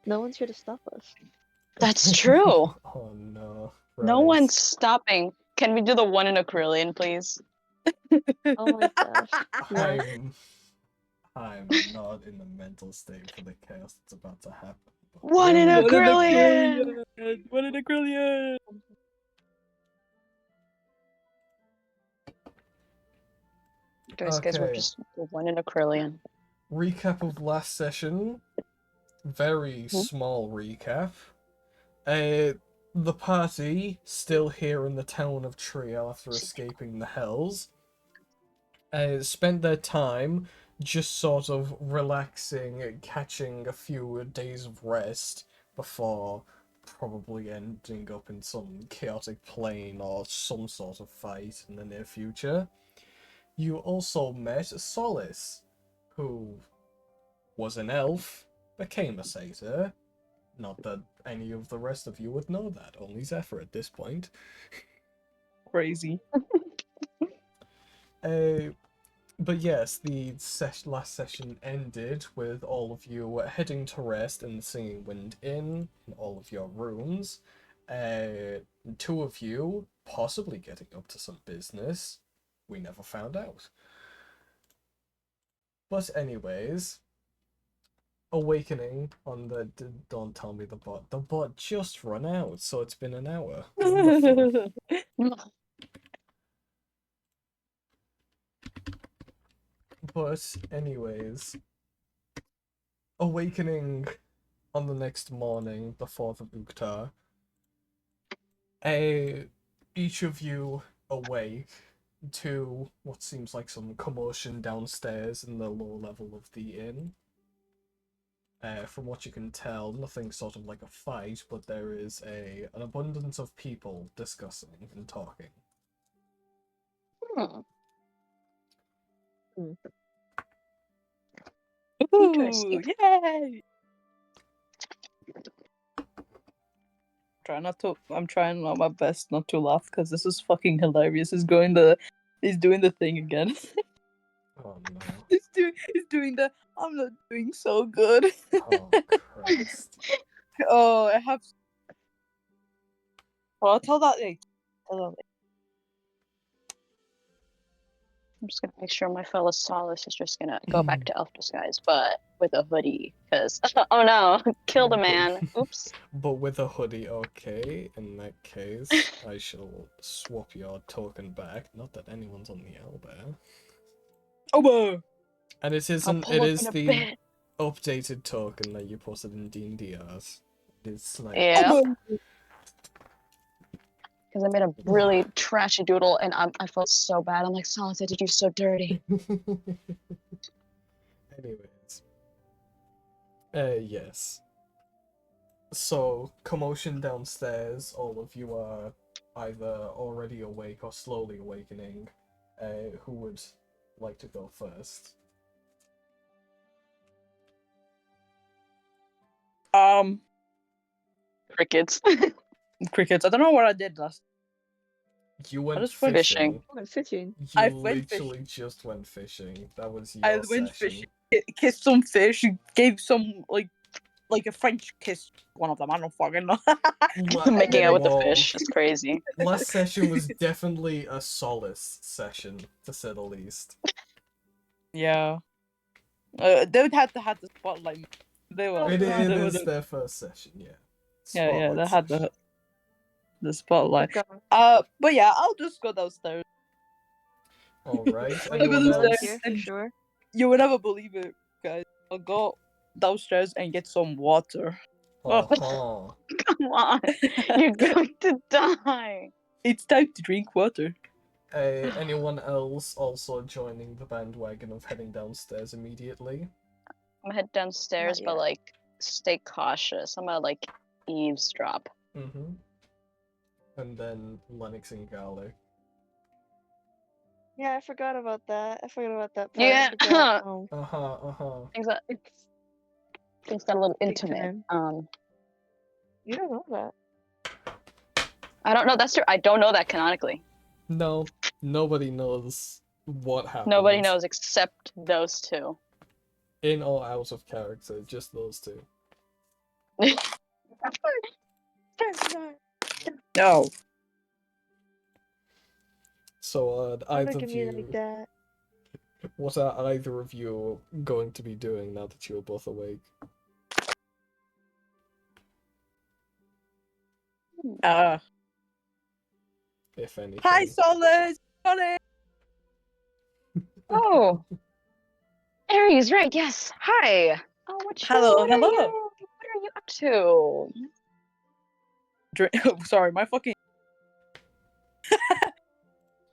No one's here to stop us. That's true. Oh no. No Right. one's stopping. Can we do the one in a Carillion, please? Oh my gosh. Yeah. I'm not in the mental state for the chaos that's about to happen. One in a Ooh. Carillion! One in a Carillion! Guys, we're Okay. just one in a Carillion. Recap of last session. Very small recap. The party, still here in the town of Trio after escaping the Hells, spent their time just sort of relaxing, catching a few days of rest before probably ending up in some chaotic plane or some sort of fight in the near future. You also met Solace, who was an elf, became a satyr. Not that any of the rest of you would know that, only Zephyr at this point. Crazy. But yes, the last session ended with all of you heading to rest and singing Wind in all of your rooms. Two of you possibly getting up to some business. We never found out. But anyways, awakening on the... Don't tell me the bot. The bot just run out, so it's been an hour. Wonderful. But anyways, awakening on the next morning before the Buktar, each of you awake to what seems like some commotion downstairs in the lower level of the inn. From what you can tell, nothing sort of like a fight, but there is an abundance of people discussing and talking. Interesting. Ooh, yay! I'm trying my best not to laugh because this is fucking hilarious. He's doing the thing again. Oh no. He's doing the I'm not doing so good. Oh Christ. Oh, I have. Well, I'll tell that later. I'm just gonna make sure my fellow Solace is just gonna go back to elf disguise, but with a hoodie, because oh no, kill the man. Oops. But with a hoodie, okay. In that case, I shall swap your token back. Not that anyone's on the elbow. Oh, whoa. And it isn't. It is the updated token that you posted in D&D art. It's like yeah. Because I made a really trashy doodle, and I felt so bad. I'm like, Solace, I did you so dirty. Anyways. Yes. So, commotion downstairs. All of you are either already awake or slowly awakening. Who would like to go first? Crickets. Crickets. I don't know what I did last. You went just went fishing. Fishing. You I went literally just went fishing. That was your I went session. fishing, kissed some fish, gave some like a French kiss. One of them. I don't fucking know. Making out with the Whoa. fish. It's crazy. Last session was definitely a Solace session, to say the least. Yeah. They would have to have the spotlight. They were. It they is their first session, yeah. Yeah, they Spotlight had session. the spotlight. Okay. But yeah, I'll just go downstairs. Alright, Are you anyone gonna else? here for sure? You would never believe it, guys. I'll go downstairs and get some water. Uh-huh. Come on. You're going to die. It's time to drink water. Anyone else also joining the bandwagon of heading downstairs immediately? I'm gonna head downstairs, Not but yet. like, stay cautious. I'm gonna like eavesdrop. Mm-hmm. And then Lennox and Garlic. Yeah, I forgot about that. I forgot about that part. Yeah. Things got a little Big intimate. time. You don't know that. I don't know. That's true. I don't know that canonically. No, nobody knows what happened. Nobody knows except those two. In or out of character, just those two. No. So, Don't either look of at me like you, that. what are either of you going to be doing now that you are both awake? If anything. Hi, Solace! Honey! Oh, Aries, right? Yes. Hi. Oh, Hello, what are hello. you up to? Sorry, my fucking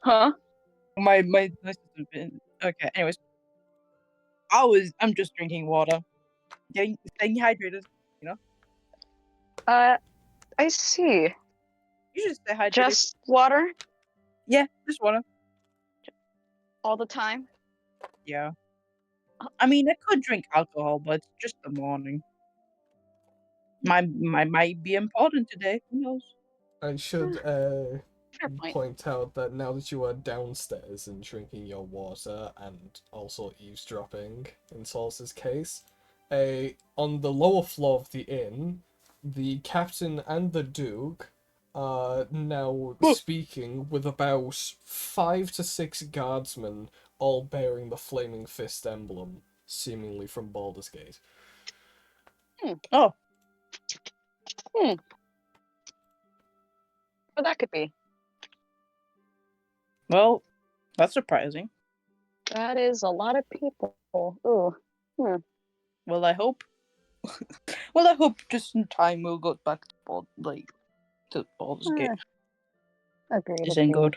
Huh? my system's been okay. Anyways, I'm just drinking water, staying hydrated. You know, I see. you should stay hydrated. Just water Yeah, just water. all the time. Yeah. I mean, I could drink alcohol, but it's just the morning. Might be important today. Who knows? I should Fair point. point out that now that you are downstairs and drinking your water and also eavesdropping in Sol's case, on the lower floor of the inn, the captain and the duke are now speaking with about 5 to 6 guardsmen, all bearing the flaming fist emblem, seemingly from Baldur's Gate. Oh, But that could be. well, that's surprising. That is a lot of people. Ooh. Well, I hope. Well, I hope just in time we'll go back to Baldur's Gate. Agreed. This ain't good.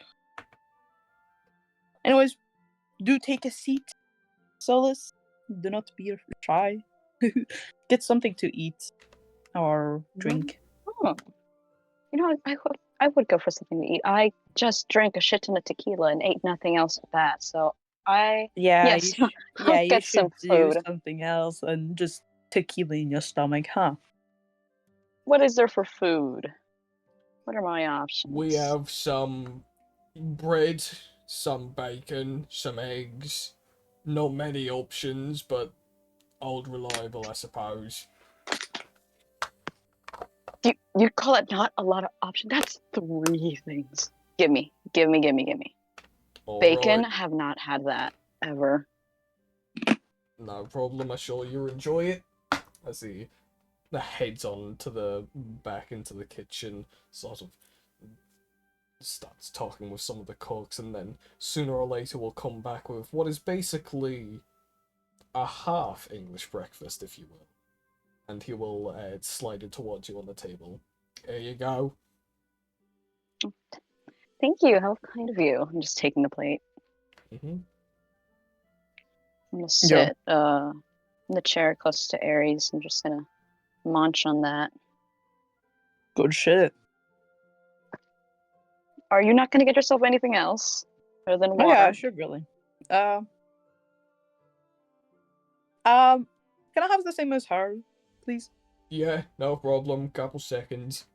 Anyways, do take a seat, Solace. Do not be shy. Get something to eat or drink. Oh. You know, I would go for something to eat. I just drank a shit ton of tequila and ate nothing else with that. So Yeah, yes, you I'll you get should some do food. something else and just tequila in your stomach, huh? What is there for food? What are my options? We have some bread, some bacon, some eggs. Not many options, but old reliable, I suppose. You call it not a lot of options? That's 3 things. Give me. All Bacon, right, have not had that ever. no problem. I'm sure you enjoy it. As he heads on to the back into the kitchen, sort of starts talking with some of the cooks, and then sooner or later will come back with what is basically a half English breakfast, if you will. And he will slide it towards you on the table. There you go. Thank you. How kind of you. I'm just taking the plate. Mm-hmm. I'm gonna sit in the chair close to Aries. I'm just gonna munch on that. Good shit. Are you not gonna get yourself anything else other than Oh water? yeah, I should really. Can I have the same as her, please? Yeah, no problem. Couple seconds.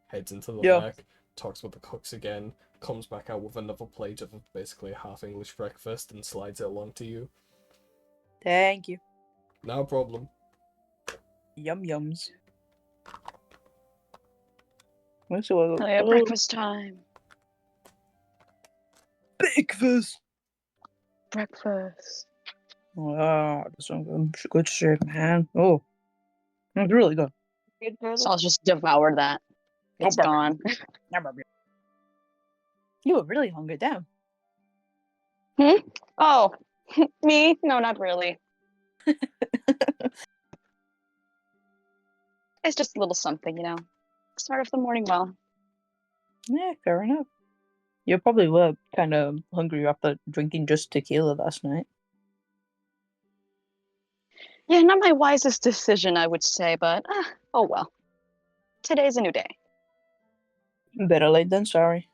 Heads into the Yeah. back, talks with the cooks again, comes back out with another plate of basically a half English breakfast and slides it along to you. Thank you. No problem. Yum yums. What's the Oh yeah, breakfast time. breakfast? Breakfast. Wow, that's some good shit, man. Oh, it's really good. Good brother. So I'll just devour that. It's gone. You were really hungry, damn. Oh, me? No, not really. It's just a little something, you know. Start off the morning well. Yeah, fair enough. You probably were kind of hungry after drinking just tequila last night. Yeah, not my wisest decision, I would say, but oh well. Today's a new day. Better late than sorry.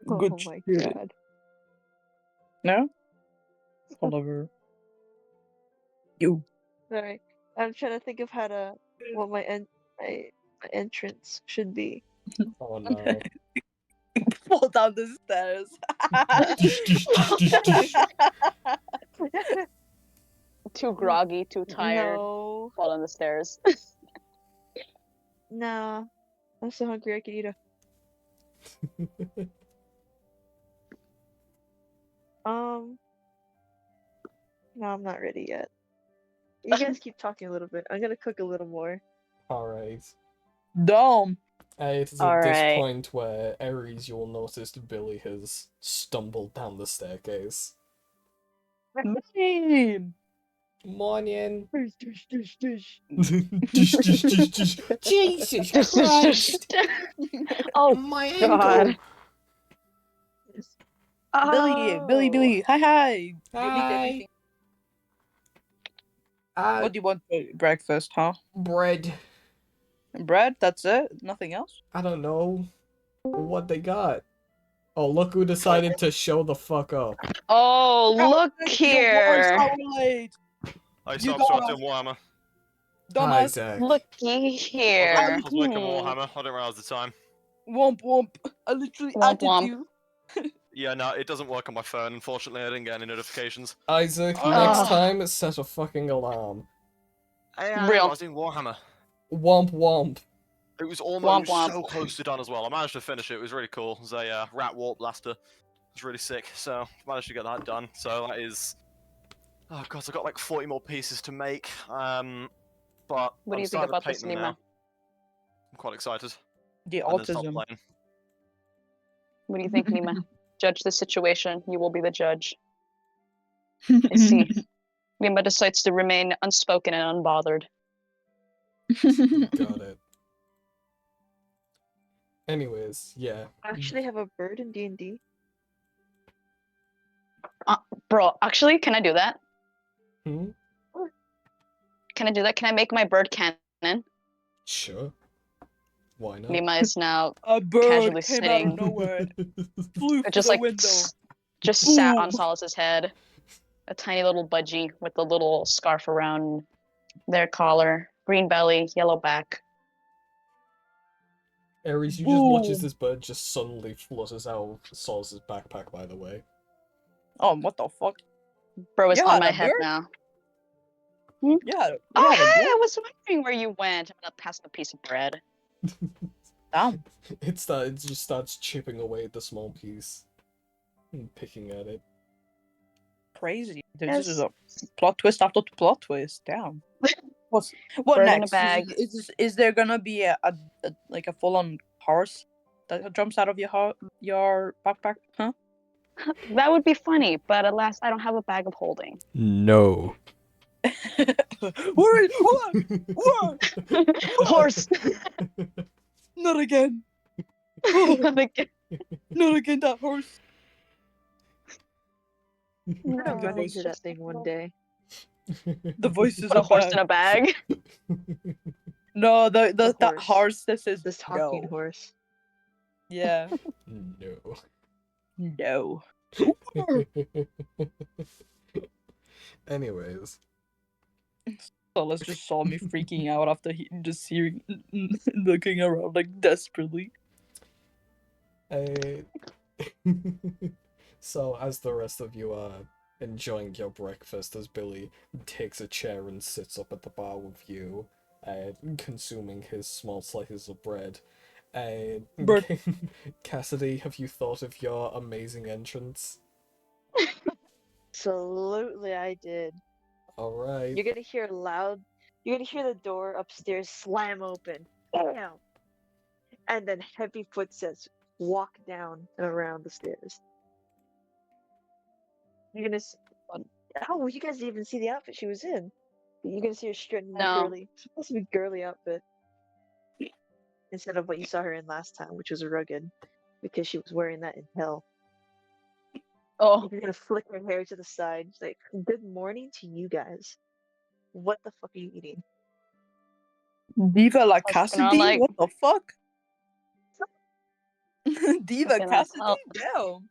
Oh Good my shit. god. No? Oliver. You. Sorry. I'm trying to think of what my entrance should be. Oh no. Fall down the stairs. Too groggy, too tired. No, Fall on the stairs. nah. I'm so hungry I could eat a. No, I'm not ready yet. You guys keep talking a little bit. I'm gonna cook a little more. Alright. Dumb. It is All at this right. point where Ares, you'll notice that Billy has stumbled down the staircase. Man. Morning. Dish, dish, dish, dish. Dish, dish, dish, dish. Jesus Christ! Oh My God. ankle! Billy. Hi. You need Hi. anything? What do you want for breakfast, huh? Bread. Bread? That's it? Nothing else? I don't know what they got. Oh, look who decided to show the fuck up. Oh, look here. You are so late. I You stopped got doing Warhammer. Hi, Dumbass. Zach. Looky here. I was making Hmm. Warhammer. I didn't realize the time. Womp. I literally Womp added womp. you. Yeah, no, it doesn't work on my phone. Unfortunately, I didn't get any notifications. Isaac, Oh. next time, set a fucking alarm. I Real. was doing Warhammer. Womp womp. It was almost womp. so close to done as well. I managed to finish it. It was really cool. It was a rat warp blaster. It was really sick. So managed to get that done. So that is. Oh god, I've got like 40 more pieces to make. But What do I'm you think starting to about paint this, them Nima? now. I'm quite excited. The And then start autism. playing. What do you think, Nima? Judge the situation. You will be the judge. I see. Nima decides to remain unspoken and unbothered. Got it. Anyways, yeah. I actually have a bird in D&D. Bro, actually, can I do that? Hmm? Can I do that? Can I make my bird cannon? Sure. Why not? Nima is now A bird Casually came out sitting. of nowhere, flew through just the like window. just sat on Boom. Solace's head. A tiny little budgie with a little scarf around their collar. Green belly, yellow back. Ares, you just watches Boom. this bird just suddenly flutters out of Sol's backpack, by the way. Oh, what the fuck? Bro is You on had my a head bird? now. Yeah. Oh, a hey! bird? I was wondering where you went. I'm gonna pass him a piece of bread. Damn. It just starts chipping away at the small piece. And picking at it. Crazy. This is Yes. a plot twist after plot twist. Damn. What Bird in a next? bag. Is there gonna be a like a full on horse that jumps out of your backpack? Huh? That would be funny, but alas, I don't have a bag of holding. No. What? Horse! Not again! Like, Not again! That horse! I'm gonna no, run it's into that just thing one no. day. The voices Put a are horse back. in a bag. No, that horse. horse that says This talking no. horse. Yeah. No. No. Anyways. Solas just saw me freaking out after just hearing, looking around like desperately. So, as the rest of you are enjoying your breakfast, as Billy takes a chair and sits up at the bar with you, consuming his small slices of bread, Bird. Cassidy, have you thought of your amazing entrance? Absolutely, I did. Alright. You're gonna hear the door upstairs slam open. Bam! And then heavy footsteps walk down and around the stairs. You're gonna oh, you guys didn't even see the outfit she was in. You're gonna see her strutting in a No. supposed to be girly outfit. Instead of what you saw her in last time, which was rugged. Because she was wearing that in hell. Oh, You're gonna flick her hair to the side. She's like, good morning to you guys. What the fuck are you eating? Diva La I was looking around Cassidy? like- What the fuck? Diva Looking like, Cassidy? oh.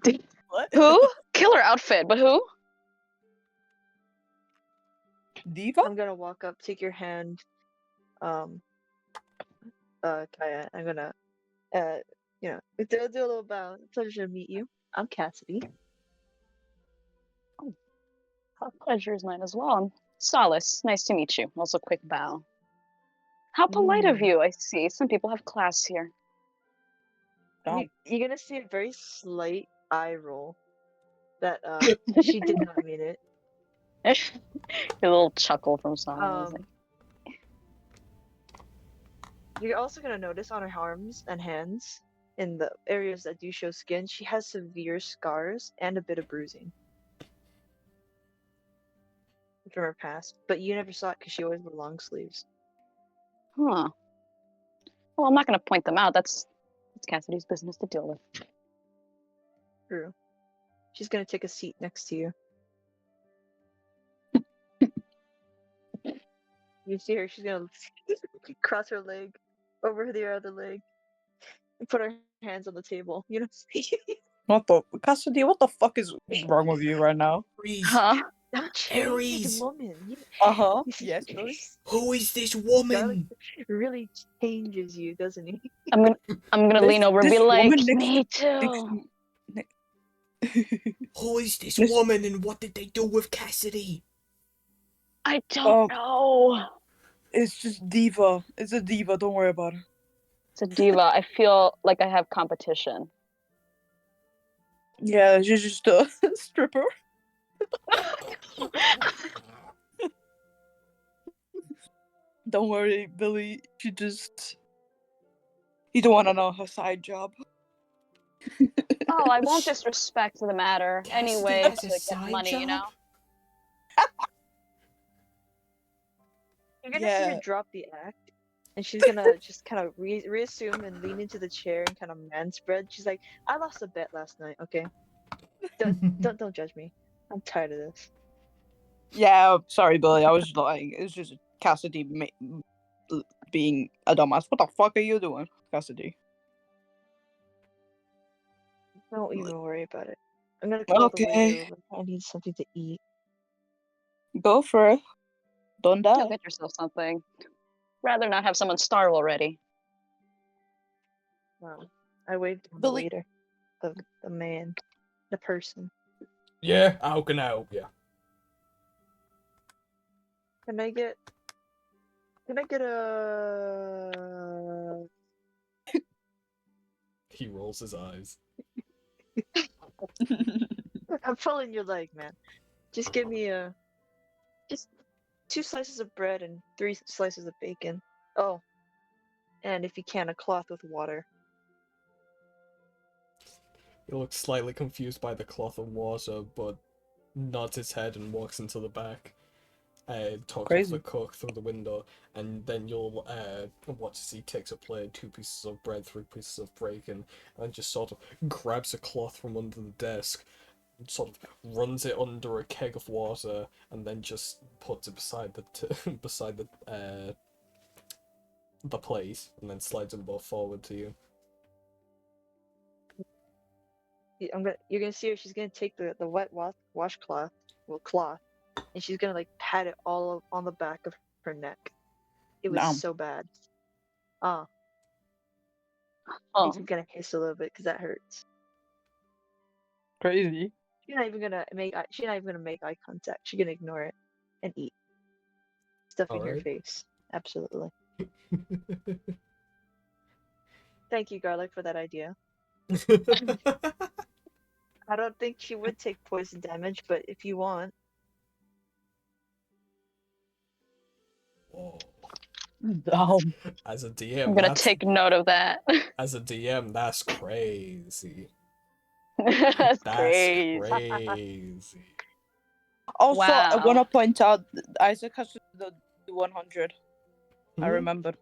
Damn. What? Who? Killer outfit, but who? Diva? I'm gonna walk up, take your hand, Kaya. I'm gonna, do a little bow. Pleasure to meet you. I'm Cassidy. Pleasure is mine as well. Solace, nice to meet you. Also, quick bow. How polite of you, I see. Some people have class here. You're gonna see a very slight eye roll that she did not mean it. A little chuckle from someone. You're also gonna notice on her arms and hands, in the areas that do show skin, she has severe scars and a bit of bruising from her past. But you never saw it because she always wore long sleeves. Huh. Well, I'm not going to point them out. That's Cassidy's business to deal with. True. She's gonna take a seat next to you. You see her, she's gonna cross her leg over the other leg and put her hands on the table. You know, What the Cassidy? What the fuck is wrong with you right now? Huh? I'm a changed Aries! woman. Yes. Who is this woman? Garlic really changes you, doesn't he? I'm gonna lean over and be this like, woman next me to- too. Who is this This- woman and what did they do with Cassidy? I don't know. It's just diva. It's a diva. Don't worry about her. It's a diva. I feel like I have competition. Yeah, she's just a stripper. Don't worry, Billy. You don't want to know her side job. Oh, I won't disrespect the matter. Cassidy Anyway, has to a get side money, you know? job? You're gonna see Yeah. her drop the act, and she's gonna just kind of reassume and lean into the chair and kind of man spread. She's like, "I lost a bet last night. Okay, don't judge me. I'm tired of this." Yeah, sorry, Billy. I was lying. It's just Cassidy being a dumbass. What the fuck are you doing, Cassidy? Don't even worry about it. I'm gonna call the Okay. waiter over. I need something to eat. Go for it. Don't Go die. get yourself something. Rather not have someone starve already. Wow. I waved at the Billy- waiter, the man, the person. Yeah, how can I help you? Can I get a? He rolls his eyes. I'm pulling your leg, man. Just give me just 2 slices of bread and 3 slices of bacon. Oh, and if you can, a cloth with water. He looks slightly confused by the cloth of water, but nods his head and walks into the back. Talks Crazy. to the cook through the window, and then you'll watch as he takes a plate, 2 pieces of bread, 3 pieces of bacon, and just sort of grabs a cloth from under the desk, and sort of runs it under a keg of water, and then just puts it beside the the plate, and then slides them both forward to you. You're gonna see her. She's gonna take the wet washcloth, cloth, and she's gonna like pat it all on the back of her neck. It was Nom. so bad. Oh. She's gonna hiss a little bit because that hurts. Crazy. She's not even gonna make eye contact. She's gonna ignore it and eat. Stuffing her Alright. face. Absolutely. Thank you, Garlic, for that idea. I don't think she would take poison damage, but if you want. Whoa. Dumb. As a DM, I'm gonna that's, take note of that. as a DM, that's crazy. That's That's crazy. crazy. Also, I Wow. want to point out Isaac has the D100. I Hmm? remembered.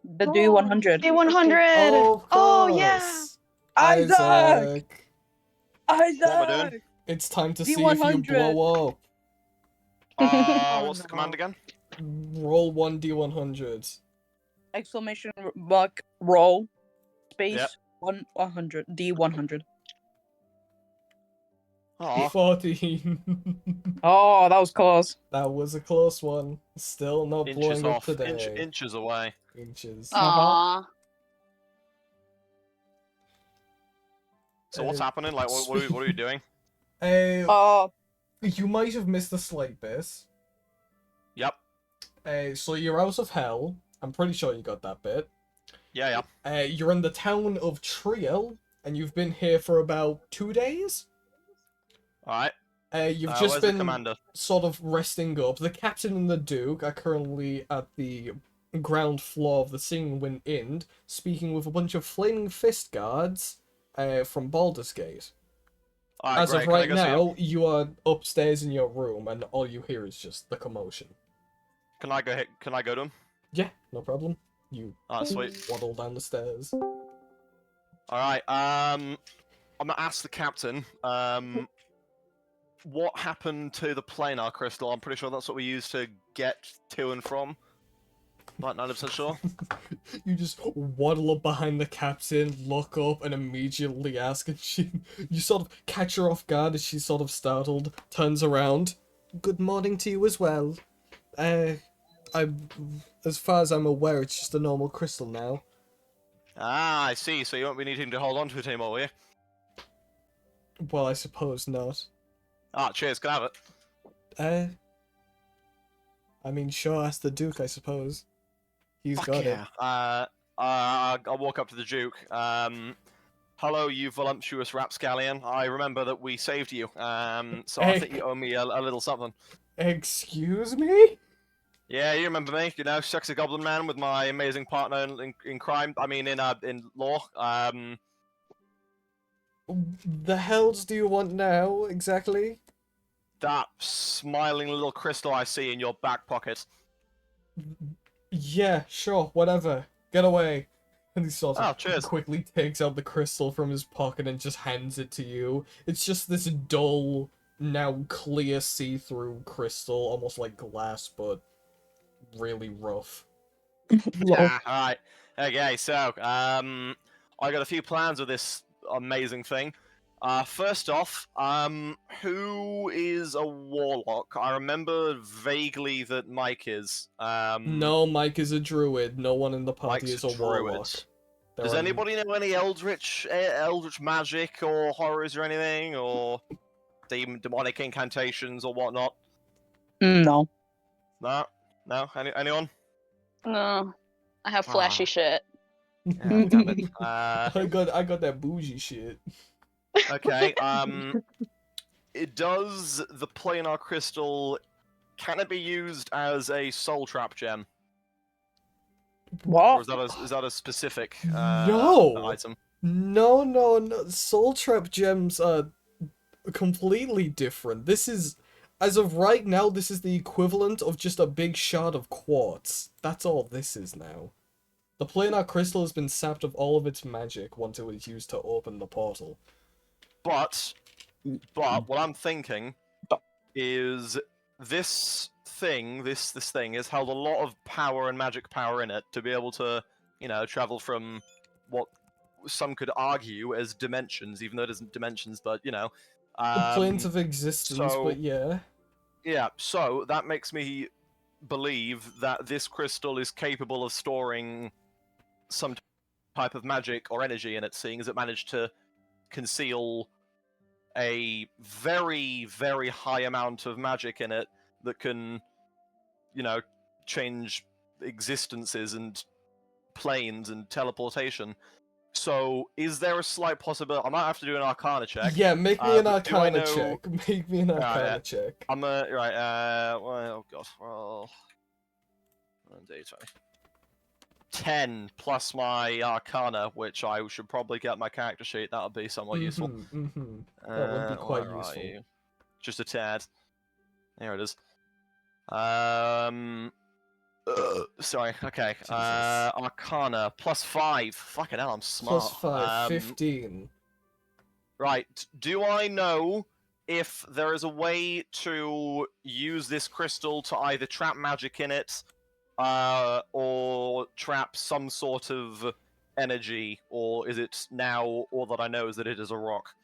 The D100. D100! Oh, yeah! course. Isaac! What am I doing? Isaac! It's time to see if you D100. blow up. Oh, What's the command no. again? Roll 1d100. Exclamation mark roll space Yep. 100 D100. Oh, 14. Oh, that was close. That was a close one. Still not inches blowing up off, today. inches away. Inches. Aww. So what's Uh, happening? Like, what are you doing? Uh, Uh you might have missed a slight bit. Yep. So you're out of hell. I'm pretty sure you got that bit. Yeah. You're in the town of Triel, and you've been here for about 2 days. Alright. You've Where's just the been commander? sort of resting up. The captain and the duke are currently at the ground floor of the Singing Wind Inn, speaking with a bunch of flaming fist guards from Baldur's Gate. Alright, As great. of Can I right go see him? now, you are upstairs in your room, and all you hear is just the commotion. Can I go to him? Yeah, no problem. You Alright, sweet. waddle down the stairs. Alright, I'm gonna ask the captain, what happened to the planar crystal? I'm pretty sure that's what we used to get to and from. Like 90% sure. You just waddle up behind the captain, look up, and immediately ask, and you sort of catch her off guard as she's sort of startled, turns around. Good morning to you as well. As far as I'm aware, it's just a normal crystal now. Ah, I see. So you won't be needing to hold on to it anymore, will you? Well, I suppose not. Ah, cheers. Can I have it? I mean, sure, ask the Duke, I suppose. He's Fuck got yeah. it. I'll walk up to the Duke. Hello, you voluptuous rapscallion. I remember that we saved you. So I think you owe me a little something. Excuse me? Yeah, you remember me, you know, sexy goblin man with my amazing partner in crime. I mean, in law. The hells do you want now, exactly? That smiling little crystal I see in your back pocket. Yeah, sure, whatever. Get away. And he sort of cheers. quickly takes out the crystal from his pocket and just hands it to you. It's just this dull, now clear see-through crystal, almost like glass, but really rough. Yeah, alright. Okay, so, I got a few plans with this amazing thing. First off, who is a warlock? I remember vaguely that Mike is. No, Mike is a druid. No one in the party Mike's is a warlock. druid. There Does are- anybody know any eldritch magic or horrors or anything, or demonic incantations or whatnot? No. No, anyone? No, I have flashy Ah. shit. Yeah, damn it. I got that bougie shit. Okay. Does the planar crystal, can it be used as a soul trap gem, or What? is that a specific No! item? No. Soul Trap gems are completely different. This is, as of right now, this is the equivalent of just a big shard of quartz. That's all this is now. The planar crystal has been sapped of all of its magic once it was used to open the portal. But what I'm thinking is this thing has held a lot of power and magic power in it to be able to, you know, travel from what some could argue as dimensions, even though it isn't dimensions, but you know, The planes of existence, but yeah. Yeah, so that makes me believe that this crystal is capable of storing some type of magic or energy in it, seeing as it managed to conceal a very, very high amount of magic in it that can, you know, change existences and planes and teleportation. So, is there a slight possibility? I might have to do an Arcana check. Yeah, make me an but do I Arcana know- check. Make me an Arcana check. I'm right. Well, oh god. Well, 10 plus my Arcana, which I should probably get my character sheet. That'll be somewhat useful. That would be quite Where are useful. you? Just a tad. There it is. Sorry. Okay. Jesus. Arcana +5. Fucking hell, I'm smart. Plus 5, 15. Right. Do I know if there is a way to use this crystal to either trap magic in it, or trap some sort of energy, or is it now all that I know is that it is a rock?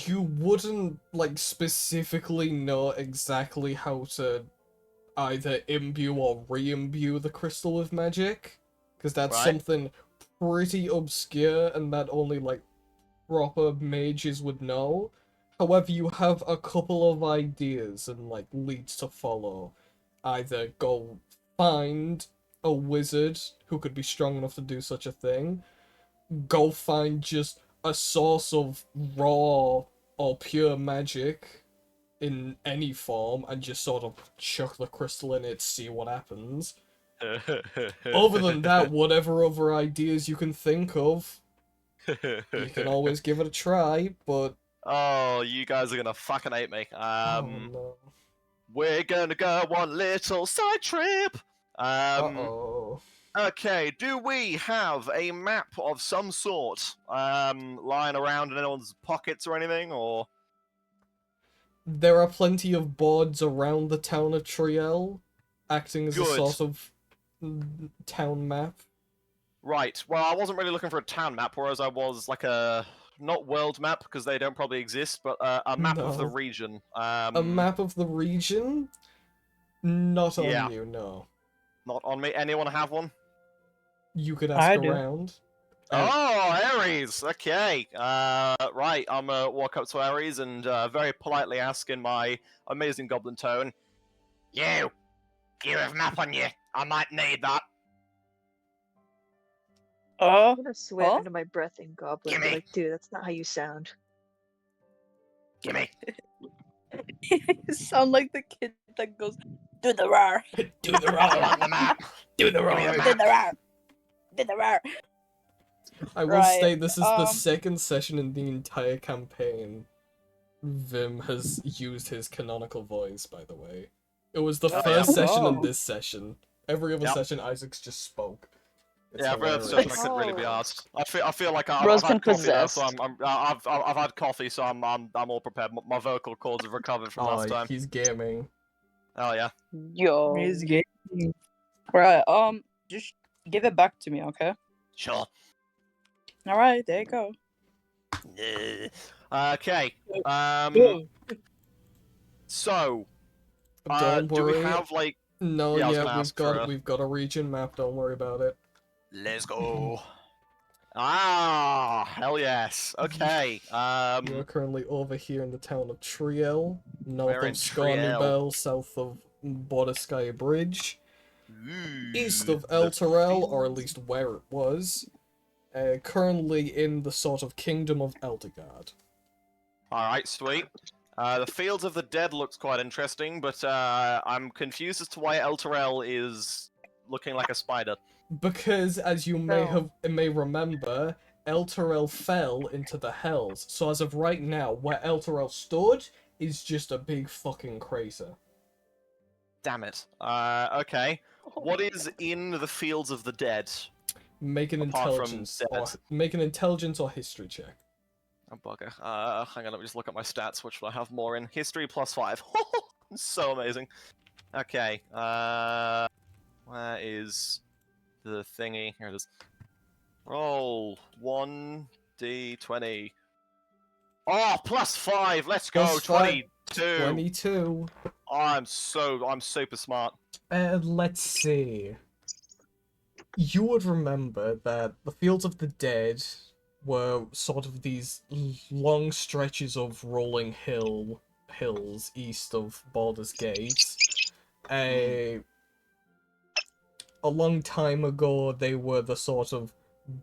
You wouldn't, like, specifically know exactly how to either imbue or re-imbue the crystal with magic, because that's Right. something pretty obscure and that only, like, proper mages would know. However, you have a couple of ideas and like leads to follow. Either go find a wizard who could be strong enough to do such a thing, go find just a source of raw or pure magic in any form and just sort of chuck the crystal in it, see what happens. Other than that, whatever other ideas you can think of, you can always give it a try, but... Oh, you guys are gonna fucking hate me. oh no. We're gonna go on little side trip. Uh-oh. Okay, do we have a map of some sort lying around in anyone's pockets or anything, or? There are plenty of boards around the town of Triel, acting as a Good. sort of town map. Right, well, I wasn't really looking for a town map, whereas I was like a, not world map, because they don't probably exist, but a map of the No. region. A map of the region? Not on Yeah. you, no. Not on me. Anyone have one? You could ask I do. around. Oh, Ares! Okay. Right, I'm gonna walk up to Ares and very politely ask in my amazing goblin tone, You! Do you have a map on you? I might need that. I'm gonna swear Huh? under my breath in Goblin, Gimme. but like, dude, that's not how you sound. Gimme. You sound like the kid that goes, do the roar, Do the I want roar! the map. Do the Give me the roar! map. do the roar, do the roar. I will Right, state this is the um, second session in the entire campaign Vim has used his canonical voice, by the way. It was the Oh, first yeah. session and Oh. this session. Every other Yep. session, Isaac's just spoke. It's Yeah, every other hilarious. session I couldn't really be Oh. asked. I feel like I've Bro's had been coffee now, so possessed. I've had coffee, so I'm all prepared. My vocal cords have recovered from last Oh, time. he's gaming. Oh yeah. Yo. He's gaming. Right, just give it back to me, okay? Sure. All right, there you go. Okay. So, Don't do worry. we have like? No, Yeah, I was yeah, gonna ask we've got a region map. Don't worry about it. Let's go. Ah, hell yes. Okay. You're currently over here in the town of Triel, north We're in of Scrawny Triel. Bell, south of Bordersky Bridge, east of the Elturel, or at fields. least where it was. Currently in the sort of kingdom of Eldergard. All right, sweet. The Fields of the Dead looks quite interesting, but I'm confused as to why Elturel is looking like a spider. Because, as you may Fell. remember, Elturel fell into the Hells. So as of right now, where Elturel stood is just a big fucking crater. Damn it. Okay. What is in the Fields of the Dead? Make an Apart from intelligence or history check. Oh, bugger. Hang on, let me just look at my stats, which will I have more in. History +5. So amazing. Okay, where is the thingy? Here it is. Roll 1d20. Oh, +5! Let's go! Plus 5. 22! 22. I'm super smart. Let's see. You would remember that the Fields of the Dead were sort of these long stretches of rolling hills east of Baldur's Gate. A long time ago, they were the sort of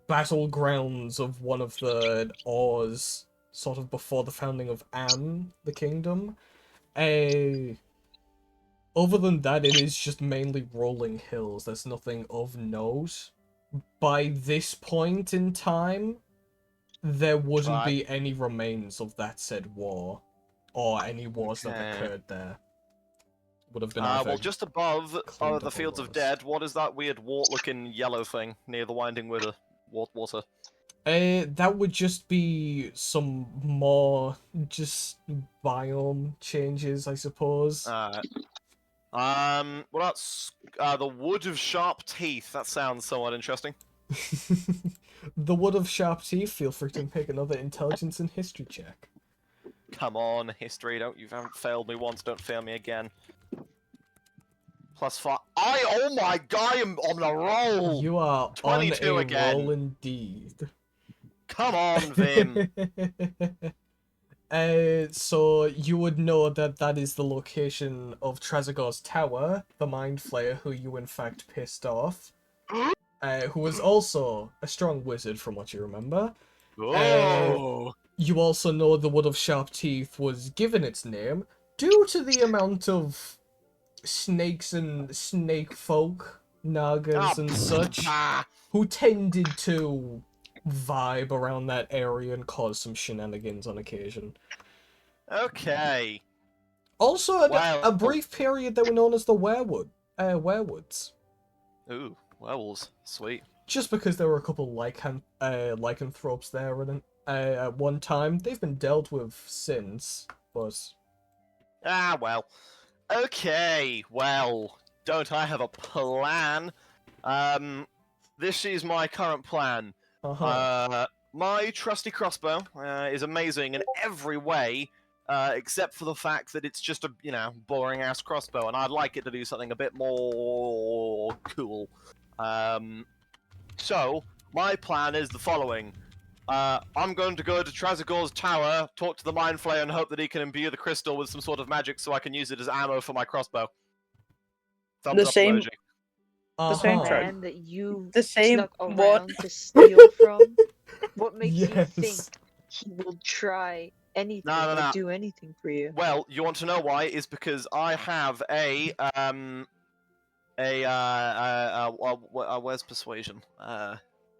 battlegrounds of one of the Ors, sort of before the founding of Am, the kingdom. Other than that, it is just mainly rolling hills. There's nothing of note. By this point in time, there wouldn't Right. be any remains of that said war, or any wars that Okay. occurred there. Would have been Well, just above cleaned the up Fields of otherwise. Dead, what is that weird wart-looking yellow thing near the Winding Water? Water. That would just be some more just biome changes, I suppose. What about the Wood of Sharp Teeth? That sounds somewhat interesting. The Wood of Sharp Teeth, feel free to make another intelligence and history check. Come on, history, you haven't failed me once, don't fail me again. +5. Oh my god, I'm on a roll! You are on 22 a again. roll indeed. Come on, Vim! So you would know that that is the location of Trezor's tower, the Mind Flayer, who you in fact pissed off. Who was also a strong wizard, from what you remember. Oh. You also know the Wood of Sharp Teeth was given its name due to the amount of snakes and snake folk, nagas and such, who tended to vibe around that area and cause some shenanigans on occasion. Okay. Also, Wow. a brief period that were known as the Werewoods. Ooh, werewolves. Sweet. Just because there were a couple lycanthropes there at one time. They've been dealt with since, but... Ah, well. Okay, well, don't I have a plan? This is my current plan. My trusty crossbow is amazing in every way, except for the fact that it's just a, boring-ass crossbow, and I'd like it to do something a bit more cool. So, my plan is the following. I'm going to go to Trezor's tower, talk to the Mind Flayer, and hope that he can imbue the crystal with some sort of magic so I can use it as ammo for my crossbow. Thumbs The up same- emoji. The same Uh-huh. tribe. Man that you The same snuck what? around to steal from. What makes you think Yes. he will try anything No. or do anything for you? Well, you want to know why? Is because I have where's persuasion?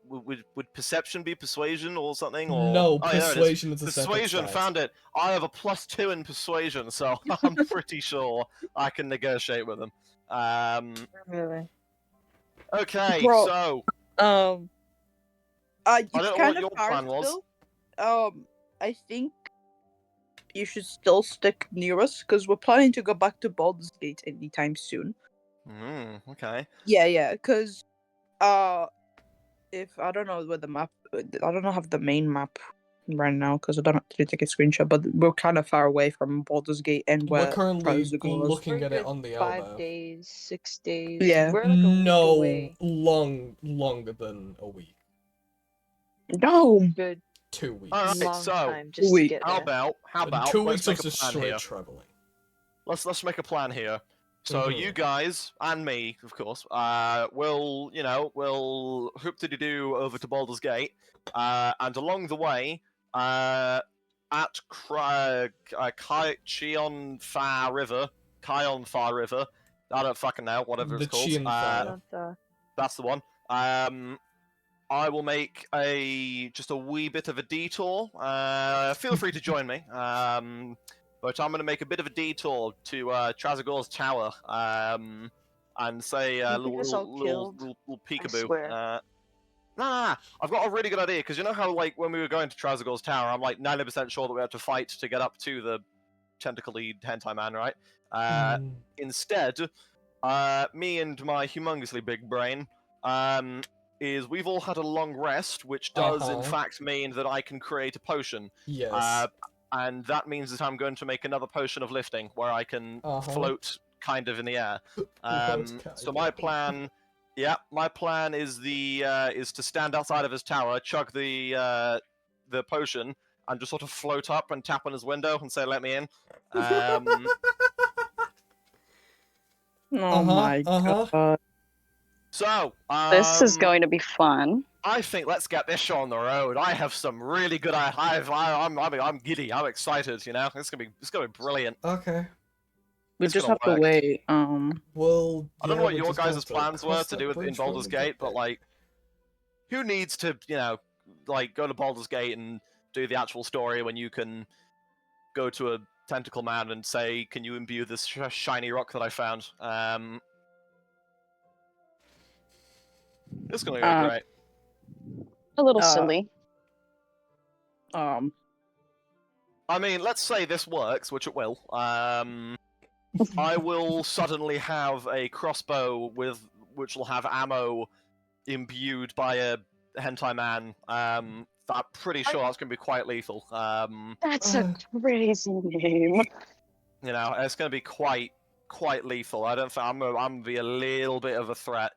Would perception be persuasion or something? Or No, oh, yeah, there it is. persuasion is a separate Persuasion, stat. found it. I have a +2 in persuasion, so I'm pretty sure I can negotiate with him. Really? Okay, Bro. so It's I don't know kind what of your hard plan was. still. I think you should still stick near us because we're planning to go back to Baldur's Gate anytime soon. Okay. Yeah, because if I don't know where the map, I don't have the main map right now because I don't have to take a screenshot. But we're kind of far away from Baldur's Gate and We're where currently Trezor was. looking We're at it good on the 5 elbow. days, 6 days. Yeah. We're like a week No, away. longer than a week. No. Good 2 weeks. All right, long so time just to wait, get how there. about 2 let's weeks make of a just plan straight here. traveling. Let's make a plan here. So Mhm. you guys and me, of course, will hoop-de-doo over to Baldur's Gate, and along the way, at Kion Far River, I don't fucking know, whatever The it's called. Chianfar. That's the one. I will make just a wee bit of a detour. Feel free to join me. But I'm going to make a bit of a detour to Trezor's tower, and say a You get us all killed? little I peekaboo. swear. Nah, I've got a really good idea, because you know how, like, when we were going to Trezor's tower, I'm, like, 90% sure that we had to fight to get up to the tentacly hentai man, right? Instead, me and my humongously big brain, is we've all had a long rest, which does, in fact, mean that I can create a potion. Yes. And that means that I'm going to make another potion of lifting, where I can float kind of in the air. So my plan, is to stand outside of his tower, chug the potion, and just sort of float up and tap on his window and say, "Let me in." My god. So, This is going to be fun. I think let's get this show on the road. I have some really good. I'm giddy. I'm excited. You know, it's gonna be brilliant. Okay. We It's just gonna have to work. wait. Well, I don't know yeah, what we your just have guys' to plans were cross to that do in bridge when Baldur's we get Gate, but there. like, who needs to, like go to Baldur's Gate and do the actual story when you can go to a tentacle man and say, "Can you imbue this shiny rock that I found?" It's gonna go great. A little Uh, silly. I mean, let's say this works, which it will. I will suddenly have a crossbow which will have ammo imbued by a hentai man. I'm pretty sure that's going to be quite lethal. That's a crazy name. It's going to be quite lethal. I don't think I'm going to be a little bit of a threat.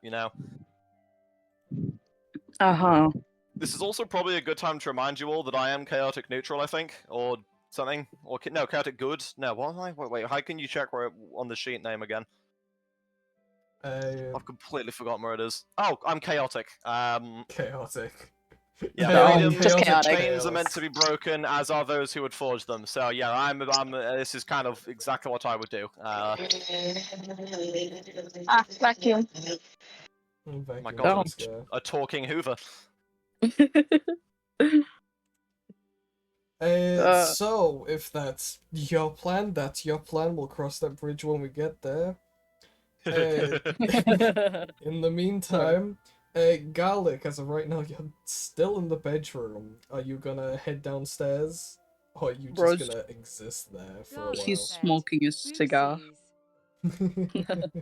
This is also probably a good time to remind you all that I am chaotic neutral. I think, or something? Or no, chaotic good? No, what am I? Wait, how can you check where on the sheet name again? I've completely forgotten where it is. Oh, I'm chaotic. Chaotic. Yeah, No, freedom. just chaotic. Chains are meant to be broken, as are those who would forge them. So yeah, I'm. This is kind of exactly what I would do. Vacuum. Oh my Vacuum god, scare. a talking Hoover. So, if that's your plan, that's your plan. We'll cross that bridge when we get there. In the meantime, Garlic, as of right now, you're still in the bedroom. Are you gonna head downstairs? Or are you just Bros. gonna exist there for a Garlic He's said, smoking a cigar. "Oopsies."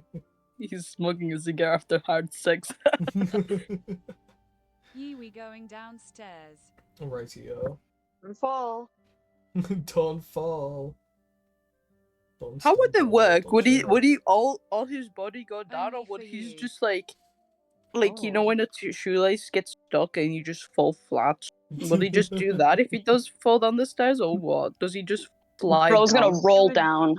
He's smoking a cigar after hard sex. Ye we going downstairs. Rightio. And fall. Don't fall. Don't How would it stumble, work? don't Would he trip. would he all his body go down, or Only would for he you. just like you know Oh. when a shoelace gets stuck and you just fall flat? Will he just do that if he does fall down the stairs, or what? Does he just slide Bro's down? gonna roll down.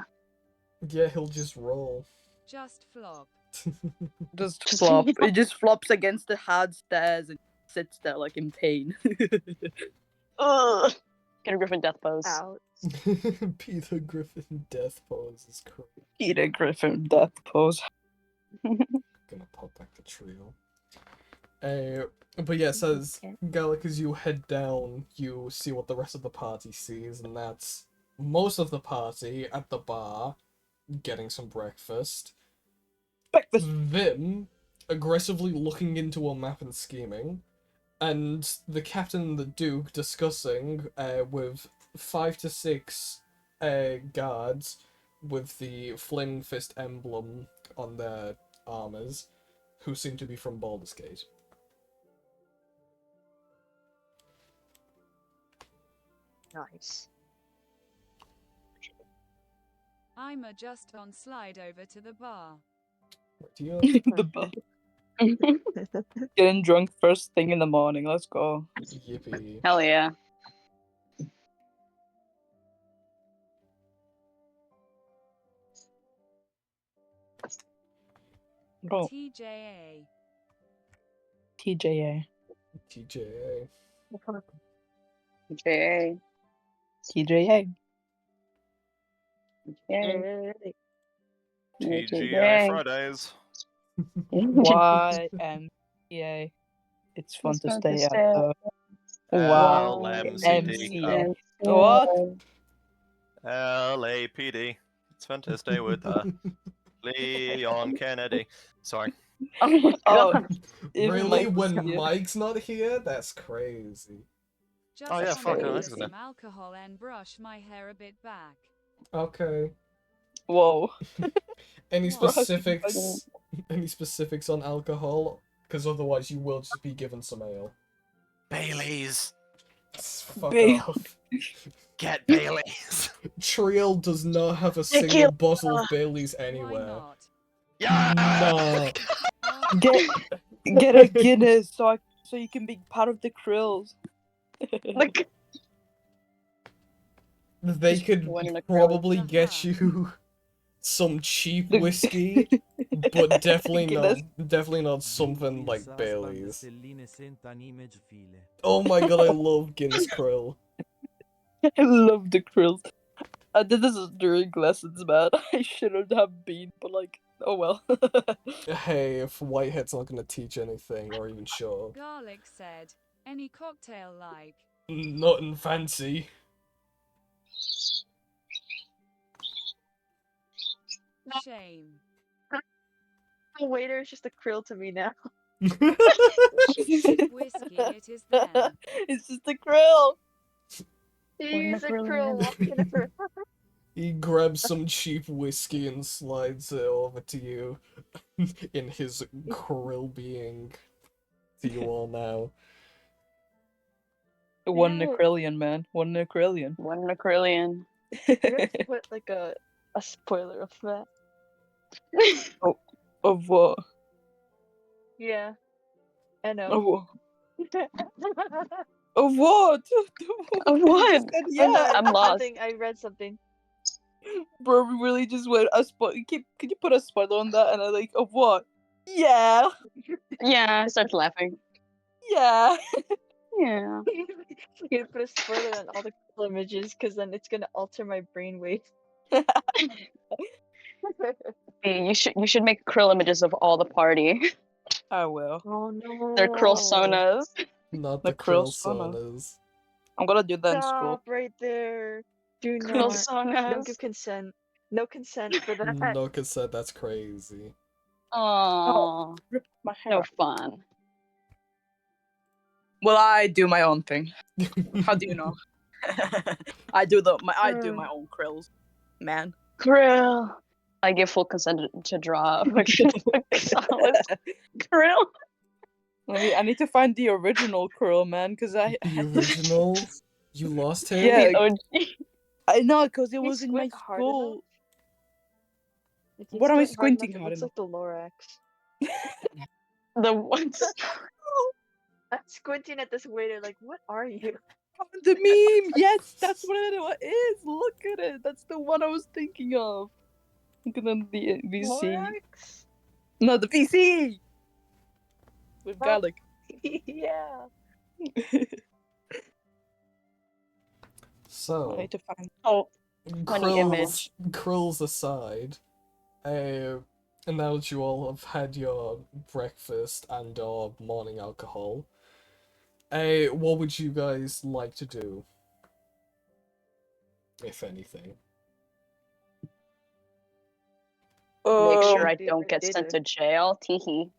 Yeah, he'll just roll. Just flop. Just Just- flop. He just flops against the hard stairs and sits there like in pain. Ugh. Peter Griffin death pose. Out. Peter Griffin death pose is crazy. Peter Griffin death pose. Gonna pop back the trio. But yeah, so as Gallic, as you head down, you see what the rest of the party sees, and that's most of the party at the bar getting some breakfast. Breakfast. Them aggressively looking into a map and scheming, and the captain and the duke discussing with 5 to 6 guards with the Flynn Fist emblem on their armors, who seem to be from Baldur's Gate. Nice. I'm just on slide over to the bar. Rightio. The bar. Getting drunk first thing in the morning. Let's go. Yippee. Hell yeah. Oh, TJA. TJA. TJA. J. TJA. J. TGI Fridays. YMCA. It's fun to stay at the LMCD. YMCA. What? LAPD. It's fun to stay with Leon Kennedy. Sorry. Oh my Oh, god. if Really? Mike was When here. Mike's not here? That's crazy. Just Oh, yeah, wanna fuck, I get was gonna- some alcohol and brush my hair a bit back. Okay. Whoa. Any What? specifics? Any specifics on alcohol? Because otherwise you will just be given some ale. Baileys. Fuck Bail- off. Get Baileys. Triel does not have a single bottle of Bailey's Why anywhere. not? Yeah. Nah. Oh, Get a Guinness so you can be part of the krills. Like, They could one in a probably Haha. get you some cheap The- whiskey, but definitely Guinness. not something like Bailey's. Oh my god, I love Guinness Krill. I love the krills. I did this during lessons, man. I shouldn't have been, but like, oh well. Hey, if Whitehead's not gonna teach anything, or even sure. Garlic said, any cocktail like. Nothing fancy. Shame. The waiter is just a krill to me now. Whiskey it is then. It's just a krill. He's a krill krill man. walking in a He grabs some cheap whiskey and slides it over to you in his krill being to you all now. One Yeah. Necrillion, man. One Necrillion. one Necrillion. You have to put like a spoiler of that. Of what? Yeah. I Of know. what? Of what? Of You what? just said Oh, yeah. no, I'm lost. I read something. Bro, we really just went a spot. Could you put a spot on that? And I'm like, of what? Yeah. Yeah, I started laughing. Yeah. Yeah. You put a spoiler on all the cool images, because then it's gonna alter my brainwave. Hey, you should make krill images of all the party. I will. Oh no! They're krill sonas. Not The the krill krill sauna. saunas. I'm gonna do that in school. Stop right there! Do Krill not. Don't give sonas. consent. No consent for that. No cassette, that's crazy. Aww. Rip my hair No out. fun. Well, I do my own thing. How do you know? I do my own krills, man. Krill. I give full consent to draw a picture of Solus krill. I need to find the original krill, man, because I The had to- original? You lost him? Yeah. The OG. I know, because it You was in my squint hard school. enough? If you What am I squint hard enough, squinting it hard looks like the Lorax. The what? I'm squinting at this waiter like, what are you? The meme, yes, that's what it is. Look at it. That's the one I was thinking of. Look at the VC. Lorax? No, the VC with Oh. garlic. Yeah. I So, need to find. Oh, funny krills aside, now that you all have had your breakfast and or morning alcohol, what would you guys like to do? If anything. make sure I Be don't get sent to meditative. jail. Teehee.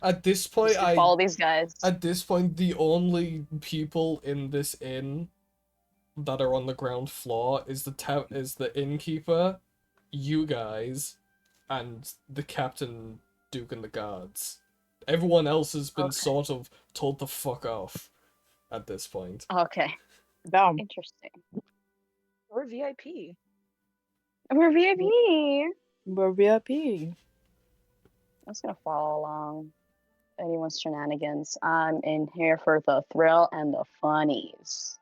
At this point, Just follow these guys. At this point, the only people in this inn that are on the ground floor is the innkeeper, you guys, and the captain, Duke, and the guards. Everyone else has been Okay. sort of told to fuck off at this point. Okay. Damn. Interesting. We're VIP. We're VIP. We're VIP. I'm just gonna follow along anyone's shenanigans. I'm in here for the thrill and the funnies.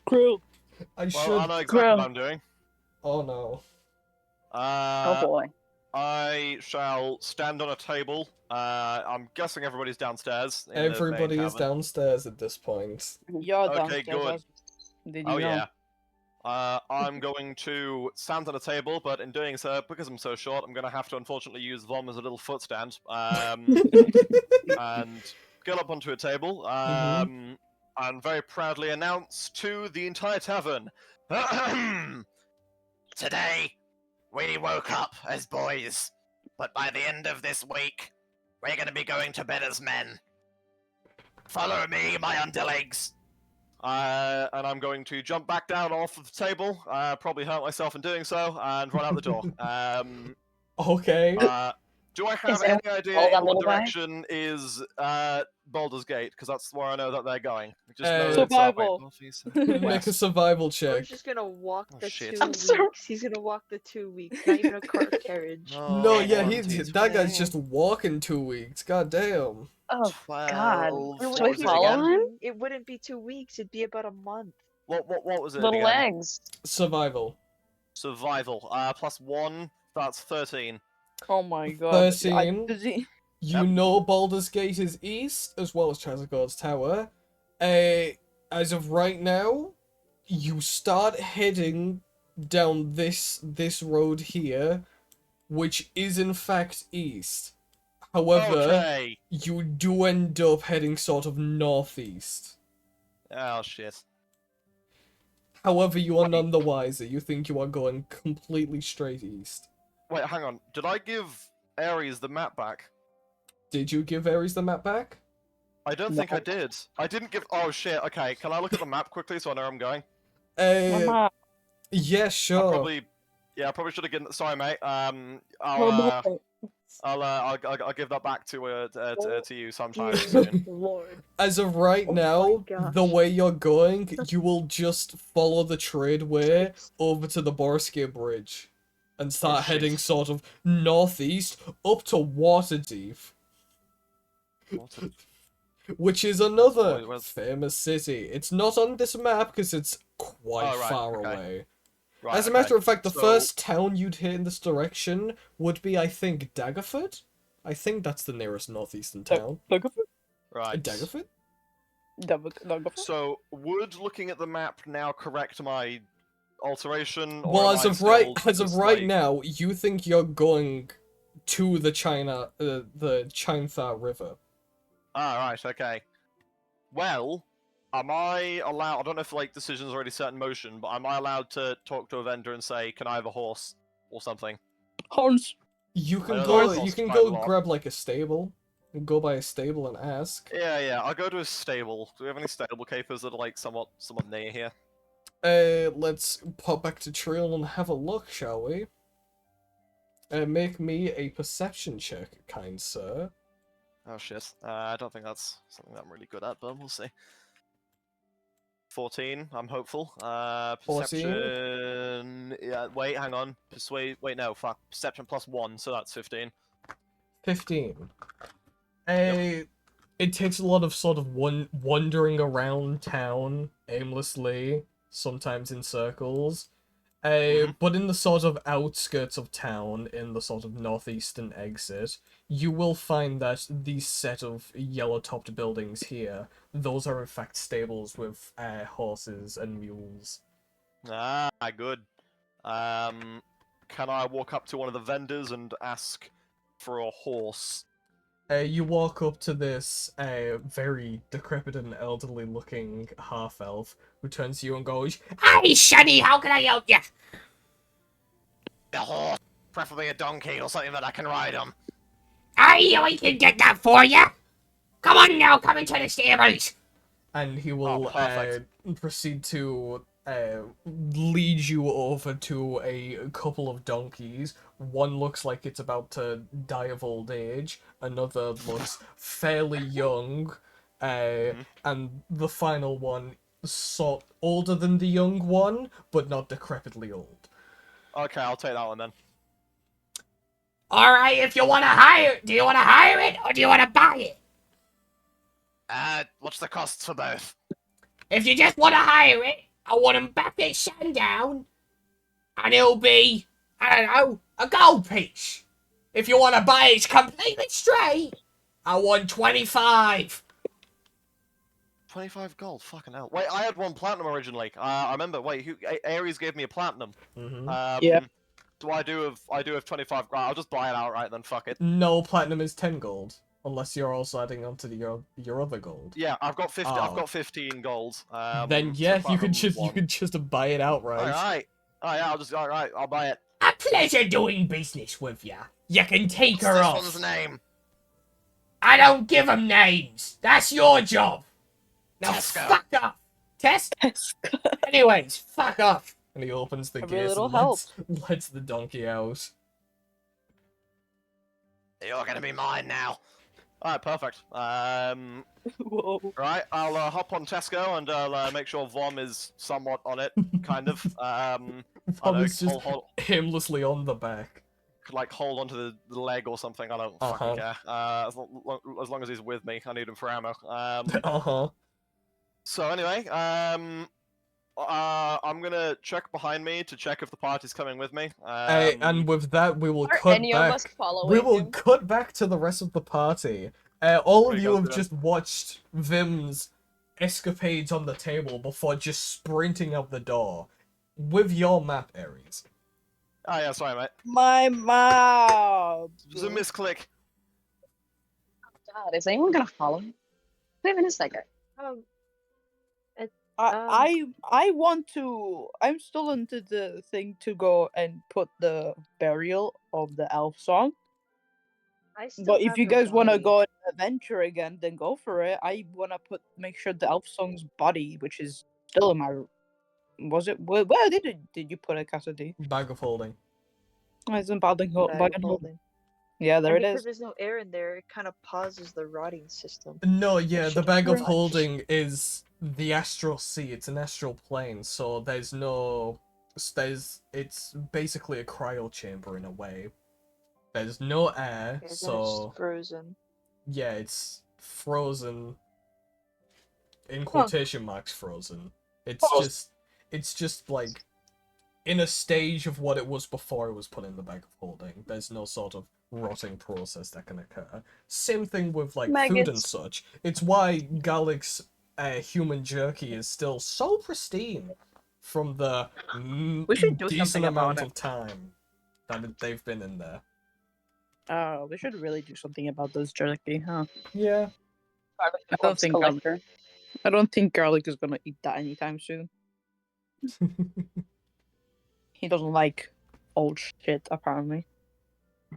Crew. I Well, should. I know exactly Grill. what I'm doing. Oh no. Oh boy. I shall stand on a table. I'm guessing everybody's downstairs. in the main Everybody is tavern. downstairs at this point. You're Okay, downstairs. good. Did you Oh know? yeah. I'm going to stand on a table, but in doing so, because I'm so short, I'm going to have to unfortunately use Vom as a little footstand. And get up onto a table, and very proudly announce to the entire tavern, today, we woke up as boys, but by the end of this week, we're going to be going to bed as men. Follow me, my underlings. And I'm going to jump back down off of the table, probably hurt myself in doing so, and run out the door. Okay. Do I have it any idea all that in what little guy? direction is Baldur's Gate? Because that's where I know that they're going. Just know Uh, that it's, Survival. wait, Make a survival We're check. just gonna walk Oh, the shit. 2 I'm weeks. sorry. He's gonna walk the 2 weeks. Not even a car carriage. No, yeah, one, he's two, that guy's 12, just walking 2 weeks. God damn. Oh God. 12. We What Should we was it follow again? him? It wouldn't be 2 weeks. It'd be about a month. What was it Little again? legs. Survival. Survival. +1. That's 13. Oh my god. 13. Does he- You Yep. know Baldur's Gate is east, as well as Chazagord's Tower. As of right now, you start heading down this road here, which is in fact east. However, Okay. you do end up heading sort of northeast. Oh shit. However, you are none the wiser. You think you are going completely straight east. Wait, hang on. Did I give Ares the map back? Did you give Ares the map back? I don't think I did. I didn't give. Oh shit. Okay, can I look at the map quickly so I know where I'm going? Mama. Yeah, I sure. probably should have given. Sorry, mate. I'll give that back to you sometime soon. Lord. As of right Oh my now, gosh. the way you're going, you will just follow the tradeway over to the Borskir Bridge and start shit. heading sort of northeast up to Waterdeep. What a- which is another Wait, where's- famous city. It's not on this map because it's quite Oh, right, far okay. away. Right, As a okay. matter of fact, the So- first town you'd hit in this direction would be, I think, Daggerford? I think that's the nearest northeastern town. Right. Daggerford? So, would looking at the map now correct my alteration? Or Well, am as I of still right just, like- now, you think you're going to the the Chintha River. Ah, right, okay. Well, am I allowed? I don't know if like decisions are already set in motion, but am I allowed to talk to a vendor and say, "Can I have a horse?" or something? Horns. You I can know go. that You costs can quite a go lot. grab like a stable. And go by a stable and ask. Yeah. I'll go to a stable. Do we have any stable capers that are like somewhat near here? Let's pop back to Trill and have a look, shall we? Make me a perception check, kind sir. Oh shit. I don't think that's something that I'm really good at, but we'll see. 14. I'm hopeful. 14? Perception. Yeah. Wait. Hang on. Persuade. Wait. No. Fuck. Perception plus 1. So that's 15. 15. It takes a lot of sort of wandering around town aimlessly, sometimes in circles. But in the sort of outskirts of town, in the sort of northeastern exit, you will find that these set of yellow-topped buildings here, those are in fact stables with horses and mules. Ah, good. Can I walk up to one of the vendors and ask for a horse? You walk up to this very decrepit and elderly-looking half-elf who turns to you and goes, Hey, Shani, how can I help you? A horse, preferably a donkey or something that I can ride on. Aye, we can get that for you. Come on now, come into the stables. and he will perfect. proceed to lead you over to a couple of donkeys. One looks like it's about to die of old age. Another looks fairly young. And the final one, sort older than the young one, but not decrepitly old. Okay, I'll take that one then. All right, if you want to hire, do you want to hire it or do you want to buy it? What's the costs for both? If you just want to hire it, I want them back at sundown, and it'll be, I don't know, a gold piece. If you want to buy it completely straight, I want 25. 25 gold, fucking hell. Wait, I had one platinum originally. I remember. Wait, Ares gave me a platinum. Yeah. So I do have 25 gold. I'll just buy it outright then. Fuck it. No, platinum is 10 gold. Unless you're also adding on to your other gold. Yeah, I've got 50. I've Oh. got 15 gold. Then so yeah, you platinum could was just buy it outright. one. Alright. Oh yeah, alright, I'll buy it. A pleasure doing business with you. You can take What's her this off. one's name? I don't give them names. That's your job. Now Tesco. fuck off. Test? Anyways, fuck off. And he opens the Every gates little and lets the donkey out. You're gonna be mine now. Alright, perfect. Whoa. Right, I'll hop on Tesco and I'll make sure Vom is somewhat on it, kind of. Vom is just hold, aimlessly on the back. like hold onto the leg or something. I don't fucking care. As long as he's with me, I need him for ammo. Uh-huh. So anyway, I'm gonna check behind me to check if the party's coming with me. And with that, we will Are cut any of us back. following We will him? cut back to the rest of the party. All of Pretty you good, have yeah. just watched Vim's escapades on the table before just sprinting out the door. With your map, Ares. Oh yeah, sorry mate. My mouth. It was a misclick. God, is anyone gonna follow me? Wait a minute, second. I want to. I'm still into the thing to go and put the burial of the elf song. I still But if have you her guys want to body. go on an adventure again, then go for it. I want to make sure the elf song's body, which is still in my. Was it? Where did you put it, Cassidy? Bag of holding. Oh, it's in Balding Bag of holding. Yeah, there And it because is. there's no air in there, it kind of pauses the rotting system. No, yeah, the bag of Pretty much. holding is the astral sea. It's an astral plane, so there's no... It's basically a cryo chamber in a way. There's no air, It's so... frozen. Yeah, it's frozen in quotation marks frozen. It's just like in a stage of what it was before it was put in the bag of holding. There's no sort of rotting process that can occur. Same thing with like food and Maggots. such. It's why Garlic's human jerky is still so pristine from the We should do decent something about amount it. of time that they've been in there. We should really do something about this jerky, huh? Yeah. Garlic the I don't corpse think garlic- collector. I don't think Garlic is gonna eat that anytime soon. He doesn't like old shit, apparently.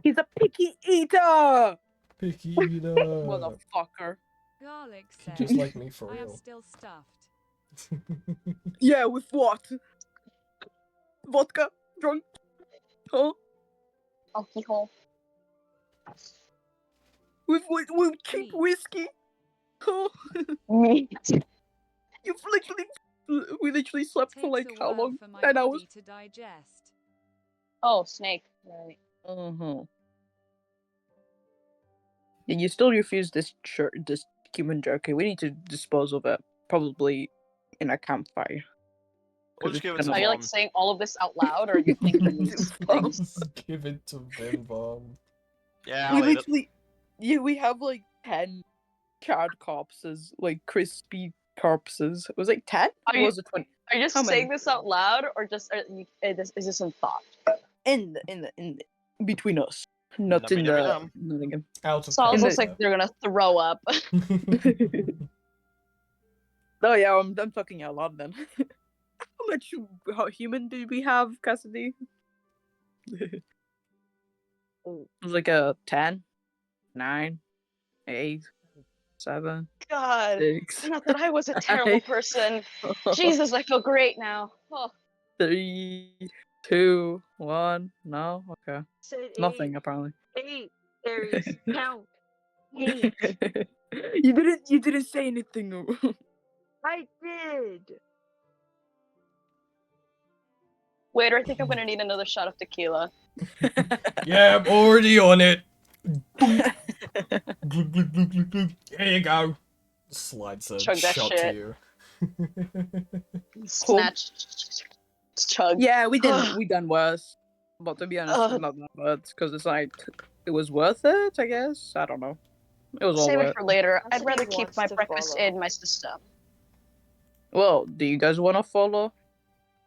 He's a picky eater! Picky eater. Motherfucker. Garlic says, Just like me for I am real. still stuffed. Yeah, with what? Vodka? Drunk? Huh? Alcohol. With cheap Meat. whiskey? Huh? Meat. We literally slept for Takes like a how while long? for my 10 body hours? to digest. Oh, snake. Right. Uh-huh. And you still refuse this human jerky. We need to dispose of it. Probably in a campfire. We'll just give it to Are you like Vaughn. saying all of this out loud, or are you thinking these things? Just give it to Vim Bomb. Yeah, We I'll eat it. literally, yeah, we have like 10 charred corpses, like crispy corpses. It was like 10? Are Or you- was it 20? Are you just How saying many? this out loud, or just is this in thought? In the between us, not Nubbly in dubby the. dum. Nottingham. Out of So it In looks the- like they're gonna throw up. Oh yeah, I'm talking out loud then. How human did we have, Cassidy? It was like a 10, 9, 8, 7, God, 6, not that I was a terrible person. Jesus, I feel great now. Oh. 3, 2, 1. No, okay, Said nothing apparently. 8, Aries, count. 8. You didn't say anything. I did. Waiter, I think I'm gonna need another shot of tequila. Yeah, I'm already on it. Glug, glug, glug, glug, glug. Here you go. Slides a Chug that shot to shit. you. Snatch. Chug. Yeah, we done worse. But to be honest, Ugh. not that bad because it's like it was worth it. I guess I don't know. It was all Save worth. it for later. I'd Cassidy rather keep wants my to breakfast follow. in my system. Well, do you guys want to follow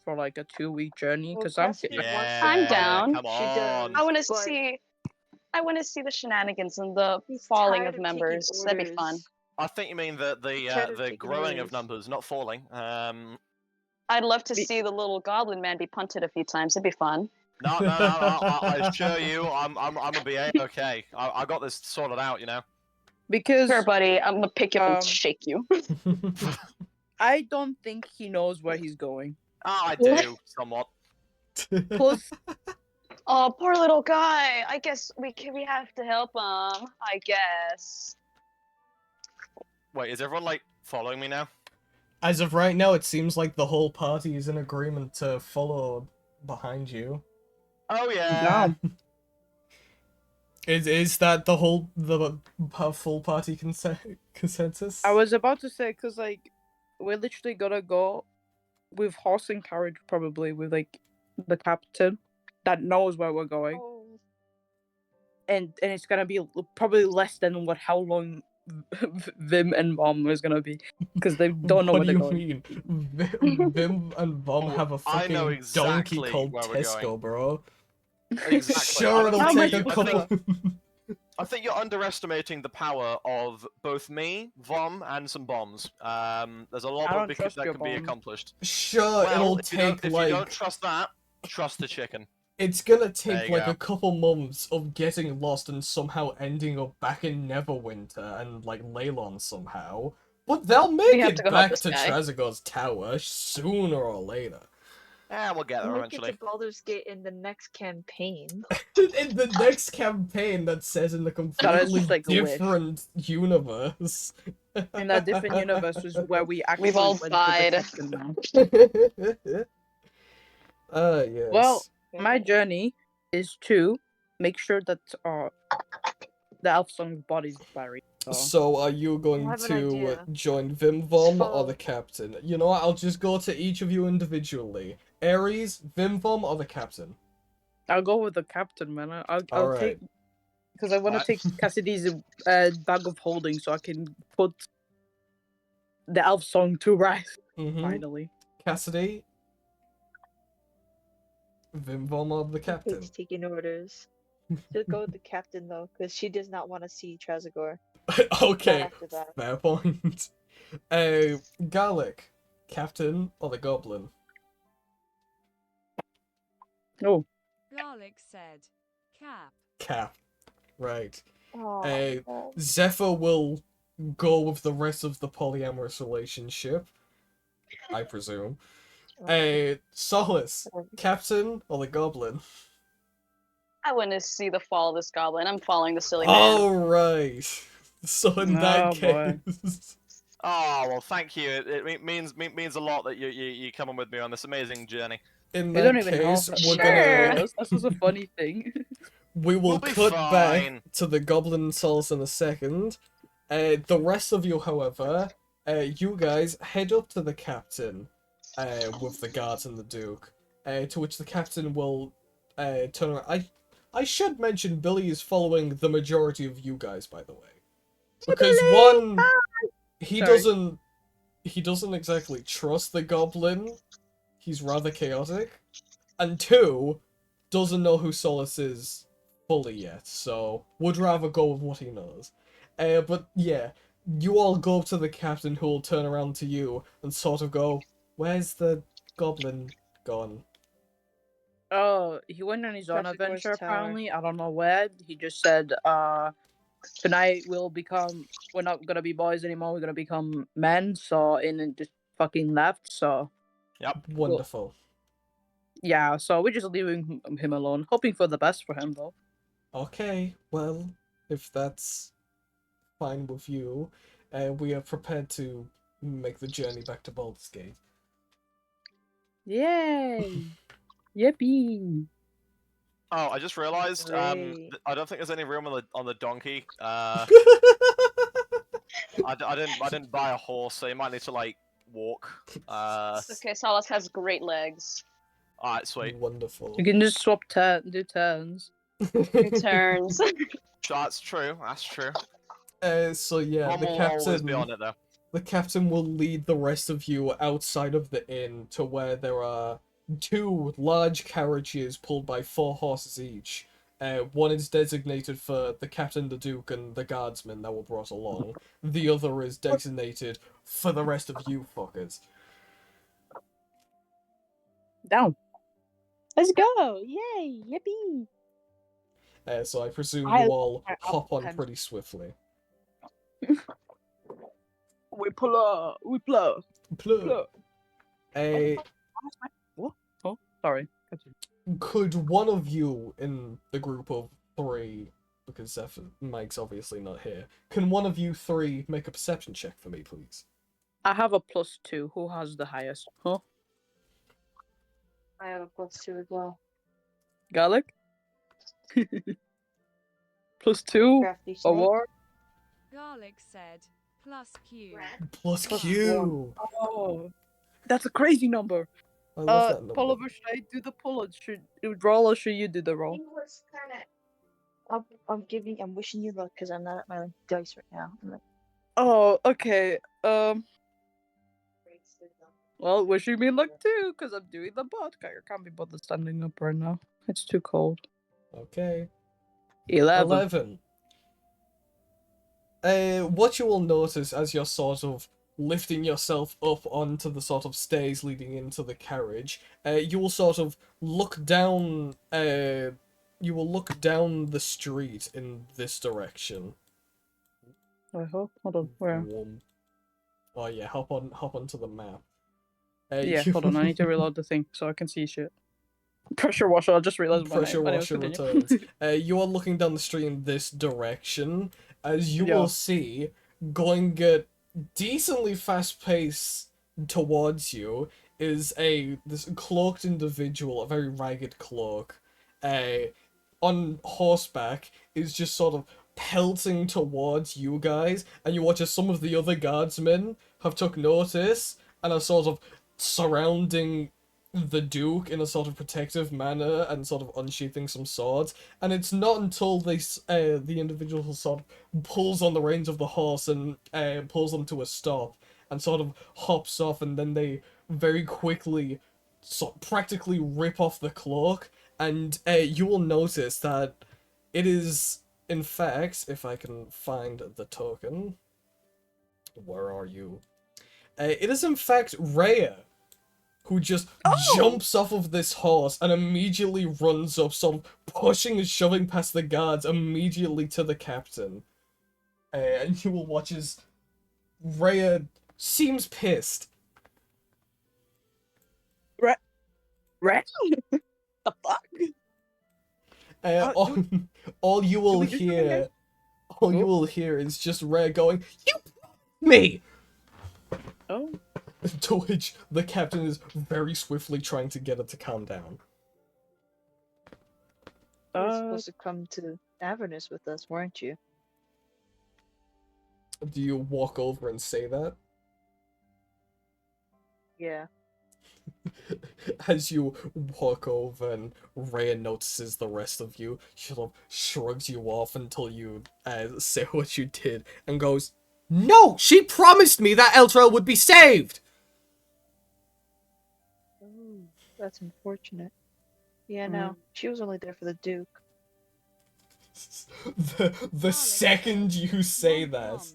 for like a 2-week journey? Well, Because I'm Cassidy kidding. wants to I'm Yeah, down. come She does. on. I want to But- see. I want to see the shenanigans and the He's falling tired of taking members. That'd be fun. orders. I think you mean Tired of the taking growing of orders. numbers, not falling. I'd love to Be- see the little goblin man be punted a few times. It'd be fun. No. I assure you, I'm gonna be okay. I got this sorted out, you know. Because Sure, buddy. I'm gonna pick you up Um, and shake you. I don't think he knows where he's going. I do somewhat. Plus, Oh, poor little guy. I guess we have to help him. I guess. Wait, is everyone like following me now? As of right now, it seems like the whole party is in agreement to follow behind you. Oh yeah. Is that the full party consensus? I was about to say because like we're literally gonna go with horse and carriage, probably with like the captain that knows where we're going, Oh, and it's gonna be probably less than how long Vim and Mom is gonna be because they don't know What where do they're you going. mean? Vim and Vom Oh, have a I fucking know donkey exactly called where we're Tesco, going. bro. Exactly. Sure, I it'll How am I take a supposed to couple. I think you're underestimating the power of both me, Vom, and some bombs. There's a lot I of don't that trust your can be bomb. accomplished. Sure, Well, it'll if you don't- take if like you don't trust that, trust the chicken. it's gonna There take you like go. a couple months of getting lost and somehow ending up back in Neverwinter and like Leylon somehow. But they'll make have it to go help back this to guy. Trazegor's tower sooner or later. Yeah, we'll get there we'll make it eventually. to Baldur's Gate in the next campaign. In the next campaign that's set in a completely just like a wish. different universe. In that different universe is where we actually We've all went to the died. captain now. Yes. Well, my journey is to make sure that the Elf Song's body is buried. So So are you going have an to idea. join Vimvom or follow- the captain? You know what? I'll just go to each of you individually. Ares, Vimvom, or the captain? I'll go with the captain, man. I'll All take right. because I want to Alright. take Cassidy's bag of holding so I can put the elf song to rest finally. Cassidy, Vimvom, or the captain? He's taking orders. She'll go with the captain though, because she does not want to see Trezagor. Okay, Not after that. fair point. Garlic, captain, or the goblin? Oh, Garlic said, Cap. Cap. Right. Oh, Zephyr will go with the rest of the polyamorous relationship, I presume. Solace, captain, or the goblin? I want to see the fall of this goblin. I'm following the silly man. All right. So in that Oh, boy. case, Oh well, thank you. It means a lot that you coming with me on this amazing journey. in we don't that even know. case, How we're Sure. gonna This is a funny thing. we will We'll be cut back fine. to the goblin souls in a second. The rest of you, however, you guys head up to the captain, with the guards and the duke. To which the captain will turn around. I should mention Billy is following the majority of you guys, by the way, because one, he Sorry. doesn't exactly trust the goblin. He's rather chaotic, and two, doesn't know who Solus is fully yet, so would rather go with what he knows. But yeah, you all go up to the captain, who will turn around to you and sort of go, "Where's the goblin gone?" Oh, he went on his own Trezagor's adventure. tower. Apparently, I don't know where. He just said, tonight we're not gonna be boys anymore. We're gonna become men." So, and just fucking left. So, Wonderful. yeah. So we're just leaving him alone, hoping for the best for him, though. Okay, well, if that's fine with you, we are prepared to make the journey back to Baldur's Gate. Yay! Yippee! Oh, I just realised. Great. I don't think there's any room on the donkey. I didn't buy a horse, so you might need to like walk. Okay, Solace has great legs. Alright, sweet. Wonderful. You can just swap do turns. Two turns. That's true. That's true. So yeah, One will always be on it though. the captain will lead the rest of you outside of the inn to where there are two large carriages pulled by 4 horses each. One is designated for the captain, the duke, and the guardsmen that were brought along. The other is designated for the rest of you fuckers. Down. Let's go! Yay! Yippee! So I presume I- you all I- hop on I'm- pretty swiftly. We pull up. We blow. Plug. What? Oh, sorry. Could one of you in the group of 3, because Mike's obviously not here, can one of you 3 make a perception check for me, please? I have a +2. Who has the highest? Huh? I have a +2 as well. Garlic? +2? Crafty A snake. war? Garlic said, plus Q. Plus Plus Q! Oh, that's a crazy number. I love that number. Pullover, should I do the pull or should you roll or should you do the roll? I'm wishing you luck because I'm not at my dice right now. I'm like, Oh, okay. Well, wishing me luck too, because I'm doing the vodka. I can't be bothered standing up right now. It's too cold. Okay. 11. 11. What you will notice as you're sort of lifting yourself up onto the sort of stairs leading into the carriage, you will sort of look down, you will look down the street in this direction. I hope. Hold on. Where? Oh yeah, hop onto the map. Yeah, hold on. I need to reload the thing so I can see shit. Pressure washer. I just realized my Pressure name. Anyways, washer continue. returns. You are looking down the street in this direction, as you Yeah. will see, going at decently fast pace towards you is this cloaked individual, a very ragged cloak, on horseback, is just sort of pelting towards you guys, and you watch as some of the other guardsmen have took notice and are sort of surrounding the Duke in a sort of protective manner and sort of unsheathing some swords. And it's not until the individual sort of pulls on the reins of the horse and pulls them to a stop and sort of hops off, and then they very quickly practically rip off the cloak, and you will notice that it is, in fact, if I can find the token, where are you? It is in fact Rhea, who just jumps off of this horse and immediately runs up, sort of pushing and shoving past the guards immediately to the captain. And you will watch as Rhea seems pissed. Right? The fuck? All you will we do something, hear, guys? all you will hear is just Rhea going, "You me!" Oh. To which the captain is very swiftly trying to get her to calm down. You were supposed to come to Avernus with us, weren't you? Do you walk over and say that? Yeah. As you walk over and Rhea notices the rest of you, she sort of shrugs you off until you say what you did and goes, "No! She promised me that Eltrell would be saved!" Oh, that's unfortunate. Yeah, no. She was only there for the Duke. The second you say that,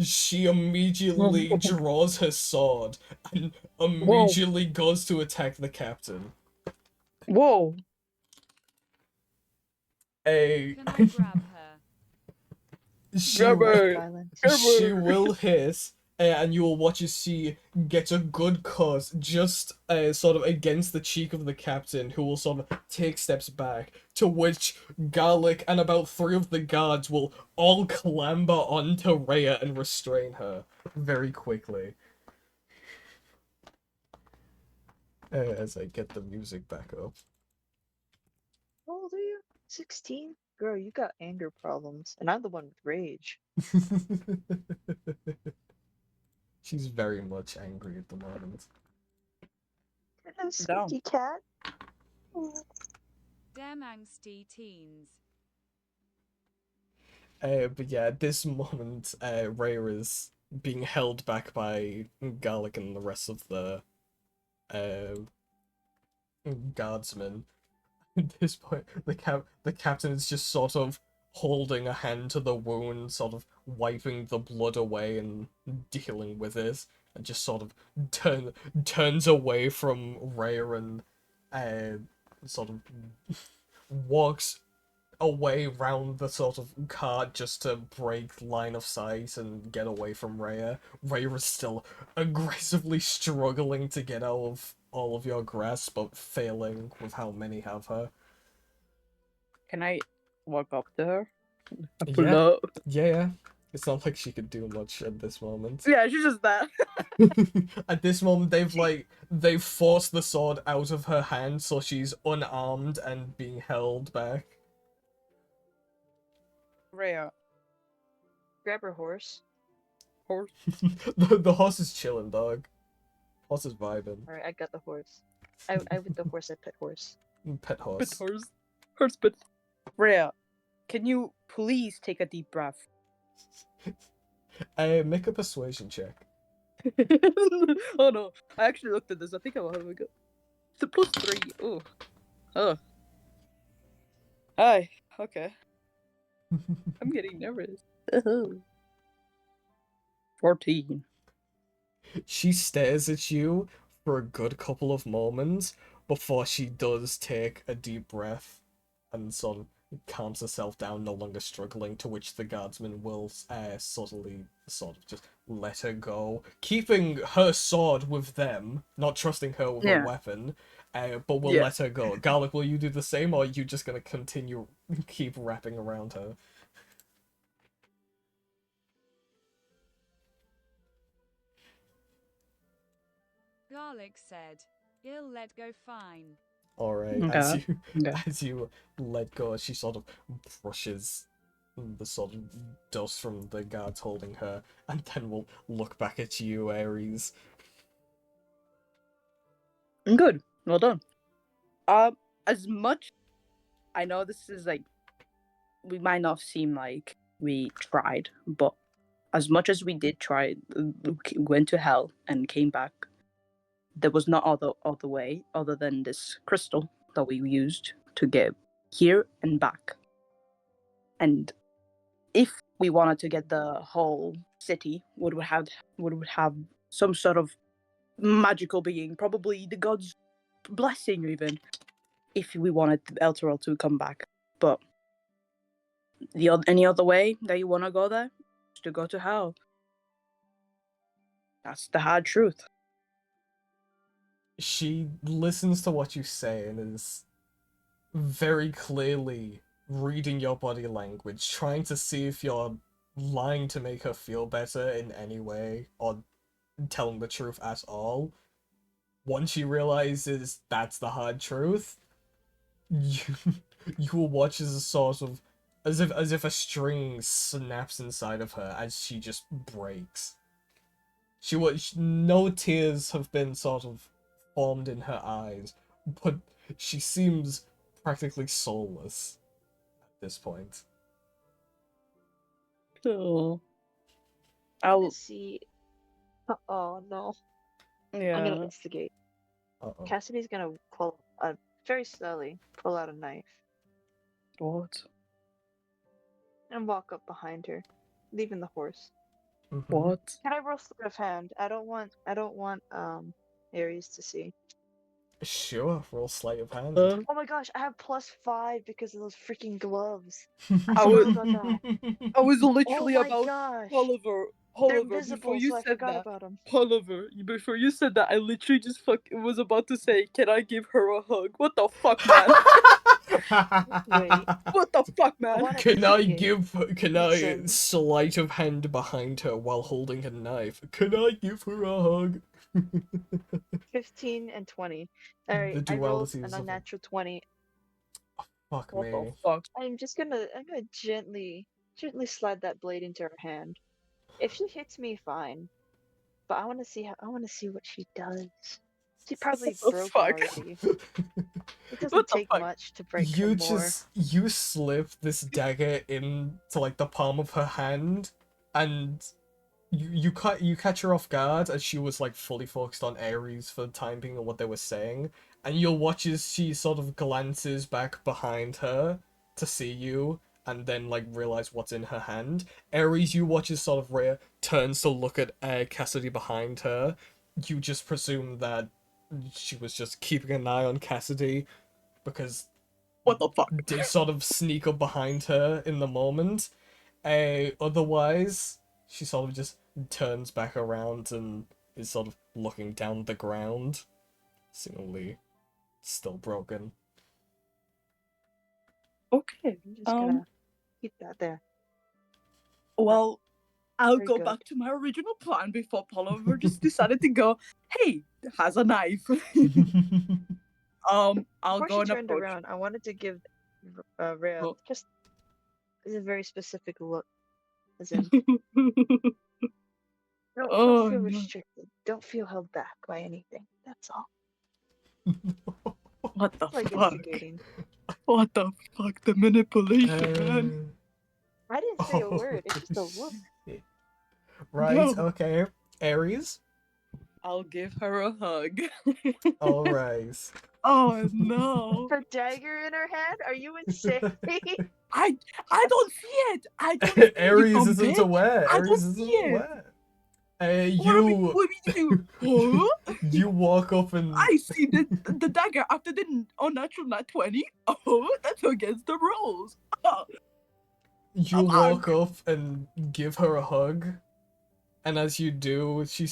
she immediately draws her sword and immediately goes to attack the captain. Whoa. Can I grab her? She will hit, and you will watch as she gets a good cut just sort of against the cheek of the captain, who will sort of take steps back, to which Garlic and about 3 of the guards will all clamber onto Rhea and restrain her very quickly. As I get the music back up. How old are you? 16? Girl, you got anger problems, and I'm the one with rage. She's very much angry at the moment. Hello, squeaky cat. Damn angsty teens. But yeah, at this moment, Rhea is being held back by Garlic and the rest of the guardsmen. At this point, the captain is just sort of holding a hand to the wound, sort of wiping the blood away and dealing with it, and just sort of turns away from Rhea and sort of walks away round the sort of cart just to break line of sight and get away from Rhea. Rhea is still aggressively struggling to get out of all of your grasp, but failing with how many have her. Can I walk up to her? Yeah. Up? Yeah. It's not like she could do much at this moment. Yeah, she's just that. At this moment, they've forced the sword out of her hand, so she's unarmed and being held back. Rhea. Grab her horse. Horse. The horse is chilling, dog. Horse is vibing. Alright, I got the horse. I with the horse, I pet horse. Pet horse. Pet horse. Horse pet. Rhea, can you please take a deep breath? Make a persuasion check. Oh no, I actually looked at this. I think I'll have a go. It's a +3. Oh. Oh. Hi. Okay. I'm getting nervous. 14. She stares at you for a good couple of moments before she does take a deep breath and sort of calms herself down, no longer struggling, to which the guardsman will subtly sort of just let her go, keeping her sword with them, not trusting her with a weapon, but will let her go. Garlic, will you do the same, or are you just going to keep wrapping around her? Garlic said, "He'll let go fine." Alright, Okay. as you let go, she sort of brushes the sort of dust from the guards holding her, and then we'll look back at you, Ares. Good. Well done. As much I know this is like we might not seem like we tried, but as much as we did try, went to hell and came back, there was not other way other than this crystal that we used to get here and back. And if we wanted to get the whole city, would have some sort of magical being, probably the gods' blessing, even if we wanted Elturel to come back. But any other way that you want to go there is to go to hell. That's the hard truth. She listens to what you say and is very clearly reading your body language, trying to see if you're lying to make her feel better in any way or telling the truth at all. Once she realizes that's the hard truth, you will watch as a sort of as if a string snaps inside of her as she just breaks. No tears have been sort of formed in her eyes, but she seems practically soulless at this point. Cool. Let's see. Oh no. Yeah. I'm gonna instigate. Uh-oh. Cassidy's gonna very slowly pull out a knife What? and walk up behind her, leaving the horse. Mhm. What? Can I roll sleight of hand? I don't want Ares to see. Sure, roll sleight of hand. Uh, Oh my gosh, I have +5 because of those freaking gloves. I forgot was- about that. I was Oh literally my about gosh. Oliver. They're Before invisible, you so I said forgot that, about them. Oliver, before you said that, I literally just was about to say, "Can I give her a hug?" What the fuck, man? Wait. What the fuck, I man? wanna Can I instigate. Listen. sleight of hand behind her while holding a knife? Can I give her a hug? 15 and 20. The Alright, I rolled duality an is of- unnatural 20. Fuck What the me. fuck? I'm gonna gently slide that blade into her hand. If she hits me, fine. But I wanna see what she does. She probably What the broke fuck? already. It doesn't What the take fuck? much to break You some more. you slip this dagger into like the palm of her hand, and you catch her off guard as she was like fully focused on Ares for the time being and what they were saying, and you'll watch as she sort of glances back behind her to see you and then like realize what's in her hand. Ares, you watch as sort of Rhea turns to look at Cassidy behind her. You just presume that she was just keeping an eye on Cassidy because What the fuck? did sort of sneak up behind her in the moment. Otherwise, she sort of just turns back around and is sort of looking down the ground, seemingly still broken. Okay. I'm just gonna keep that there. Well, I'll Very go good. back to my original plan before Oliver just decided to go, "Hey, has a knife." I'll Before go she and turned approach. around, I wanted to give Rhea Oh. just a very specific look. As in, don't Oh, feel no. restricted. Don't feel held back by anything. That's all. What the Like fuck? instigating. What the fuck? The manipulation, man. I didn't say a word. It's just a look. Shit. Right, No. okay. Ares? I'll give her a hug. Alright. Oh no! The dagger in her hand? Are you insane? I don't see it. I don't see it, you Ares dumb isn't bitch. aware. I Ares don't isn't see it. aware. What do? Huh? You walk up and I see the dagger after the unnatural nat 20. Oh, that's against the rules. Oh, you Come on. walk up and give her a hug, and as you do, she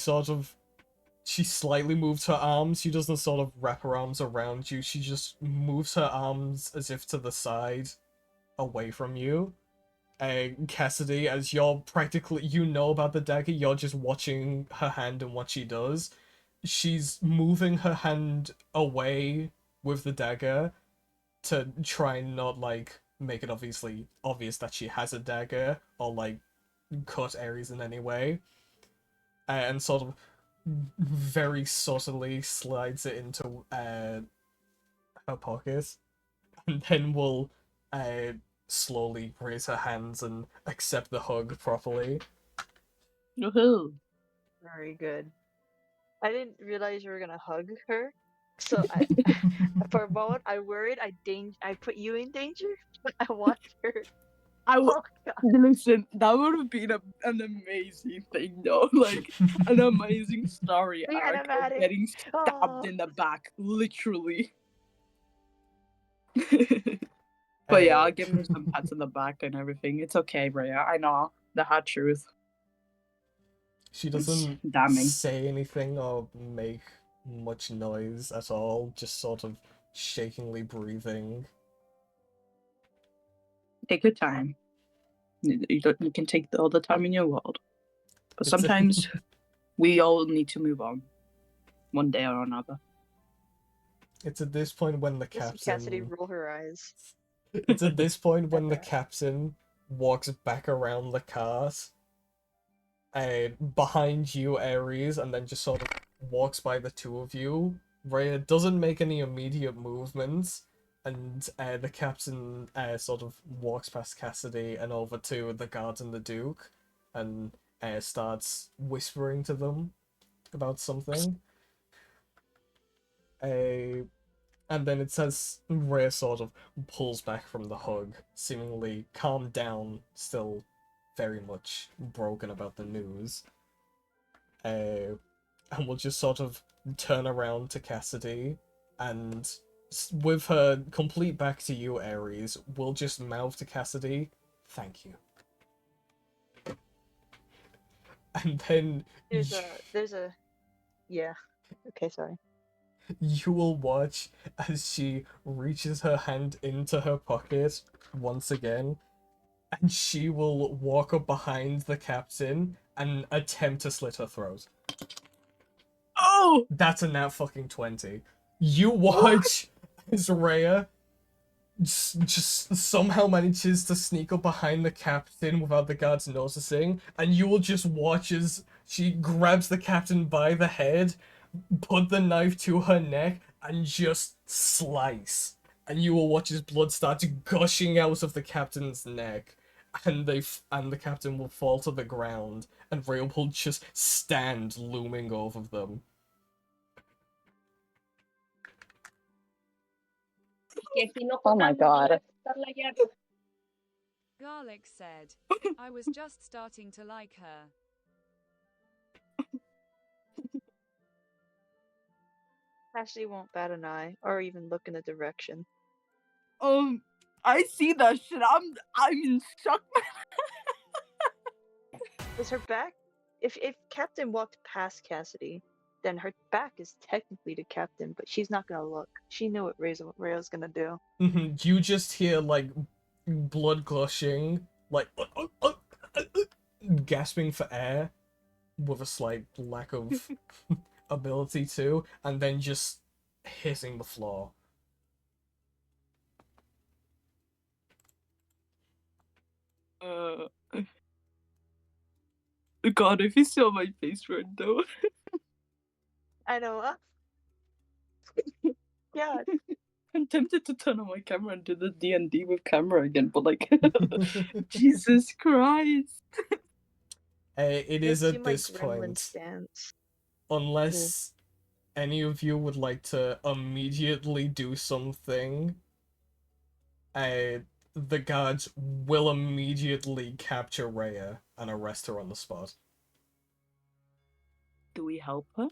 slightly moves her arms. She doesn't sort of wrap her arms around you. She just moves her arms as if to the side, away from you. Cassidy, as you're practically, you know about the dagger, you're just watching her hand and what she does. She's moving her hand away with the dagger to try and not, like, make it obvious that she has a dagger or like cut Ares in any way, and sort of very subtly slides it into her pocket, and then will slowly raise her hands and accept the hug properly. Woohoo! Very good. I didn't realize you were gonna hug her, so I, for a moment, I worried I put you in danger, but I watched her. I would Oh god. listen. That would have been an amazing thing, though. Like an amazing story The arc of animatic. getting stabbed Oh. in the back, literally. But yeah, I'll give her some pats on the back and everything. It's okay, Rhea. I know the hard truth. She doesn't Damning. say anything or make much noise at all, just sort of shakingly breathing. Take your time. You can take all the time in your world. But It's a- sometimes we all need to move on, one day or another. It's at this point when the You see Cassidy captain. roll her eyes. It's at this point when the that. captain walks back around the cart, behind you, Ares, and then just sort of walks by the two of you. Rhea doesn't make any immediate movements, and the captain sort of walks past Cassidy and over to the guards and the Duke, and starts whispering to them about something. And then it says Rhea sort of pulls back from the hug, seemingly calmed down, still very much broken about the news. And we'll just sort of turn around to Cassidy, and with her complete back to you, Ares, we'll just mouth to Cassidy, "Thank you." And then There's a yeah. Okay, sorry. you will watch as she reaches her hand into her pocket once again, and she will walk up behind the captain and attempt to slit her throat. Oh! That's a nat fucking 20. You watch as Rhea just somehow manages to sneak up behind the captain without the guards noticing, and you will just watch as she grabs the captain by the head, put the knife to her neck, and just slice. And you will watch as blood starts gushing out of the captain's neck, and the captain will fall to the ground, and Rhea will just stand looming over them. Oh my god. Garlic said, I was just starting to like her. Ashley won't bat an eye or even look in the direction. I see that shit. I'm in shock. Is her back? If Captain walked past Cassidy, then her back is technically to Captain, but she's not gonna look. She knew what Rhea's gonna do. You just hear like blood gushing, like gasping for air with a slight lack of ability to, and then just hitting the floor. God, if you saw my face right now. I know. Yeah. I'm tempted to turn on my camera and do the D&D with camera again, but like, Jesus Christ. It is Let's at do my this gremlin point, stance. unless any of you would like to immediately do something, the guards will immediately capture Rhea and arrest her on the spot. Do we help her?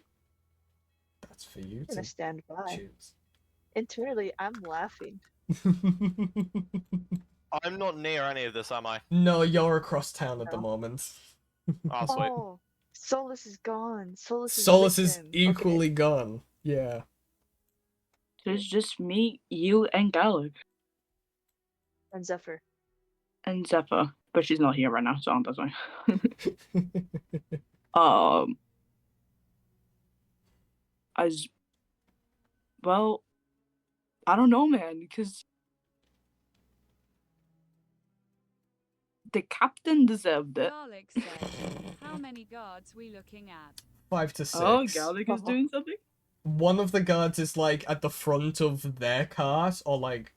That's for you I'm gonna to stand by. choose. Internally, I'm laughing. I'm not near any of this, am I? No, you're across town at the No. moment. Ah, sweet. Oh, Solus is gone. Solus Solus with is him. equally gone. Yeah. There's just me, you, and Gallic. And Zephyr. And Zephyr. But she's not here right now, so that's why. As well, I don't know, man, because the captain deserved it. Garlic said, how many guards we looking at? 5 to 6. Oh, Garlic is doing something? One of the guards is like at the front of their cars, or like,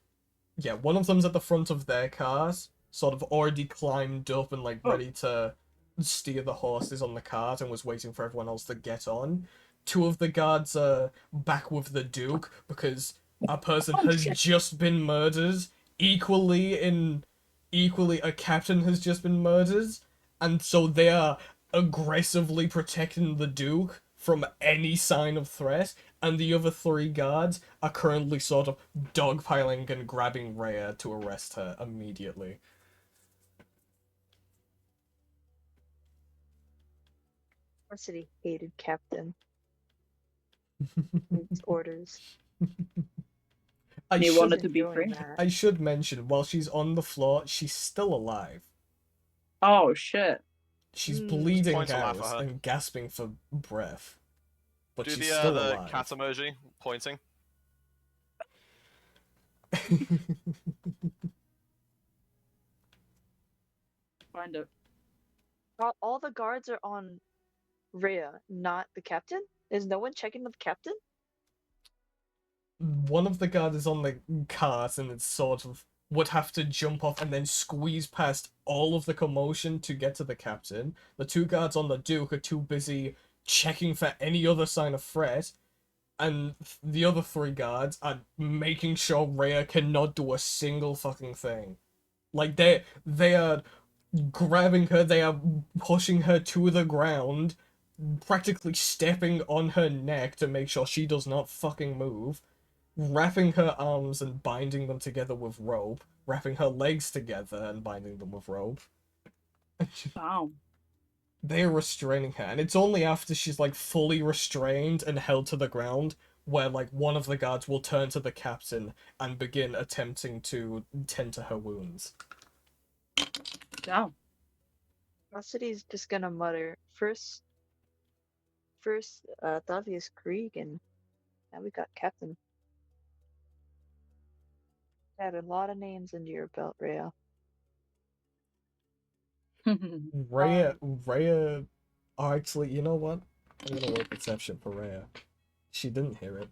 yeah, one of them's at the front of their cars, sort of already climbed up and like ready to steer the horses on the cart and was waiting for everyone else to get on. 2 of the guards are back with the Duke because a person has just been murdered. Equally, a captain has just been murdered, and so they are aggressively protecting the Duke from any sign of threat, and the other 3 guards are currently sort of dogpiling and grabbing Rhea to arrest her immediately. Varsity hated captain. Its orders. He should- wanted to be Enjoying free. that. I should mention, while she's on the floor, she's still alive. Oh shit. She's Mm. bleeding Point to laugh at out her. and gasping for breath. But Do she's the still alive. cat emoji pointing. Find it. All the guards are on Rhea, not the captain? Is no one checking with the captain? One of the guards is on the cart and it's sort of would have to jump off and then squeeze past all of the commotion to get to the captain. The 2 guards on the Duke are too busy checking for any other sign of threat, and the other 3 guards are making sure Rhea cannot do a single fucking thing. Like they are grabbing her, they are pushing her to the ground, practically stepping on her neck to make sure she does not fucking move, wrapping her arms and binding them together with rope, wrapping her legs together and binding them with rope. Wow. They're restraining her, and it's only after she's like fully restrained and held to the ground where like one of the guards will turn to the captain and begin attempting to tend to her wounds. Damn. Varsity's just gonna mutter, first Thavius Krieg, and now we got captain. Add a lot of names into your belt, Rhea. Rhea, oh, actually, you know what? I'm gonna roll perception for Rhea. She didn't hear it.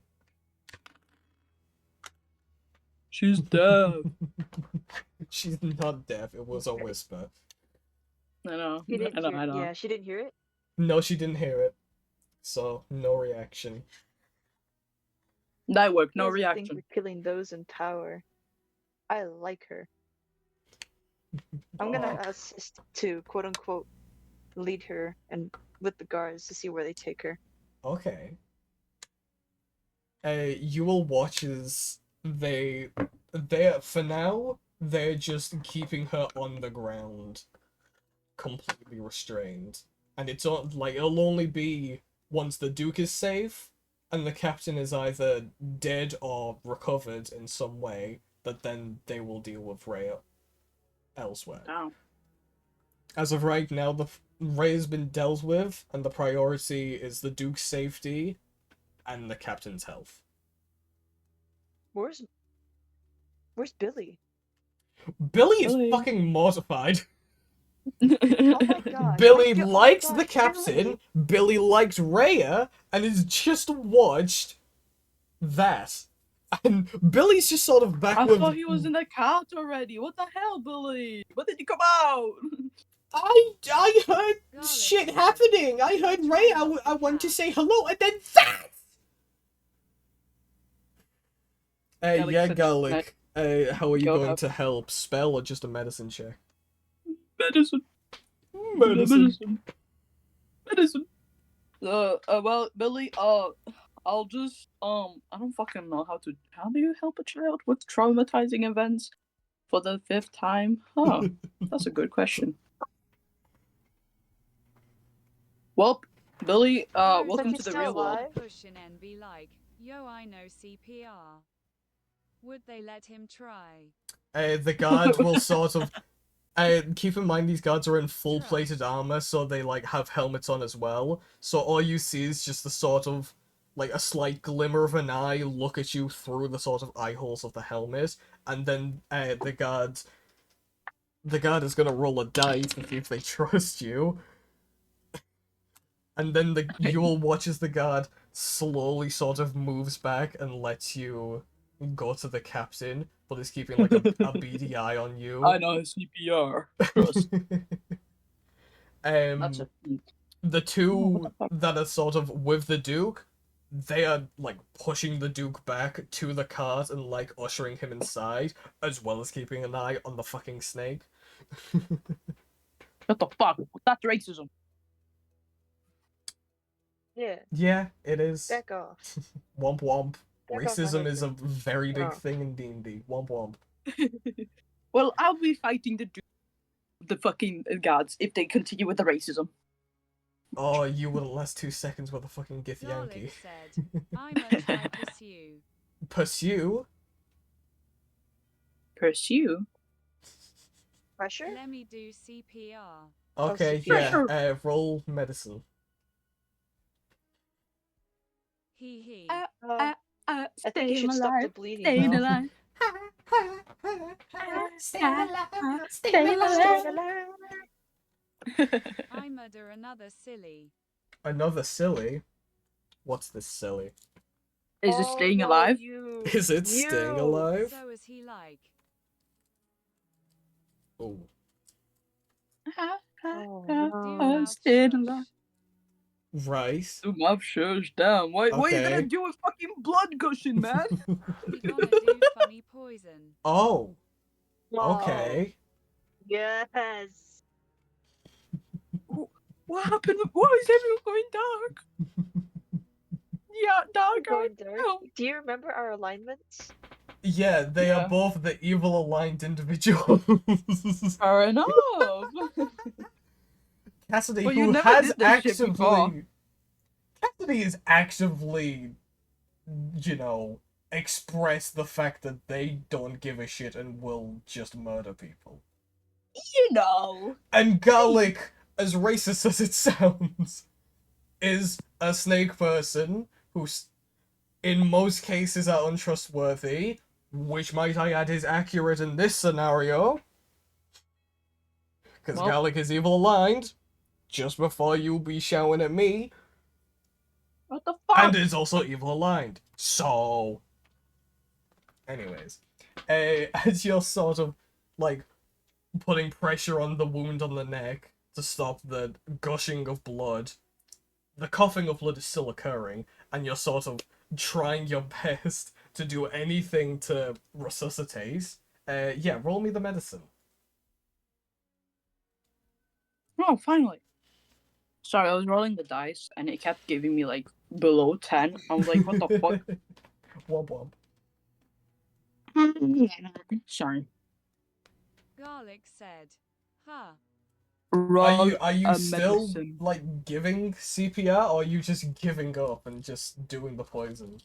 She's dead. She's not deaf, it was a whisper. I know. She didn't I know. Yeah, she didn't hear it. No, she dn't hear it. So, no reaction. That worked. No Here's the thing reaction. for killing those in power. I like her. I'm gonna assist to quote unquote lead her and with the guards to see where they take her. Okay. You will watch as they're for now, they're just keeping her on the ground, completely restrained. And it's like it'll only be once the Duke is safe and the captain is either dead or recovered in some way that then they will deal with Rhea elsewhere. Ow. As of right now, Rhea's been dealt with, and the priority is the Duke's safety and the captain's health. Where's Billy? Billy is Billy. fucking mortified. Oh my god. Billy oh my likes god, the captain, Billy. Billy likes Rhea, and has just watched that. And Billy's just sort of back I with... thought he was in the cart already. What the hell, Billy? When did he come out? I heard Garlic shit said, happening. I heard "Let's Rhea. try not I to went to laugh." say hello, and then that! Garlic Yeah, said- Garlic. How are you Go going up. to help? Spell or just a medicine check? Medicine. Medicine. Well, Billy, I'll just, I don't fucking know how do you help a child with traumatizing events for the 5th time? Huh, that's a good question. Well, Billy, Rose welcome would he's to the still real world. alive? Push in and be like, yo, I know CPR. Would they let him try? The guard will sort of... keep in mind these guards are in full plated armor, so they like have helmets on as well. So all you see is just the sort of like a slight glimmer of an eye look at you through the sort of eye holes of the helmet, and then the guard the guard is gonna roll a dice to see if they trust you. And then you will watch as the guard slowly sort of moves back and lets you go to the captain, but is keeping like a beady eye on you. I know CPR. Trust. That's a feat. The Oh, two what the fuck? that are sort of with the Duke, they are like pushing the Duke back to the cart and like ushering him inside, as well as keeping an eye on the fucking snake. What the fuck? That's racism. Yeah, Yeah, it is. back off. Womp womp. Back off my Racism is a husband. very big Oh. thing in D&D. Womp womp. Well, I'll be fighting the fucking guards if they continue with the racism. Oh, you will last 2 seconds with a fucking Gith Garlic Yankee. said, I'm a try pursue. Pursue? Pursue? Pressure? Let me do CPR. Okay, CPR. yeah, roll medicine. Hee hee. I think you should stop the bleeding. Staying now. alive. Stay alive. Stay Staying alive. alive. I murder another silly. Another silly? What's this silly? Is it Oh, staying no, alive? You. Is it staying You. alive? So is he like. Oh. Oh, Do no. mouth staying shush. alive. Right. The mouth shush down. What are you gonna Okay. do with fucking blood gushing, man? We gonna do funny poison. Oh, Oh, okay. Yes. What happened? Why is everyone going dark? Yeah, dark. Going dark. No. Do you remember our alignments? Yeah, they are Yeah. both the evil aligned individuals. Fair enough. Cassidy, Well, you who never has did this shit before. Cassidy is actively, you know, expressed the fact that they don't give a shit and will just murder people. You know. And Garlic, as racist as it sounds, is a snake person who's, in most cases, are untrustworthy, which, might I add, is accurate in this scenario. Because Well- Garlic is evil aligned, just before you be shouting at me, What the fuck? and is also evil aligned. So, anyways, as you're sort of, like, putting pressure on the wound on the neck to stop the gushing of blood, the coughing of blood is still occurring, and you're sort of trying your best to do anything to resuscitate. Yeah, roll me the medicine. Oh, finally. Sorry, I was rolling the dice and it kept giving me like below 10. I was like, what the fuck? Womp womp. Sorry. Garlic said, huh. Roll Are you a still, medicine. like, giving CPR, or are you just giving up and just doing the poison?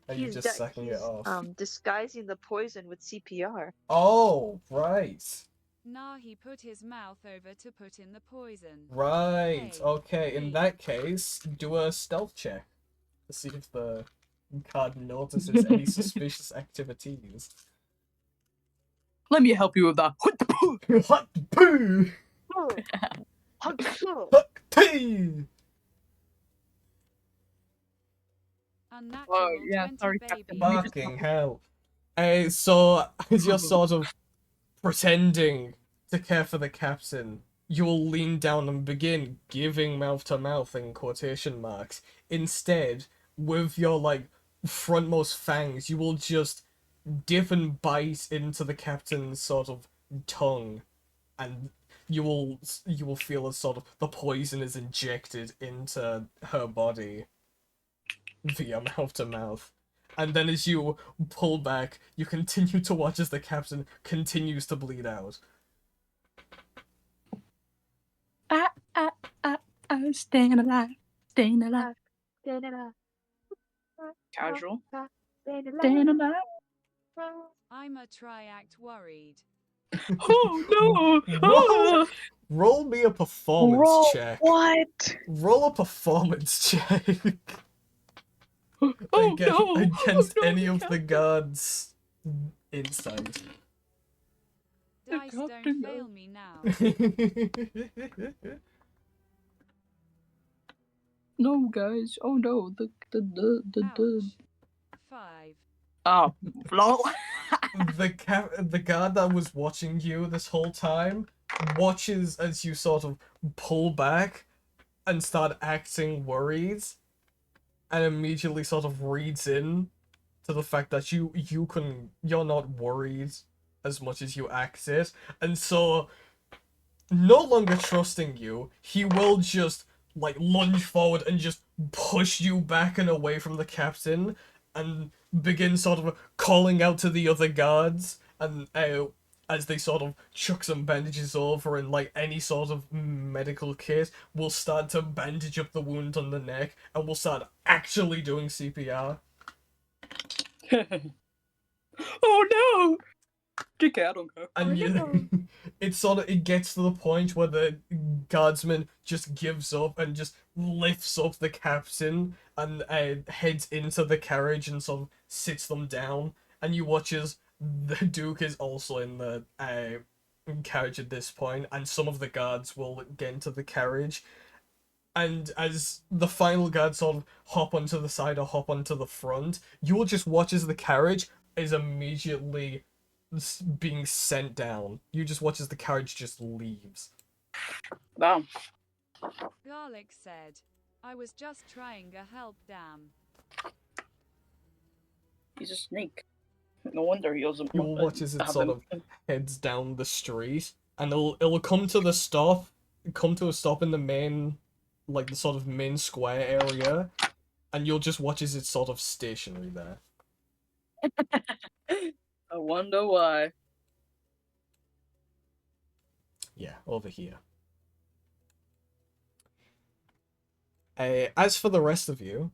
Are you just sucking it off? Disguising the poison with CPR. Oh, right. Nah, he put his mouth over to put in the poison. Right, Hey, okay, in hey. that case, do a stealth check to see if the card notices any suspicious activities. Let me help you with that. Hot poo! Hug. Hot pee! Unnatural Oh, yeah, 20 sorry, baby. Captain. Fucking hell. So, as you're sort of pretending to care for the captain, you'll lean down and begin giving mouth to mouth in quotation marks. Instead, with your, like, frontmost fangs, you will just dip and bite into the captain's sort of tongue, and you will feel as sort of the poison is injected into her body via mouth to mouth. And then as you pull back, you continue to watch as the captain continues to bleed out. I'm staying alive. Staying alive. Casual. Staying alive. I'm a triact worried. Oh no! Roll me a performance Roll check. what? Roll a performance check Oh against no! against Oh, no, any of the Captain. guards' insight. Dice don't Captain, fail me now. No, guys. Oh no, the Ouch. 5. Oh, lol. The guard that was watching you this whole time watches as you sort of pull back and start acting worried, and immediately sort of reads in to the fact that you're not worried as much as you acted, and so no longer trusting you, he will just like lunge forward and just push you back and away from the captain and begin sort of calling out to the other guards, and as they sort of chuck some bandages over, and like any sort of medical kit will start to bandage up the wound on the neck, and will start actually doing CPR. Oh no! JK, I don't care. And it gets to the point where the guardsman just gives up and just lifts up the captain and heads into the carriage and sort of sits them down. And you watch as the Duke is also in the carriage at this point, and some of the guards will get into the carriage. And as the final guard sort of hop onto the side or hop onto the front, you will just watch as the carriage is immediately being sent down. You just watch as the carriage just leaves. Wow. Garlic said, I was just trying to help, damn. He's a snake. No wonder he doesn't. You will watch as it sort of heads down the street, and it'll come to a stop in the main, like the sort of main square area, and you'll just watch as it's sort of stationary there. I wonder why. Yeah, over here. As for the rest of you,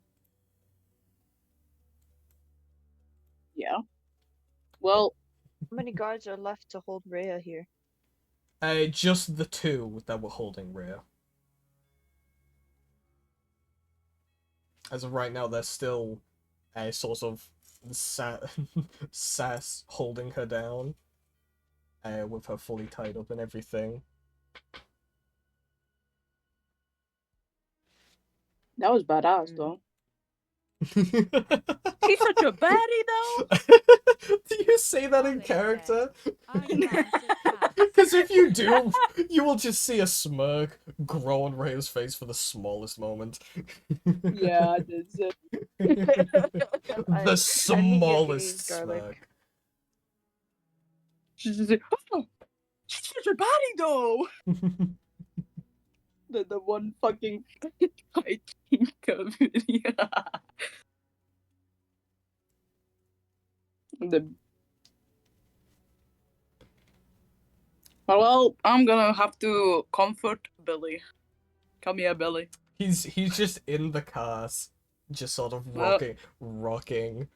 Yeah. Well, How many guards are left to hold Rhea here? just the two that were holding Rhea. As of right now, they're still sort of sass holding her down, with her fully tied up and everything. that was badass though. He's such a baddie though. Do you say that in Garlic character? said, I glanced at cats. Because if you do, you will just see a smirk grow on Rhea's face for the smallest moment. Yeah, I did say. The smallest garlic. smirk. She's just like, oh, she's such a baddie though. The one fucking fight video. Well, I'm gonna have to comfort Billy. Come here, Billy. He's just in the cars, just sort of rocking.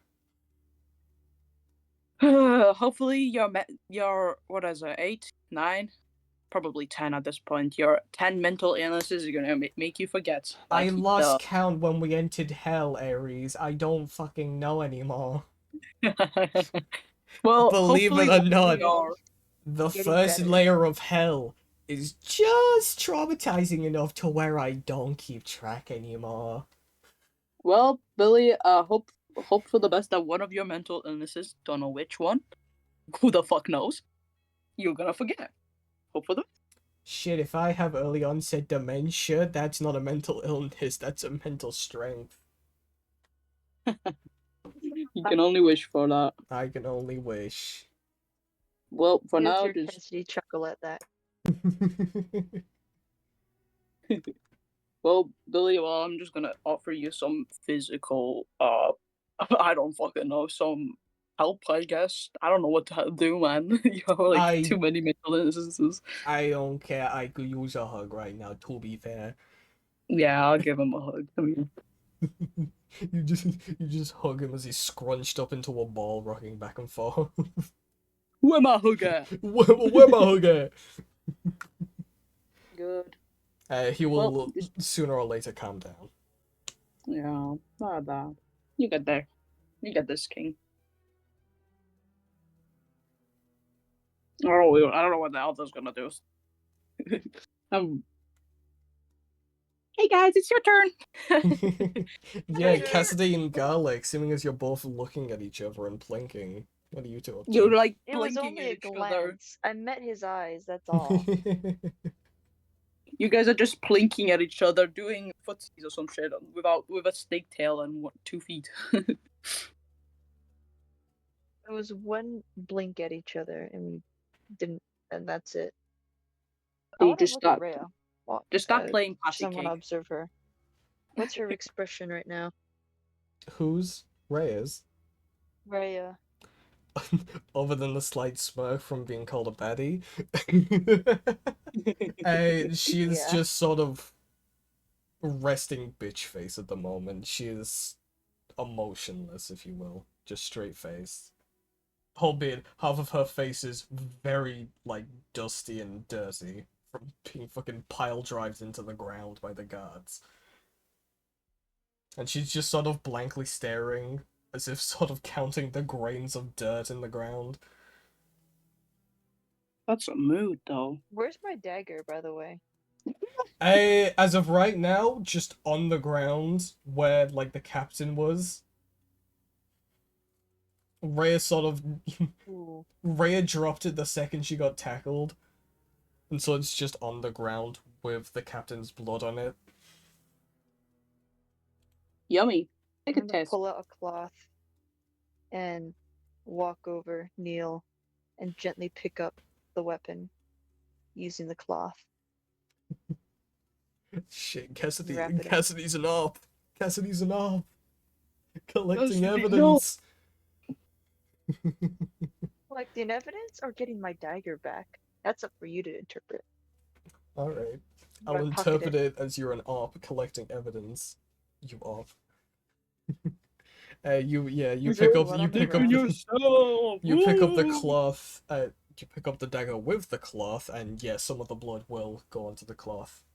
Hopefully your what is it, 8, 9, probably 10 at this point. Your 10 mental illnesses are gonna make you forget. I lost count when we entered hell, Ares. I don't fucking know anymore. Well, Believe it hopefully or not, your- the Getting first better. layer of hell is just traumatizing enough to where I don't keep track anymore. Well, Billy, hope for the best that one of your mental illnesses, don't know which one, who the fuck knows, you're gonna forget. Hope for the Shit, if I have early onset dementia, that's not a mental illness, that's a mental strength. You can only wish for that. I can only wish. Well, for Here's now, your just Cassidy chuckle at that. well, Billy. Well, I'm just gonna offer you some physical. I don't fucking know, some help. I guess I don't know what to do, man. You have like too many mental illnesses. I don't care, I could use a hug right now, to be fair. Yeah, I'll give him a hug. I mean, You just hug him as he's scrunched up into a ball, rocking back and forth. where my hug at? Where my hug at? Good. He will Well, sooner or later calm down. Yeah, not bad. You get there. You get this, King. I don't know what the Elder's gonna do. Hey guys, it's your turn. Yeah, Cassidy and Garlic, seeming as you're both looking at each other and blinking. What are you two up to? You're like It was blinking only at a each other. glance. I met his eyes, that's all. You guys are just blinking at each other, doing footsies or some shit with a snake tail and 2 feet. It was one blink at each other and we didn't, and that's it. I You want to just look at stop. Rhea. Well, Just stop playing patty someone cake. observe her. What's her expression right now? Who's Reyes? Rhea. Other than the slight smirk from being called a baddie. She's Yeah. just sort of resting bitch face at the moment. She is emotionless, if you will. Just straight faced. Albeit half of her face is very, like, dusty and dirty from being fucking pile drived into the ground by the guards. And she's just sort of blankly staring, as if sort of counting the grains of dirt in the ground. That's a mood, though. Where's my dagger, by the way? As of right now, just on the ground where, like, the captain was. Rhea sort of... Ooh. Rhea dropped it the second she got tackled. And so it's just on the ground with the captain's blood on it. Yummy. I'm Take a gonna test. pull out a cloth and walk over, kneel, and gently pick up the weapon using the cloth. Shit, Wrap it up. Cassidy's an op. Cassidy's an op. Collecting Cassidy, no. evidence. Collecting evidence or getting my dagger back? That's up for you to interpret. Alright. I I'll pocket interpret it as you're an op collecting evidence. You op. You pick up What you I'm pick gonna up write. yourself. you pick up the cloth, you pick up the dagger with the cloth, and yeah, some of the blood will go onto the cloth.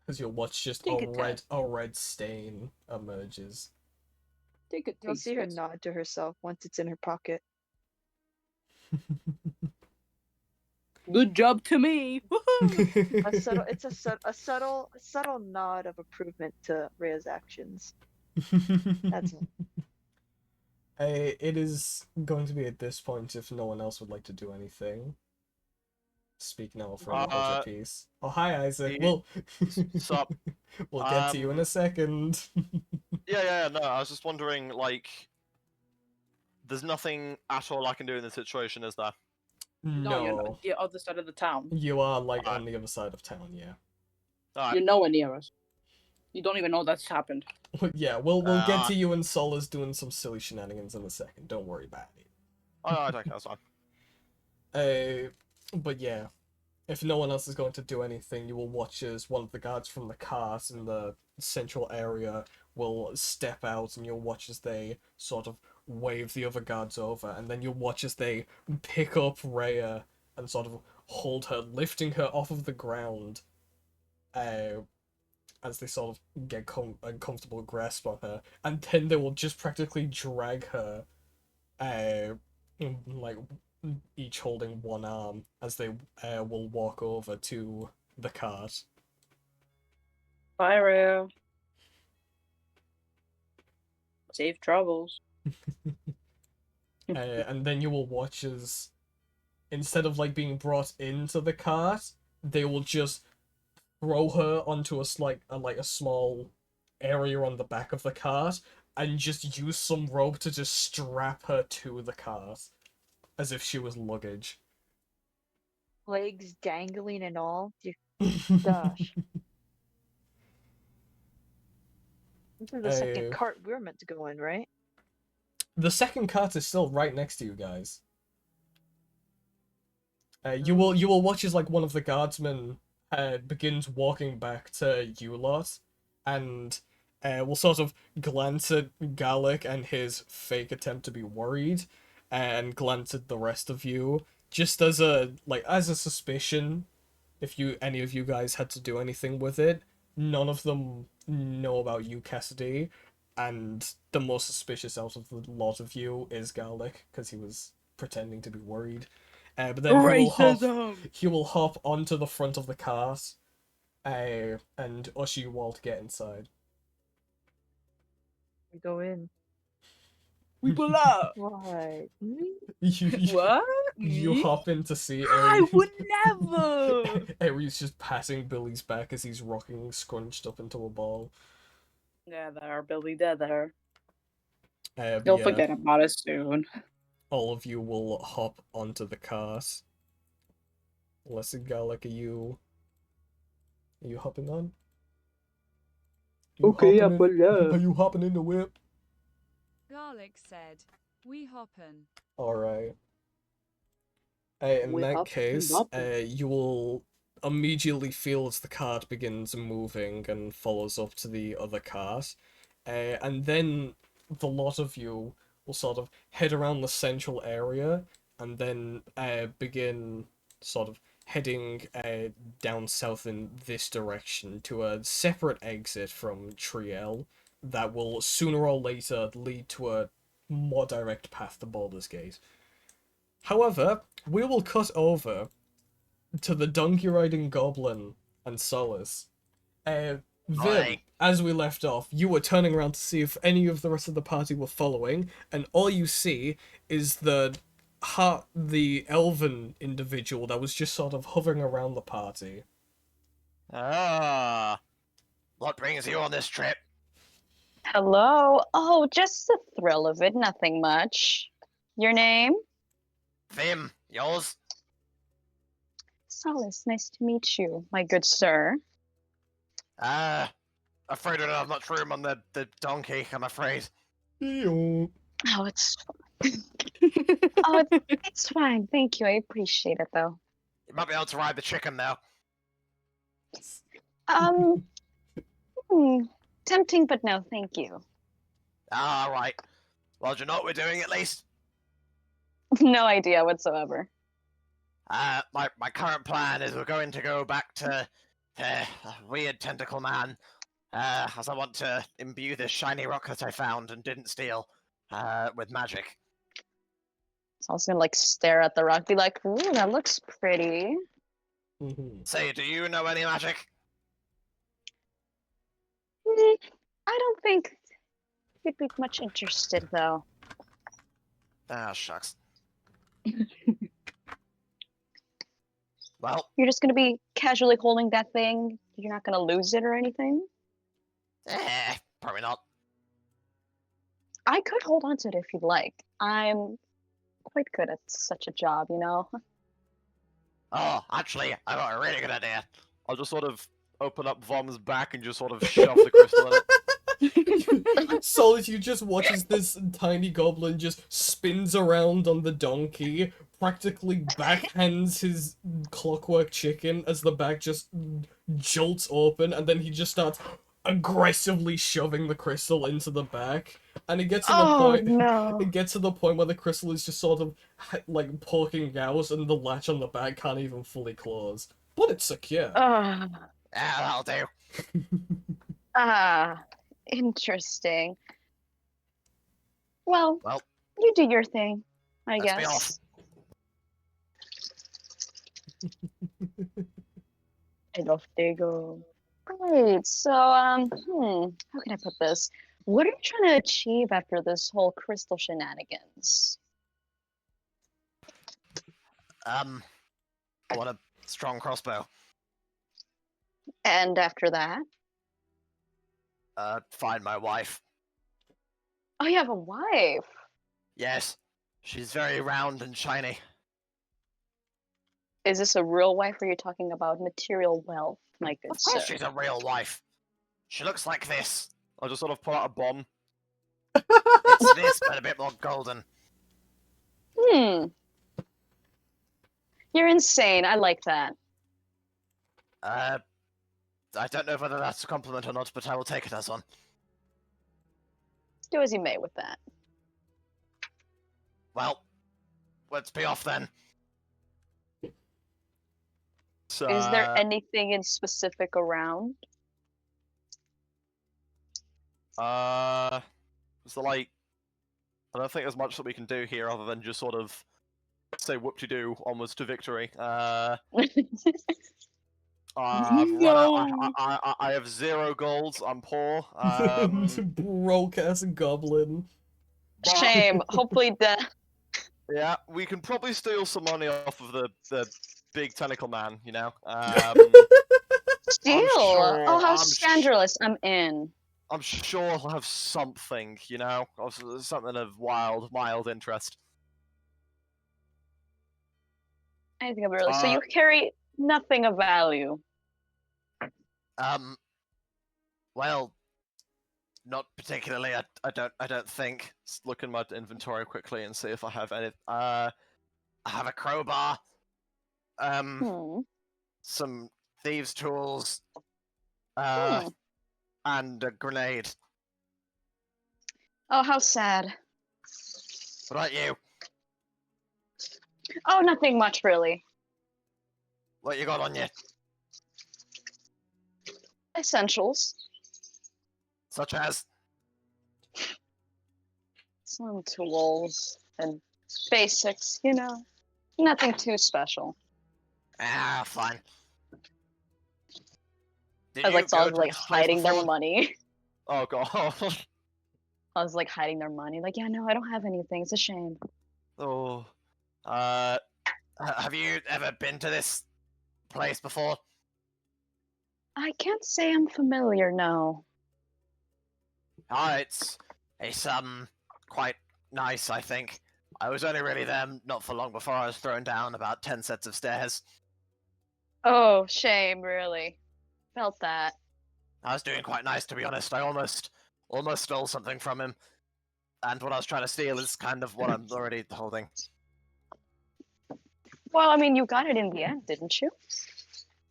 As you'll watch just Take a a red test. stain emerges. Take a You'll taste. see her nod to herself once it's in her pocket. Good job to me. Woohoo! It's a subtle nod of approval to Rhea's actions. That's it. It is going to be at this point if no one else would like to do anything. Speak now for hold your peace. Oh, hi, Isaac. Sup? We'll get to you in a second. Yeah, no, I was just wondering, like, there's nothing at all I can do in this situation, is there? No, you're not. You're other side of the town. You are, like, on the other side of town, yeah. Alright. You're nowhere near us. You don't even know that's happened. Yeah, we'll get to you and Sola's doing some silly shenanigans in a second. Don't worry about it. Alright, okay, that's fine. But yeah, if no one else is going to do anything, you will watch as one of the guards from the cart in the central area will step out, and you'll watch as they sort of wave the other guards over, and then you'll watch as they pick up Rhea and sort of hold her, lifting her off of the ground, as they sort of get a comfortable grasp on her, and then they will just practically drag her, like, each holding one arm, as they will walk over to the cart. Bye, Rhea. Safe travels. And then you will watch as, instead of, like, being brought into the cart, they will just throw her onto a small area on the back of the cart, and just use some rope to just strap her to the cart, as if she was luggage. Legs dangling and all. Gosh. This is the second cart we're meant to go in, right? The second cart is still right next to you guys. You will watch as, like, one of the guardsmen begins walking back to you lot, and will sort of glance at Garlic and his fake attempt to be worried, and glance at the rest of you, just as a suspicion. If any of you guys had to do anything with it, none of them know about you, Cassidy, and the most suspicious out of the lot of you is Garlic, because he was pretending to be worried. But then Racism! he will hop onto the front of the cart, and usher you all to get inside. We go in. We pull out! Why? What? You Me? hop in to see I Ares. would never! Ares just patting Billy's back as he's rocking, scrunched up into a ball. Yeah, there, Billy, there. But You'll yeah, forget about it soon. all of you will hop onto the cart. Blessed Garlic, are you hopping on? Okay, yeah, but Are you hopping in the whip? Garlic said, we hoppin'. Alright. In We that hop and case, hop. you will immediately feel as the cart begins moving and follows up to the other cart. And then the lot of you will sort of head around the central area and then begin sort of heading down south in this direction to a separate exit from Triel that will sooner or later lead to a more direct path to Baldur's Gate. However, we will cut over to the donkey riding goblin and Solace. Vim, Aye. as we left off, you were turning around to see if any of the rest of the party were following, and all you see is the elven individual that was just sort of hovering around the party. Ah. What brings you on this trip? Hello. Oh, just the thrill of it. Nothing much. Your name? Vim, yours? Solace. Nice to meet you, my good sir. Afraid I don't have much room on the donkey, I'm afraid. Ew. Oh, it's oh, it's fine. Thank you. I appreciate it, though. You might be able to ride the chicken now. Um, hmm, tempting, but no, thank you. Ah, right. Well, do you know what we're doing at least? No idea whatsoever. My current plan is we're going to go back to a weird tentacle man, as I want to imbue this shiny rock that I found and didn't steal, with magic. So I was gonna like stare at the rock, be like, "Ooh, that looks pretty." Say, do you know any magic? I don't think you'd be much interested, though. Ah, shucks. Well, You're just gonna be casually holding that thing. You're not gonna lose it or anything. probably not. I could hold on to it if you'd like. I'm quite good at such a job, you know. Oh, actually, I got a really good idea. I'll just sort of open up Vom's back and just sort of shove the crystal in it. Solitude just watches this tiny goblin just spins around on the donkey, practically backhands his clockwork chicken as the bag just jolts open, and then he just starts aggressively shoving the crystal into the back. And it gets to the point. No. It gets to the point where the crystal is just sort of like poking out, and the latch on the bag can't even fully close. But it's secure. Yeah, that'll do. Interesting. Well, Well, you do your thing, I let's be off. guess. And off they go. Great. So, how can I put this? What are you trying to achieve after this whole crystal shenanigans? I want a strong crossbow. And after that? Find my wife. Oh, you have a wife. Yes, she's very round and shiny. Is this a real wife or are you talking about material wealth, my good Of course sir? she's a real wife. She looks like this. I'll just sort of pull out a bomb. It's this, but a bit more golden. You're insane. I like that. I don't know whether that's a compliment or not, but I will take it as one. Do as you may with that. Well, let's be off then. So, Is there anything in specific around? so like, I don't think there's much that we can do here other than just sort of say whoop-de-doo almost to victory. No. I have 0 golds. I'm poor. Broke ass goblin. but, Shame. Hopefully yeah, we can probably steal some money off of the big tentacle man. You know. Steal. sure- Oh, how I'm sh- scandalous. I'm in. I'm sure he'll have something. You know, something of mild interest. Anything of really. So Uh, you carry nothing of value. Well, not particularly. I don't think. Just look in my inventory quickly and see if I have any. I have a crowbar. Hmm. Some thieves' tools. Hmm. And a grenade. Oh, how sad. What about you? Oh, nothing much really. What you got on you? Essentials. Such as? Some tools and basics, you know. Nothing too special. Ah, fine. Did I was you like, so I go was to like this place hiding their before? money. Oh god. I was like hiding their money. Like, yeah, no, I don't have anything. It's a shame. Oh. Have you ever been to this place before? I can't say I'm familiar, no. It's quite nice, I think. I was only really there not for long before I was thrown down about 10 sets of stairs. Oh, shame, really. Felt that. I was doing quite nice, to be honest. I almost stole something from him. And what I was trying to steal is kind of what I'm already holding. Well, I mean, you got it in the end, didn't you?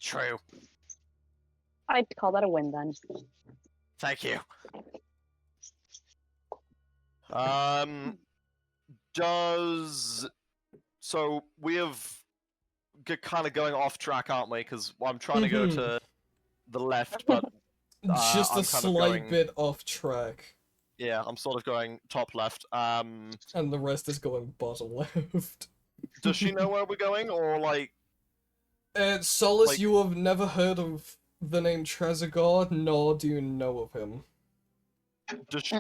True. I'd call that a win then. Thank you. So we have kind of going off track, aren't we? Because I'm trying to go to the left, but Just I'm a kind of slight going- bit off track. yeah, I'm sort of going top left. And the rest is going bottom left. Does she know where we're going, or like? Solace, Like- you have never heard of the name Trezegor, nor do you know of him. Does she,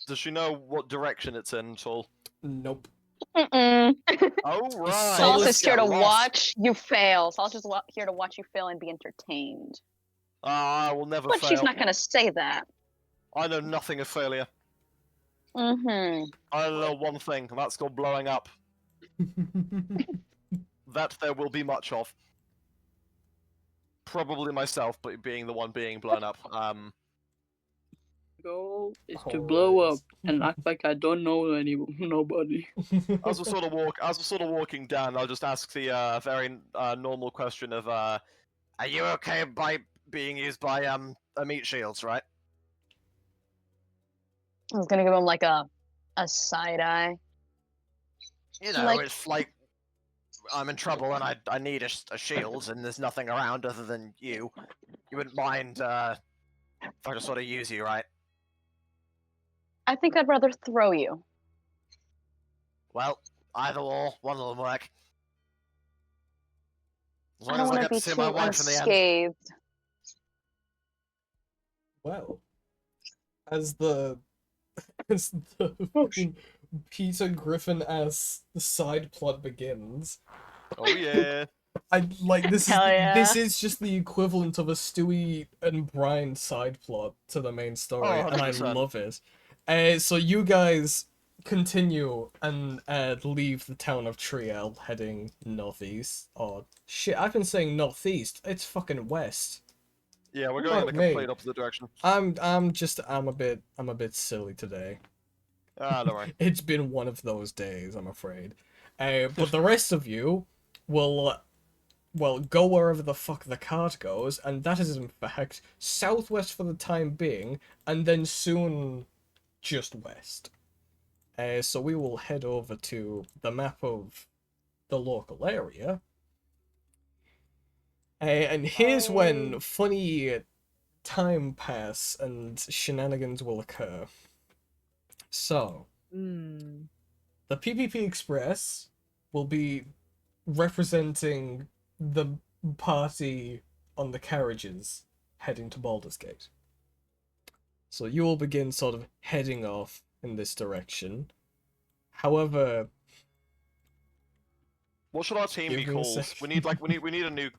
does she know what direction it's in at all? Nope. Mm-mm. Oh right. Solace Solace let's is here get to lost. watch you fail. Solace is here to watch you fail and be entertained. I will never But fail. she's not gonna say that. I know nothing of failure. Mm-hmm. I know one thing, and that's called blowing up. That there will be much of. Probably myself, but being the one being blown up. Goal is to blow up and Alright. act like I don't know nobody. As we're sort of walking down, I'll just ask the very normal question of are you okay by being used by a meat shields, right? I was gonna give him like a side eye. You know, Like- it's like I'm in trouble and I need a shield and there's nothing around other than you. You wouldn't mind if I just sort of use you, right? I think I'd rather throw you. Well, either or, one of them work. As I long don't as I want to get be to see too my wife in the end. unscathed. Well, as the fucking Peter Griffin as the side plot begins, Oh yeah. I like this. Hell yeah. This is just the equivalent of a Stewie and Brian side plot to the main story, Oh, and I 100%. love it. So you guys continue and leave the town of Triel, heading northeast. Or shit, I've been saying northeast. It's fucking west. Yeah, we're going in the Fuck me. complete opposite direction. I'm a bit silly today. Ah, don't worry. It's been one of those days, I'm afraid. But the rest of you will, well, go wherever the fuck the cart goes, and that is in fact southwest for the time being, and then soon just west. So we will head over to the map of the local area. And here's when funny time pass and shenanigans will occur. So, Hmm. the PvP Express will be representing the party on the carriages heading to Baldur's Gate. So you will begin sort of heading off in this direction. However, What should our team Give be me a called? second. We need a new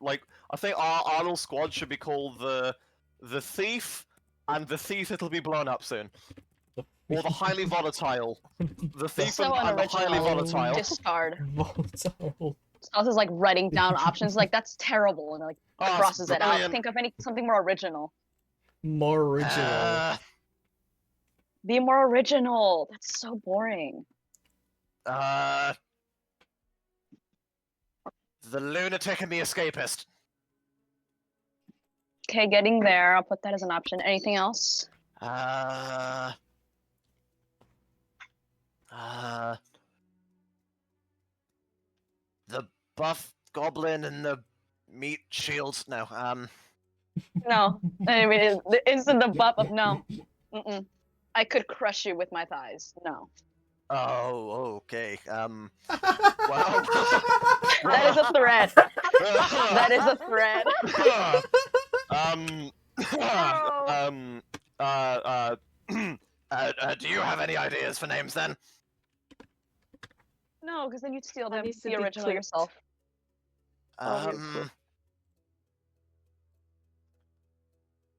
I think our little squad should be called the thief and the thief that'll be blown up soon. Or the highly volatile. The thief So and the highly unoriginal. volatile. Discard. volatile. Alice is like writing down options, like that's terrible, and like Oh, it's crosses it out. brilliant. Think of something more original. More original. Be more original. That's so boring. The lunatic and the escapist. Okay, getting there. I'll put that as an option. Anything else? The buff goblin and the meat shield. No, No. I mean, the instant the buff of no. I could crush you with my thighs. No. Oh, okay. Well. That is a threat. That is a threat. Do you have any ideas for names then? No, because then you'd steal That them. needs to Be be original clipped. yourself.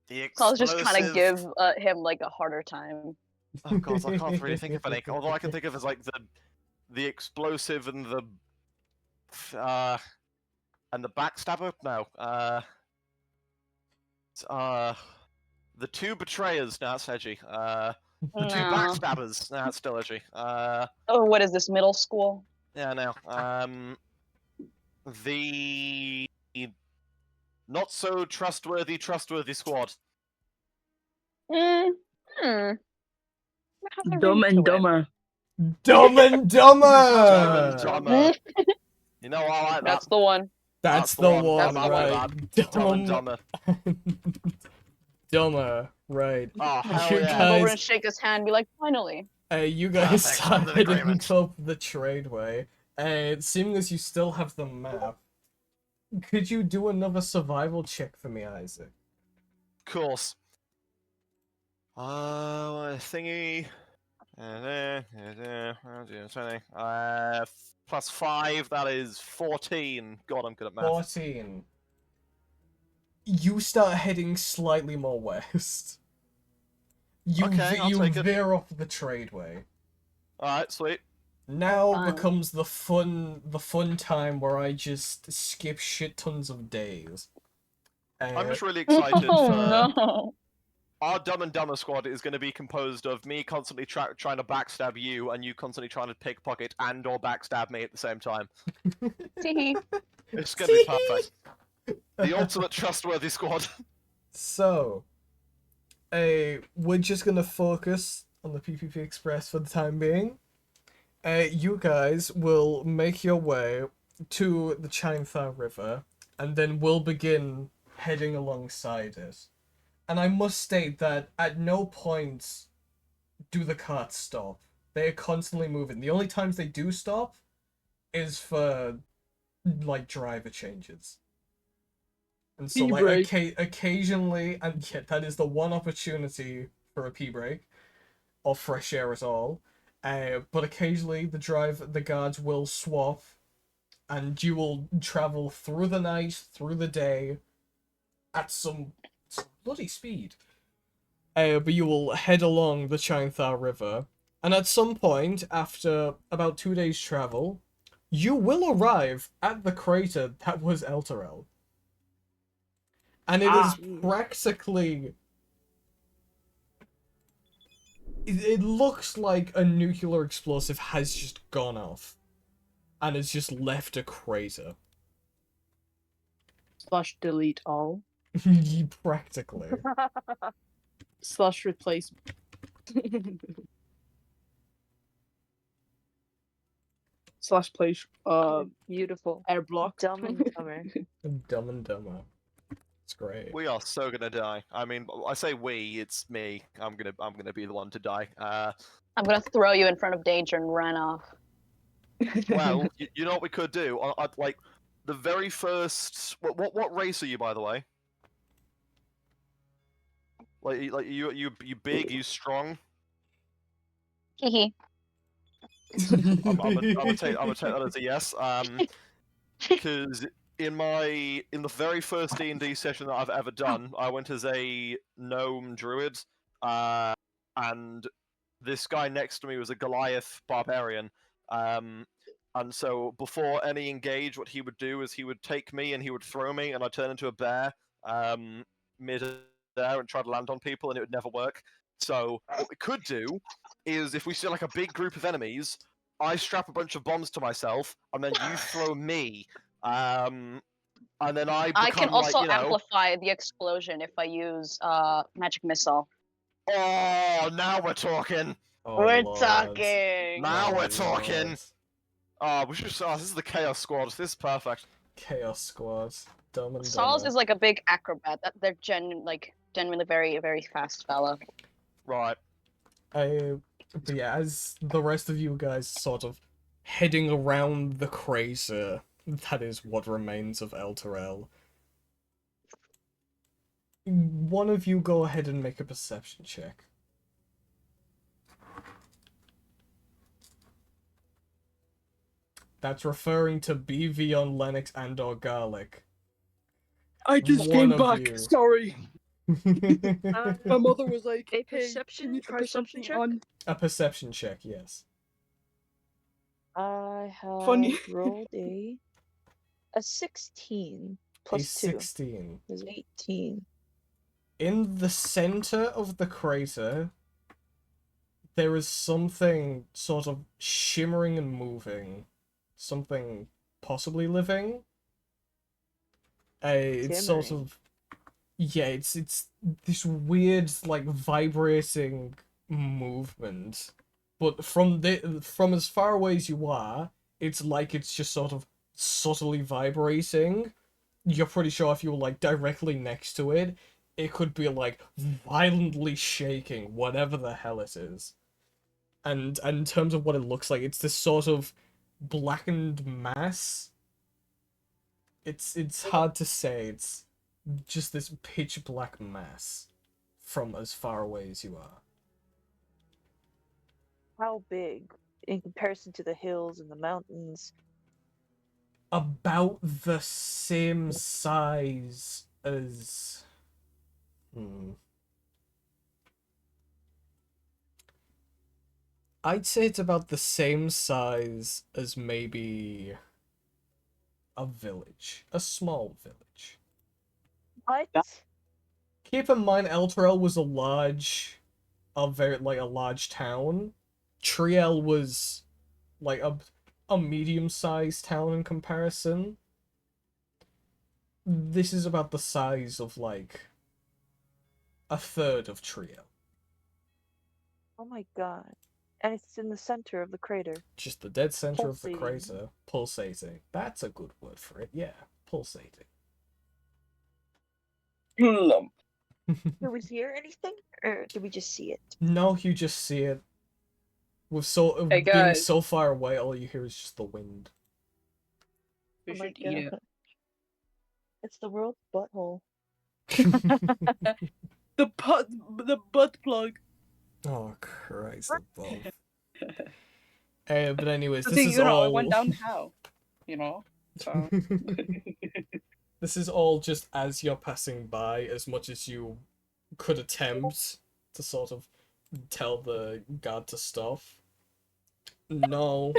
The So I was just kind of explosive- give him like a harder time. Oh god, I can't really think of any. Although I can think of as like the explosive and the backstabber. No, the two betrayers. No, that's edgy. The two No. backstabbers. No, that's still edgy. Oh, what is this, middle school? Yeah, no. The not so trustworthy squad. Hmm. Dumb and Dumber. Dumb and Dumb Dumber! and Dumber. You know, I like that. That's the one. That's the one, That's the right? one. Dumb and Dumber. Dumber, right. Oh, hell You yeah. Come over guys- and shake his hand, be like, finally. You guys Perfect, start under the heading agreement. up the tradeway. Seeing as you still have the map, could you do another survival check for me, Isaac? Of course. Thingy. Plus 5, that is 14. God, I'm good at math. 14. You start heading slightly more west. You Okay, I'll you take it. veer off the tradeway. Alright, sweet. Now Fun. becomes the fun time where I just skip shit tons of days. I'm just really excited Oh for... no. Our Dumb and Dumber squad is going to be composed of me constantly trying to backstab you, and you constantly trying to pickpocket and or backstab me at the same time. Tee. It's going to be perfect. The ultimate trustworthy squad. So, we're just gonna focus on the PPP Express for the time being. You guys will make your way to the Chainthar River, and then we'll begin heading alongside it. And I must state that at no point do the carts stop. They are constantly moving. The only times they do stop is for, like, driver changes. And so, Pee like, break. occasionally, and yeah, that is the one opportunity for a pee break, or fresh air at all. But occasionally, the guards will swap, and you will travel through the night, through the day, at some bloody speed. But you will head along the Chainthar River, and at some point, after about 2 days' travel, you will arrive at the crater that was Elturel. And it is practically... It looks like a nuclear explosive has just gone off. And it's just left a crater. Slash delete all. Practically. Slash replace. Slash place Beautiful. air block. Dumb and Dumber. Dumb and Dumber. It's great. We are so gonna die. I mean, I say we, it's me. I'm gonna be the one to die. I'm gonna throw you in front of danger and run off. Well, you know what we could do? Like the very first. What race are you, by the way? Like you big, you strong. Hee I'm gonna take that as a yes. Because in the very first D&D session that I've ever done, I went as a gnome druid, and this guy next to me was a Goliath barbarian. And so before any engage, what he would do is he would take me and he would throw me, and I'd turn into a bear mid-air and try to land on people, and it would never work. So what we could do is, if we see like a big group of enemies, I strap a bunch of bombs to myself, and then you throw me, and then I I can become also like, you know. amplify the explosion if I use magic missile. Oh, now we're talking. Oh, We're Lord. talking. Now Oh, we're talking. Lord. Oh, we should. Oh, this is the Chaos Squad. This is perfect. Chaos Squad. Dumb and Saul's dumber. is like a big acrobat. They're genuinely very, very fast fella. Right. But yeah, as the rest of you guys sort of heading around the crater, that is what remains of Elturel. One of you go ahead and make a perception check. That's referring to BV on Lennox and or Garlic. I just One came of back. you. Sorry. Uh, My mother was like, a "Hey, perception, can you a try perception something check? on?" A perception check, yes. I have Funny. rolled a 16 A plus 2 16. is 18. In the center of the crater, there is something sort of shimmering and moving. Something possibly living. It's sort Shimmering. of... Yeah, it's this weird, like, vibrating movement. But from as far away as you are, it's like it's just sort of subtly vibrating. You're pretty sure if you were, like, directly next to it, it could be, like, violently shaking, whatever the hell it is. And in terms of what it looks like, it's this sort of blackened mass. It's hard to say. It's just this pitch black mass from as far away as you are. How big in comparison to the hills and the mountains? About the same size as... I'd say it's about the same size as maybe a village. A small village. What? Keep in mind, Elturel was a large town. Triel was like a medium-sized town in comparison. This is about the size of like a third of Triel. Oh my god. And it's in the center of the crater. Just the dead center Pulsating. of the crater. Pulsating. That's a good word for it. Yeah, pulsating. Lump. Did we hear anything? Or did we just see it? No, you just see it. With Hey, being guys. so far away, all you hear is just the wind. We Oh my should eat it. God. It's the world's butthole. The butt plug. Oh Christ above. But anyways, The this thing, is you know, all. I went down how, you know. So This is all just as you're passing by, as much as you could attempt to sort of tell the guard to stop. No,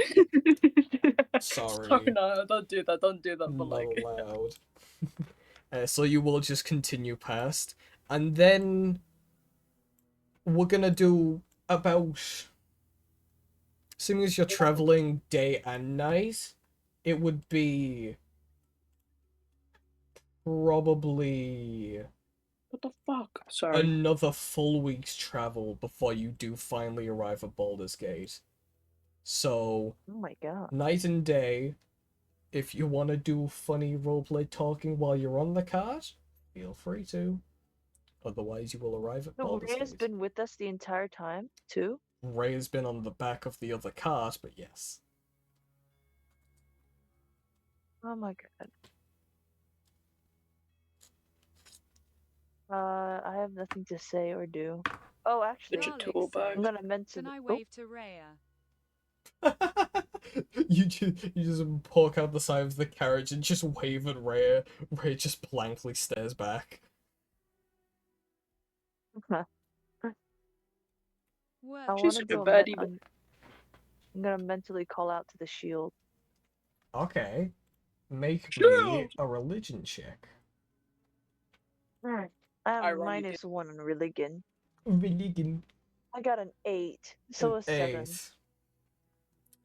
sorry, sorry, no, don't do that. Don't do that. But not like, allowed. So you will just continue past, and then we're gonna do about. Seeing as you're traveling day and night, it would be probably what the fuck? Sorry. another full week's travel before you do finally arrive at Baldur's Gate. So, Oh my god. night and day, if you want to do funny roleplay talking while you're on the cart, feel free to. Otherwise, you will arrive at So Baldur's Ray has Gate. been with us the entire time, too? Ray has been on the back of the other cart, but yes. Oh my god. I have nothing to say or do. Oh, actually, Digital Garlic bag. I'm said, gonna mentally. "Can I Oh, wave to Rhea?" you just poke out the side of the carriage and just wave at Rhea. Rhea just blankly stares back. I Worth want She's to a do a baddie. I'm gonna mentally call out to the shield. Okay. Make me Shield! a religion check. I have Ironic. -1 on religion. Religion. I got an 8, so a 7. 8.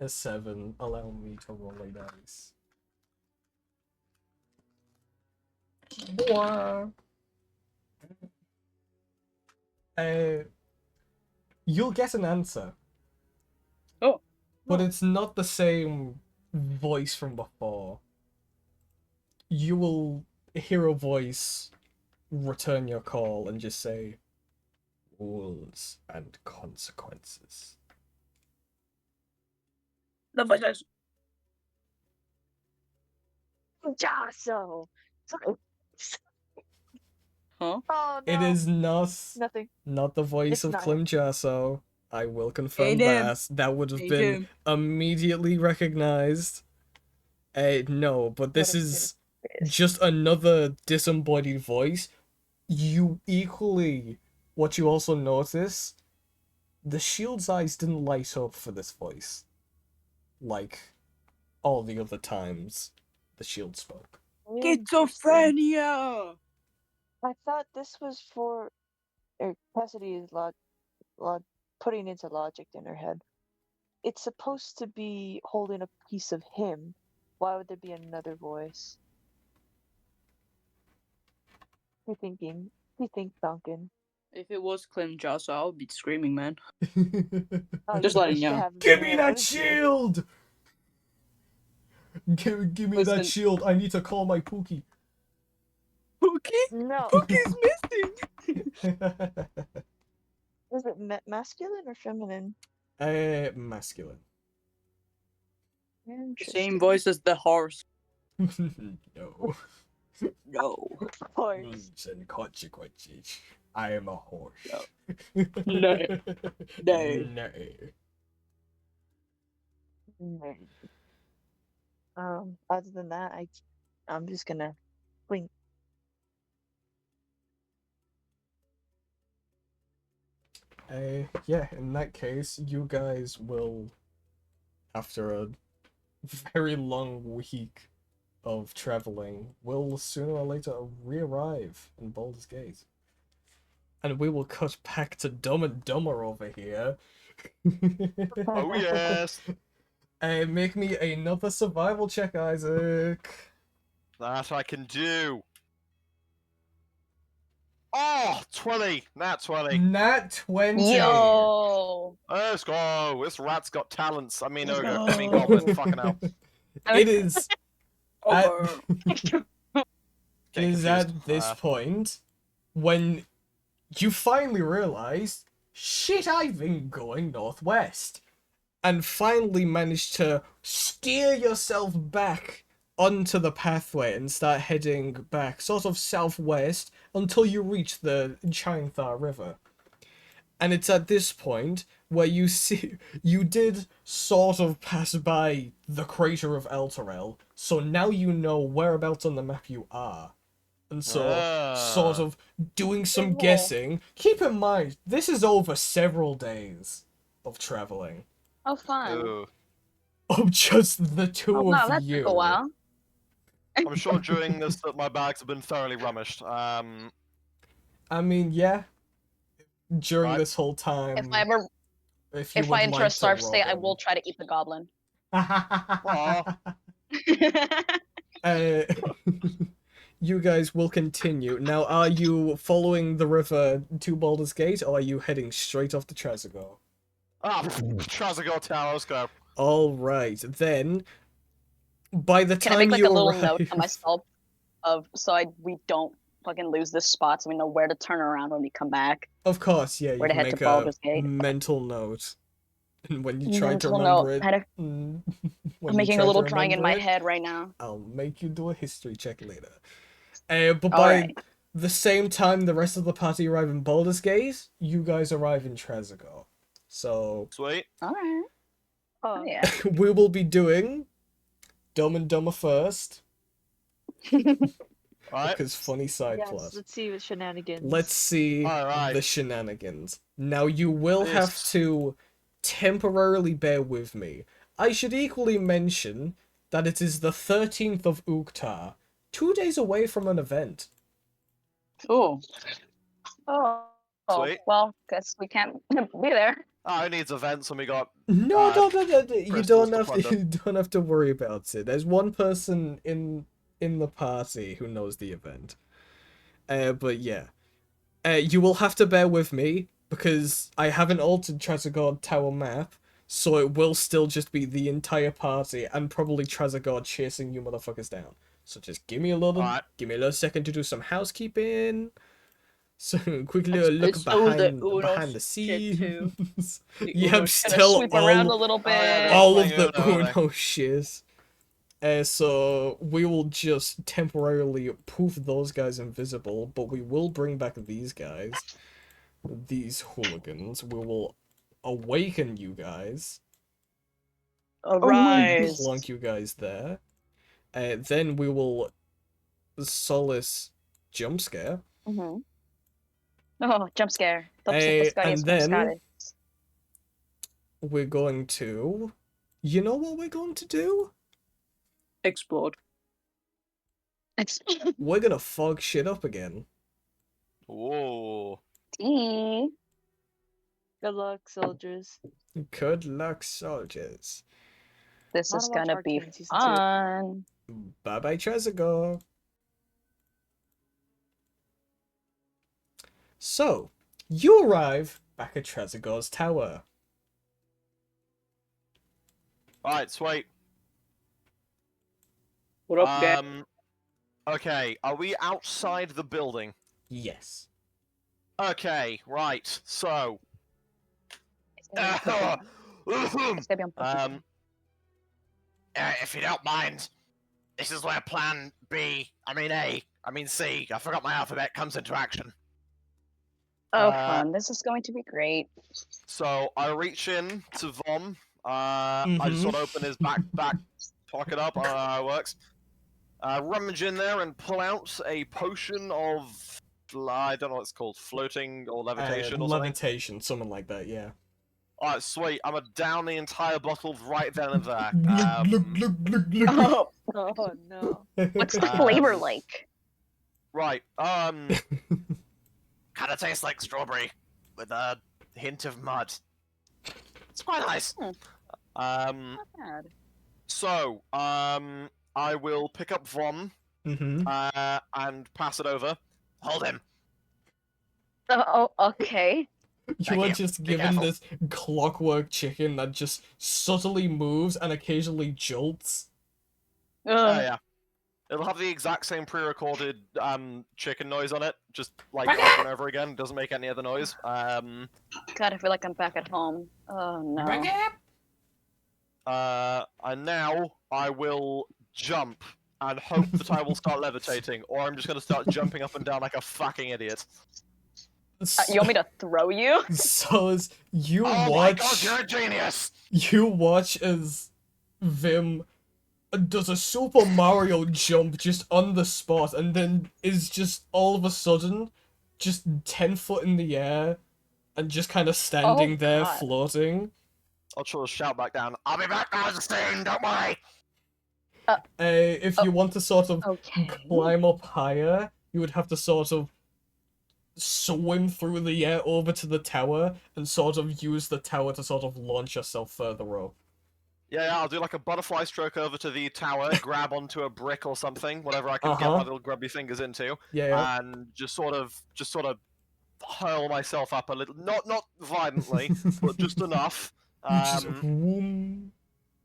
A 7. Allow me to roll a dice. Boah. You'll get an answer. Oh. But Oh. it's not the same voice from before. You will hear a voice return your call and just say, rules and consequences. The voice says, Jasso! huh? Oh no! It is Nothing. not the voice It's of not. Klim Jasso. I will confirm Ain't him. that. That would have Ain't been him. immediately recognized. No, but this What a is face. just another disembodied voice. You equally, what you also notice, the shield's eyes didn't light up for this voice. Like all the other times the shield spoke. Schizophrenia! I thought this was for Cassidy is putting into logic in her head. It's supposed to be holding a piece of him. Why would there be another voice? You're thinking. You think, Duncan. If it was Clem Joss, I would be screaming, man. Oh, Just you letting used you to know. have Give me me at that Winfield. shield! Give me that Listen. shield. I need to call my Pookie. Pookie? No. Pookie's missing! Is it masculine or feminine? Masculine. Interesting. Same voice as the horse. No. No. Horse. Rules and consequences. I am a horse. No. No. No. No. No. Other than that, I'm just gonna blink. Yeah, in that case, you guys will, after a very long week of traveling, will sooner or later re-arrive in Baldur's Gate. And we will cut back to Dumb and Dumber over here. Oh yes, Make me another survival check, Isaac. that I can do. Oh, 20! Nat 20. Nat 20. Yo. Let's go. This rat's got talents. I mean, ogre. Let's I mean, go. goblin. Fucking hell. It is at, Over. it Getting is confused. at this point when you finally realize, shit, I've been going northwest. And finally manage to steer yourself back onto the pathway and start heading back sort of southwest until you reach the Chainthar River. And it's at this point where you see you did sort of pass by the crater of Elturel, so now you know whereabouts on the map you are. And so, sort of doing some Good roll. guessing. Keep in mind, this is over several days of traveling. Oh, fun. Ooh. Of just the two Oh, wow, of that you. took a while. I'm sure during this that my bags have been thoroughly rummaged. I mean, yeah. During Right. this whole time, If I ever, if you if would I enter like a starved to state, I roll will try to eat the goblin. Aw. You guys will continue. Now, are you following the river to Baldur's Gate, or are you heading straight off to Trezegor? Trezegor Tower, let's go. Alright, then, by the Can I time make like you a little arrive... note to myself of we don't fucking lose this spot, so we know where to turn around when we come back? Of course, yeah, you Where to can head to make a Baldur's Gate. mental note. And when you try to Mental remember note. it, Kind of, when I'm you making try a to little drawing in remember my it, head right now. I'll make you do a history check later. But All by right. the same time the rest of the party arrive in Baldur's Gate, you guys arrive in Trezegor. So Sweet. All right. Oh Oh, yeah. we will be doing Dumb and Dumber first, Alright. because funny side yes. plot. Let's see what shenanigans. Let's see Alright. the shenanigans. Now you will have This- to temporarily bear with me. I should equally mention that it is the 13th of Uktar, 2 days away from an event. Ooh. Oh. Sweet. Well, guess we can't be there. Oh, it needs events, and we got No, no. you crystals don't to have plunder. you don't have to worry about it. There's one person in the party who knows the event. But yeah. You will have to bear with me because I haven't altered Trezegord Tower map, so it will still just be the entire party and probably Trezegord chasing you motherfuckers down. So just give me a little second to do some housekeeping. So quickly look It's all the behind the Unos shit too. scenes. The Yep, Uno Gonna still sweep around a all little bit. yeah, all playing of the Uno, aren't they? Uno shiz. So we will just temporarily poof those guys invisible, but we will bring back these guys, these hooligans. We will awaken you guys, Arise. plunk you guys there. Then we will solace jump scare. Mm-hmm. Oh, jump scare. And then we're going to, you know what we're going to do? Explode. We're gonna fog shit up again. Whoa. Tea. Good luck, soldiers. Good luck, soldiers. This Wanna is watch gonna be Arcane Season 2. fun. Bye bye, Trezegor. So, you arrive back at Trezegor's tower. Alright, sweet. What up, gang? Okay, are we outside the building? Yes. Okay, right. So, It's gonna be on if you don't mind, this is where Plan B, C, I forgot my alphabet, comes into action. Oh, fun. This is going to be great. So I reach in to Vom. I just sort of open his back pocket up. I don't know how it works. Rummage in there and pull out a potion of, I don't know what it's called, floating or levitation or something. Levitation, something like that, yeah. Alright, sweet. I'm gonna down the entire bottle right then and there. Oh, Oh no. what's the flavor like? Right. Kind of tastes like strawberry with a hint of mud. It's quite nice. Not bad. So, I will pick up Vom and pass it over. Hold him. Oh, okay. You are you. just Be given careful. this clockwork chicken that just subtly moves and occasionally jolts. Oh Ugh. yeah. It'll have the exact same pre-recorded chicken noise on it, just like over and over again. It doesn't make any other noise. God, I feel like I'm back at home. Oh no. And now I will jump and hope that I will start levitating, or I'm just gonna start jumping up and down like a fucking idiot. You want me to throw you? So as you Oh watch, my god, you're a genius! you watch as Vim does a Super Mario jump just on the spot, and then is just all of a sudden just 10 foot in the air and just kind of standing there God. floating. I'll try to shout back down. I'll be back now, Justine, don't worry! If you want to sort of Okay. climb up higher, you would have to sort of swim through the air over to the tower and sort of use the tower to sort of launch yourself further up. Yeah, I'll do like a butterfly stroke over to the tower, grab onto a brick or something, whatever I can get Uh-huh. my little grubby fingers into, Yeah. and just sort of hurl myself up a little, not violently, but just enough. Just vroom.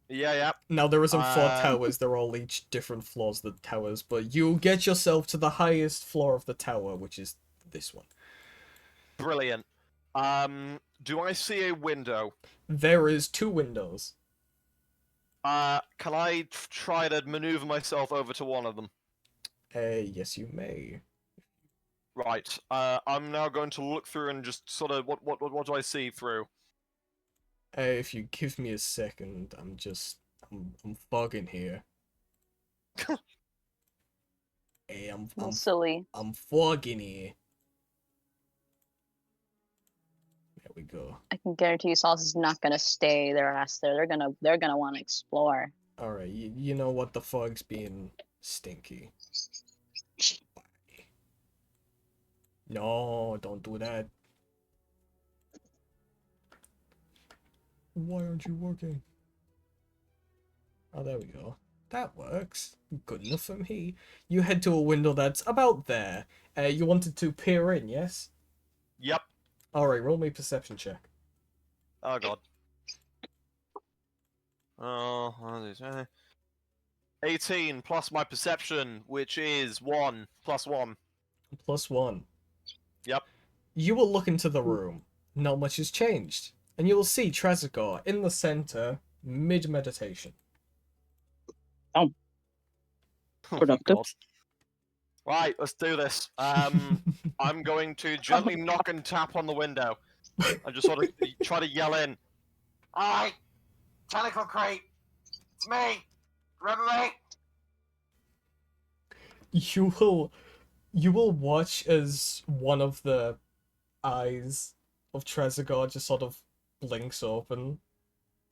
Yeah. Now there isn't 4 Uh, towers, they're all each different floors of the towers, but you get yourself to the highest floor of the tower, which is this one. Brilliant. Do I see a window? There is 2 windows. Can I try to maneuver myself over to one of them? Yes, you may. Right. I'm now going to look through and just sort of what do I see through? If you give me a second, I'm fogging here. Hey, Silly. I'm fogging here. There we go. I can guarantee you, Solace is not gonna stay their ass there. They're gonna want to explore. All right, you know what? The fog's being stinky. Bye. No, don't do that. Why aren't you working? Oh, there we go. That works. Good enough for me. You head to a window that's about there. You wanted to peer in, yes? Yep. Alright, roll me a perception check. Oh god. Oh, 18 plus my perception, which is 1 plus 1. +1. Yep. You will look into the room. Not much has changed. And you will see Trezor in the center, mid-meditation. Productive. God. Right, let's do this. I'm going to gently knock and tap on the window. And just sort of try to yell in. Alright, Tentacle Crate, it's me. Remember me? You will watch as one of the eyes of Trezor just sort of blinks open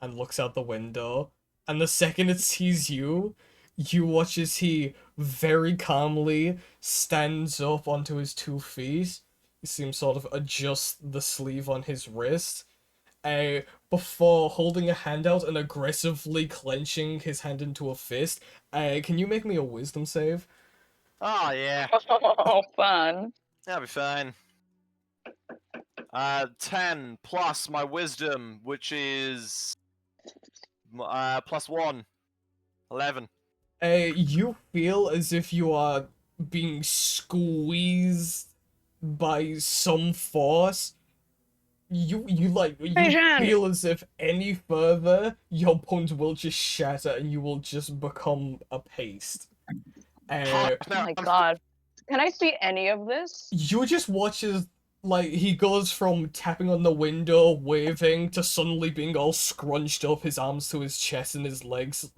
and looks out the window. And the second it sees you, you watch as he very calmly stands up onto his 2 feet. He seems sort of adjust the sleeve on his wrist. Before holding a hand out and aggressively clenching his hand into a fist. Can you make me a wisdom save? Oh, yeah. Oh, fun. That'll be fine. 10 plus my wisdom, which is plus 1. 11. You feel as if you are being squeezed by some force. You Vision! feel as if any further, your bones will just shatter and you will just become a paste. Oh my god. Can I see any of this? You just watch as, like, he goes from tapping on the window, waving, to suddenly being all scrunched up, his arms to his chest and his legs,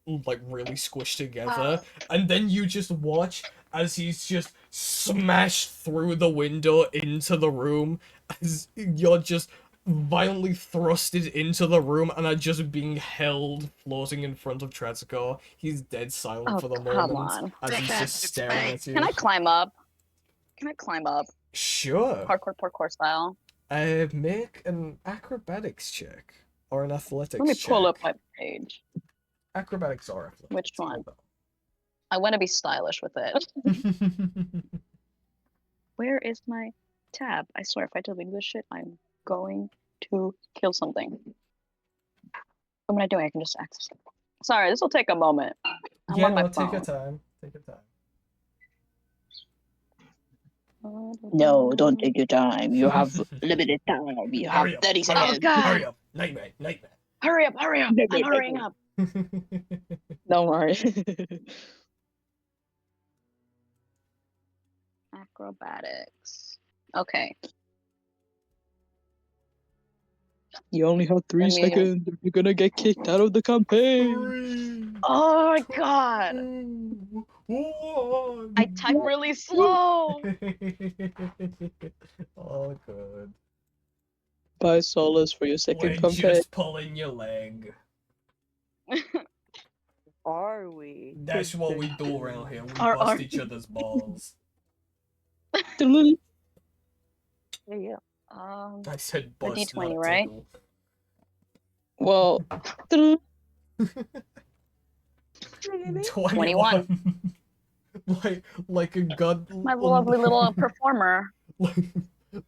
like, really squished together. And then you just watch as he's just smashed through the window into the room, as you're just violently thrusted into the room and are just being held floating in front of Trezor. He's dead silent for the come moment on. as he's just It's staring me. at you. Can I climb up? Can I climb up? Sure. Parkour style. Make an acrobatics check or an athletics Let me check. pull up my page. Acrobatics or athletics. Which one? I want to be stylish with it. Where is my tab? I swear, if I delete this shit, I'm going to kill something. What am I doing? I can just access it. Sorry, this will take a moment. I'm Yeah, on my no, take phone. your time. Take your time. No, don't take your time. You have limited time. You have Hurry up, 30 hurry seconds. up, God. hurry up. Nightmare. Hurry up! I'm hurrying up. Don't worry. Acrobatics. Okay. You only have 3 Let me- seconds. You're gonna get kicked out of the campaign. 3, Oh my god! 2, 1. I type really slow. Oh, good. Buy Solace for your second We're campaign. just pulling your leg. Are we? That's what we do around here. We Are- bust are- each other's balls. Yeah. I said A bust, D20, not right? tickle. Well, 21. like a god. My lovely little performer.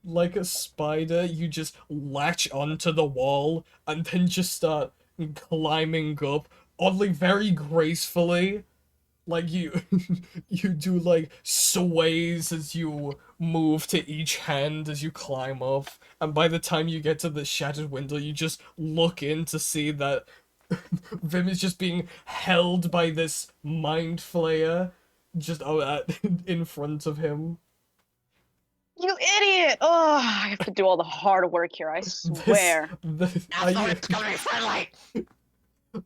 like a spider, you just latch onto the wall and then just start climbing up, oddly very gracefully, like you you do like sways as you move to each hand as you climb up, and by the time you get to the shattered window, you just look in to see that Vim is just being held by this mind flayer just in front of him. You idiot! Oh, I have to do all the hard work here. I swear. It's gonna be friendly.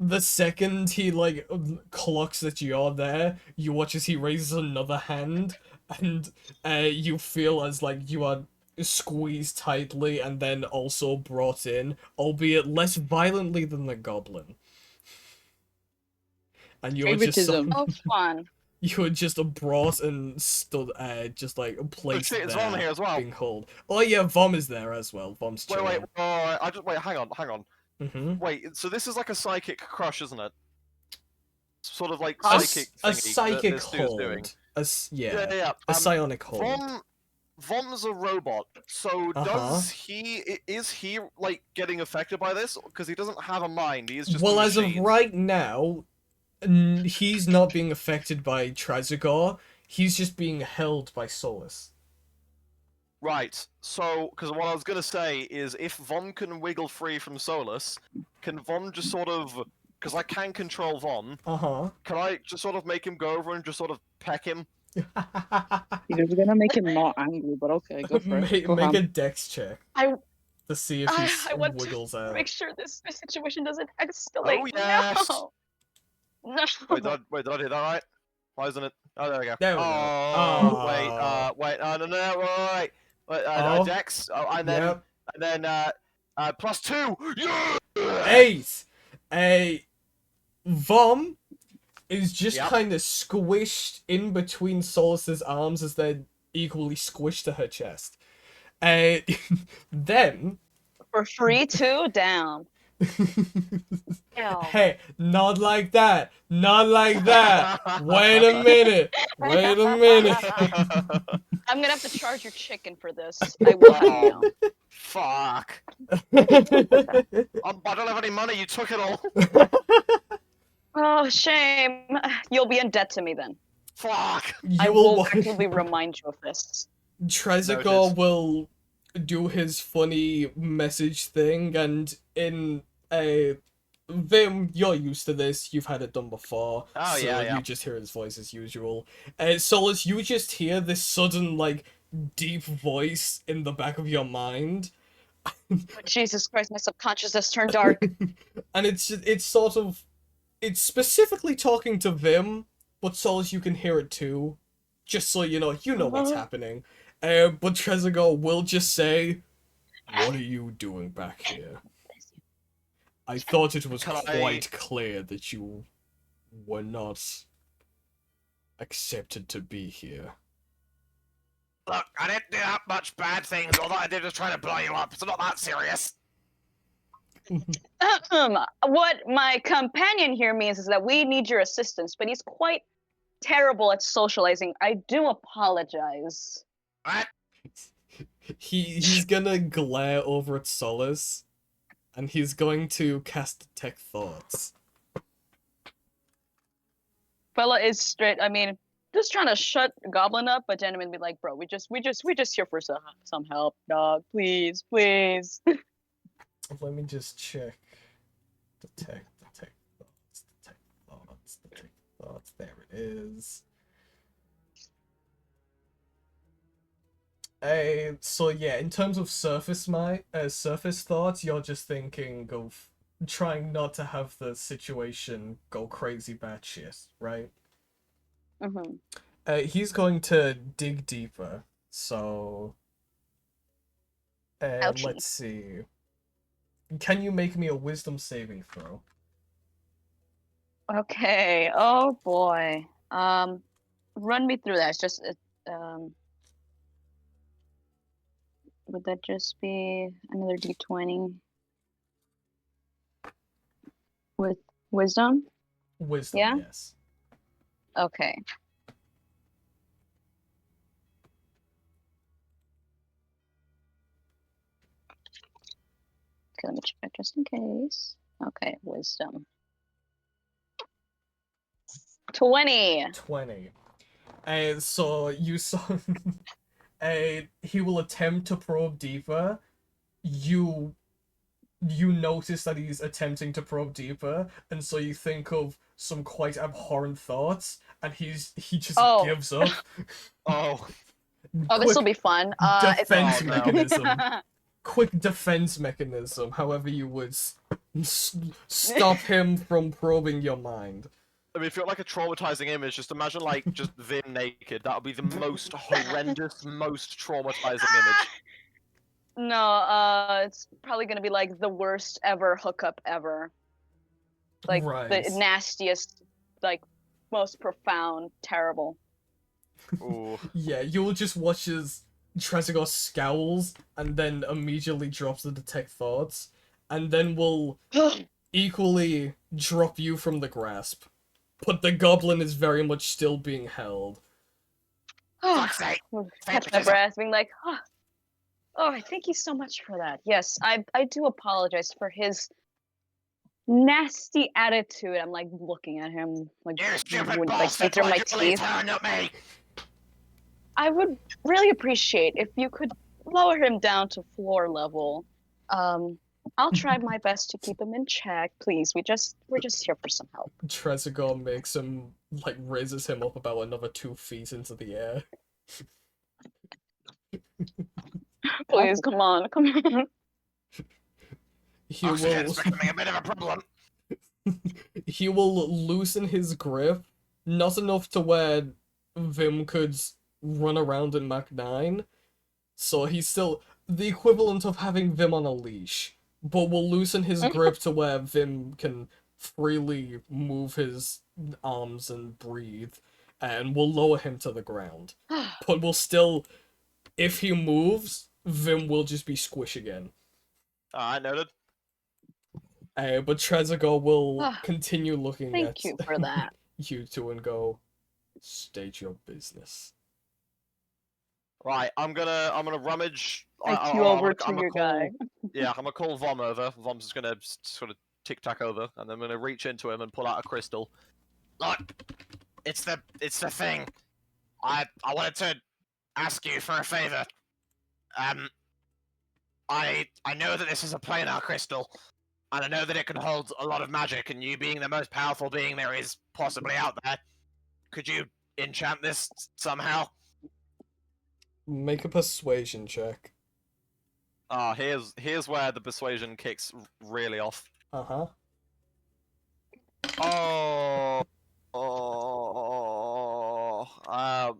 The second he like clocks that you're there, you watch as he raises another hand, and you feel as like you are squeezed tightly and then also brought in, albeit less violently than the goblin. And you are just Favoritism. Oh, fun. you were just brought and stood, just like placed shit, it's there, Vom here as well. being held. Oh yeah, Vom is there as well. Vom's chilling. Wait, hang on. Mm-hmm. Wait, so this is like a psychic crush, isn't it? Sort of like A psychic psychic this dude's doing. hold. Yeah. A psionic hold. Vom's a robot, so Uh-huh. is he like getting affected by this? Because he doesn't have a mind. He is just Well, a as of machine. right now, he's not being affected by Trezegor. He's just being held by Solus. Right. So, because what I was gonna say is, if Vom can wiggle free from Solus, can Vom just sort of? Because I can control Vom. Uh-huh. Can I just sort of make him go over and just sort of peck him? You're gonna make him not angry, but okay, go for it. Go make ham. a dex check I to see if he I want to wiggles out. make sure this situation doesn't escalate. Oh yes. No. No. Wait, did I do that right? Why isn't it? Oh, there we go. There we go. Oh, Oh. wait, no, wait. Oh. Dex, and then, Yep. and then, +2. Yeah! 8. Vom is just Yep. kind of squished in between Solus's arms as they're equally squished to her chest. Then For free too? Down. hey, not like that. Not like that. Wait a minute. Wait a minute. I'm gonna have to charge your chicken for this. I will have you know. Fuck. I don't have any money. You took it all. Oh, shame. You'll be in debt to me then. Fuck. You I will will actively remind you of this. Trezegor Noted. will do his funny message thing, and in Vim, you're used to this. You've had it done before, Oh, so yeah. you just hear his voice as usual. Solus, you just hear this sudden, like, deep voice in the back of your mind, Oh, Jesus Christ, my subconscious has turned dark. and it's sort of, it's specifically talking to Vim, but Solus, you can hear it too, just so you know what's happening. But Trezegor will just say, "What are you doing back here? I thought it was quite clear that you were not accepted to be here." Look, I didn't do that much bad things. All that I did was try to blow you up. It's not that serious. What my companion here means is that we need your assistance, but he's quite terrible at socializing. I do apologize. What? He's gonna glare over at Solus, and he's going to cast Detect Thoughts. Fella is straight. I mean, just trying to shut Goblin up, but Gentleman be like, bro, we just here for some help, dog. Please. Let me just check. Detect thoughts. There it is. So yeah, in terms of surface thoughts, you're just thinking of trying not to have the situation go crazy batshit, right? Mm-hmm. He's going to dig deeper. So, Ouchie. let's see. Can you make me a wisdom saving throw? Okay. Oh boy. Run me through that. It's just would that just be another D20 with wisdom? Wisdom, Yeah? yes. Okay. Okay, let me check just in case. Okay, wisdom. 20. 20. So you saw. He will attempt to probe deeper. You notice that he's attempting to probe deeper, and so you think of some quite abhorrent thoughts, and he just Oh. gives up. Oh, Oh, this will Quick be fun. defense Oh, no. mechanism. Quick defense mechanism. However, you would stop him from probing your mind. I mean, if you're like a traumatizing image, just imagine like just Vim naked. That would be the most horrendous, most traumatizing image. No, it's probably gonna be like the worst ever hookup ever. Like Right. the nastiest, like most profound, terrible. Ooh. Yeah, you'll just watch as Trezeguet scowls and then immediately drops the detect thoughts, and then will equally drop you from the grasp. But the goblin is very much still being held. Fuck's sake. Catch my breath, being like, oh, thank you so much for that. Yes, I do apologize for his nasty attitude. I'm like looking at him like, You stupid like bastard! through my Why'd you really teeth. turn at me? I would really appreciate if you could lower him down to floor level. I'll try my best to keep him in check, please. We're just here for some help. Trezeguet makes him, like, raises him up about another 2 feet into the air. Please, come on. He Oxygen's will, becoming a bit of a problem. he will loosen his grip, not enough to where Vim could run around in Mach 9, so he's still the equivalent of having Vim on a leash, but will loosen his grip to where Vim can freely move his arms and breathe, and will lower him to the ground. But will still, if he moves, Vim will just be squish again. Alright, noted. But Trezeguet will continue looking Thank at you for that. you two and go, state your business. Right, I'm gonna rummage. I cue over to I'm your guy. Yeah, I'm gonna call Vom over. Vom's just gonna sort of tic tac over, and I'm gonna reach into him and pull out a crystal. Look, it's the thing. I wanted to ask you for a favor. I know that this is a planar crystal, and I know that it can hold a lot of magic, and you being the most powerful being there is possibly out there, could you enchant this somehow? Make a persuasion check. Ah, here's where the persuasion kicks really off. Uh-huh.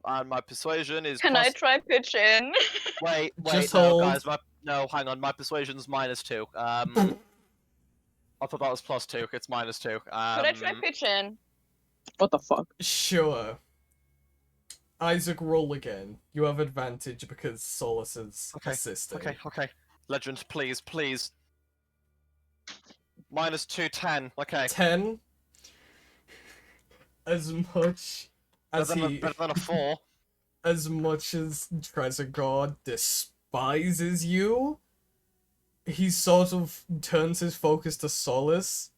And my persuasion is. Can I try pitch in? Wait, Just no, hold. guys, hang on, my persuasion's -2. I thought that was +2. It's -2. Could I try pitch in? What the fuck? Sure. Isaac, roll again. You have advantage because Solus is assisting. Okay. Legend, please. -2, 10. Okay. 10. As much as Better than a 4. as much as Trezeguet despises you, he sort of turns his focus to Solus,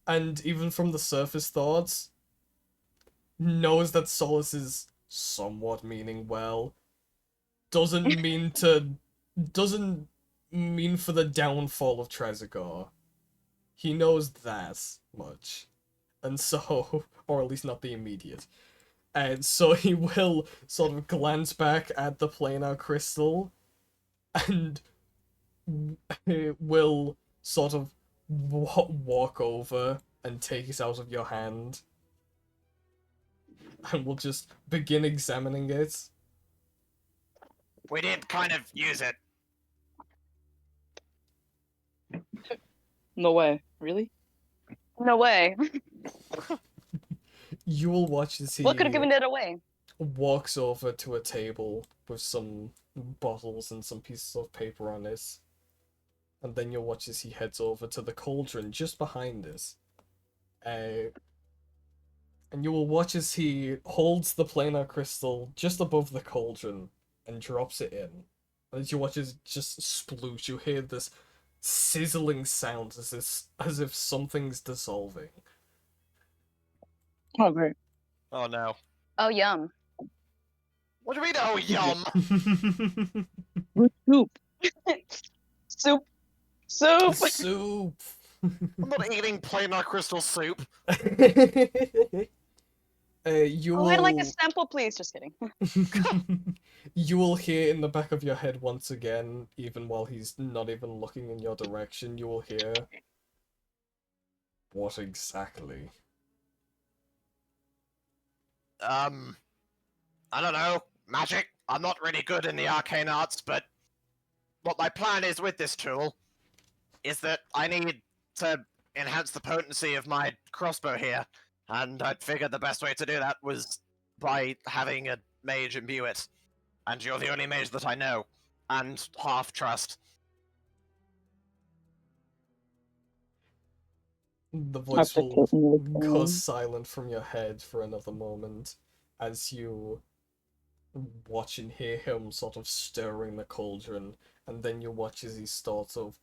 and even from the surface thoughts, knows that Solus is somewhat meaning well. Doesn't mean for the downfall of Trezeguet. He knows that much. And so, or at least not the immediate. And so he will sort of glance back at the planar crystal and will sort of walk over and take it out of your hand. And will just begin examining it. We did kind of use it. No way. Really? No way. You will watch as he What could have given it away? walks over to a table with some bottles and some pieces of paper on it. And then you'll watch as he heads over to the cauldron just behind it. And you will watch as he holds the planar crystal just above the cauldron and drops it in. And as you watch it just sploosh, you hear this sizzling sound as if something's dissolving. Oh, great. Oh no. Oh, yum. What do you mean, oh yum? Soup. Soup. Soup. Soup. I'm not eating planar crystal soup. You Oh, will. I'd like a sample, please. Just kidding. You will hear in the back of your head once again, even while he's not even looking in your direction, you will hear. What exactly? I don't know. Magic? I'm not really good in the arcane arts, but what my plan is with this tool is that I need to enhance the potency of my crossbow here, and I figured the best way to do that was by having a mage imbue it. And you're the only mage that I know, and half trust. The voice will Applicant go nickname. silent from your head for another moment as you watch and hear him sort of stirring the cauldron, and then you watch as he sort of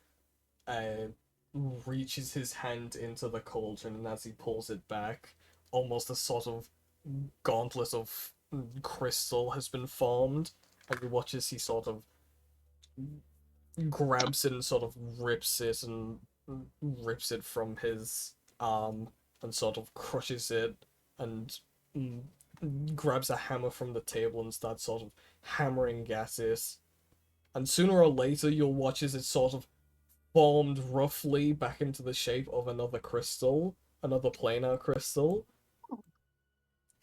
uh, reaches his hand into the cauldron, and as he pulls it back, almost a sort of gauntlet of crystal has been formed, and you watch as he sort of grabs it and sort of rips it from his arm and sort of crushes it and grabs a hammer from the table and starts sort of hammering at it. And sooner or later, you'll watch as it sort of formed roughly back into the shape of another crystal, another planar crystal.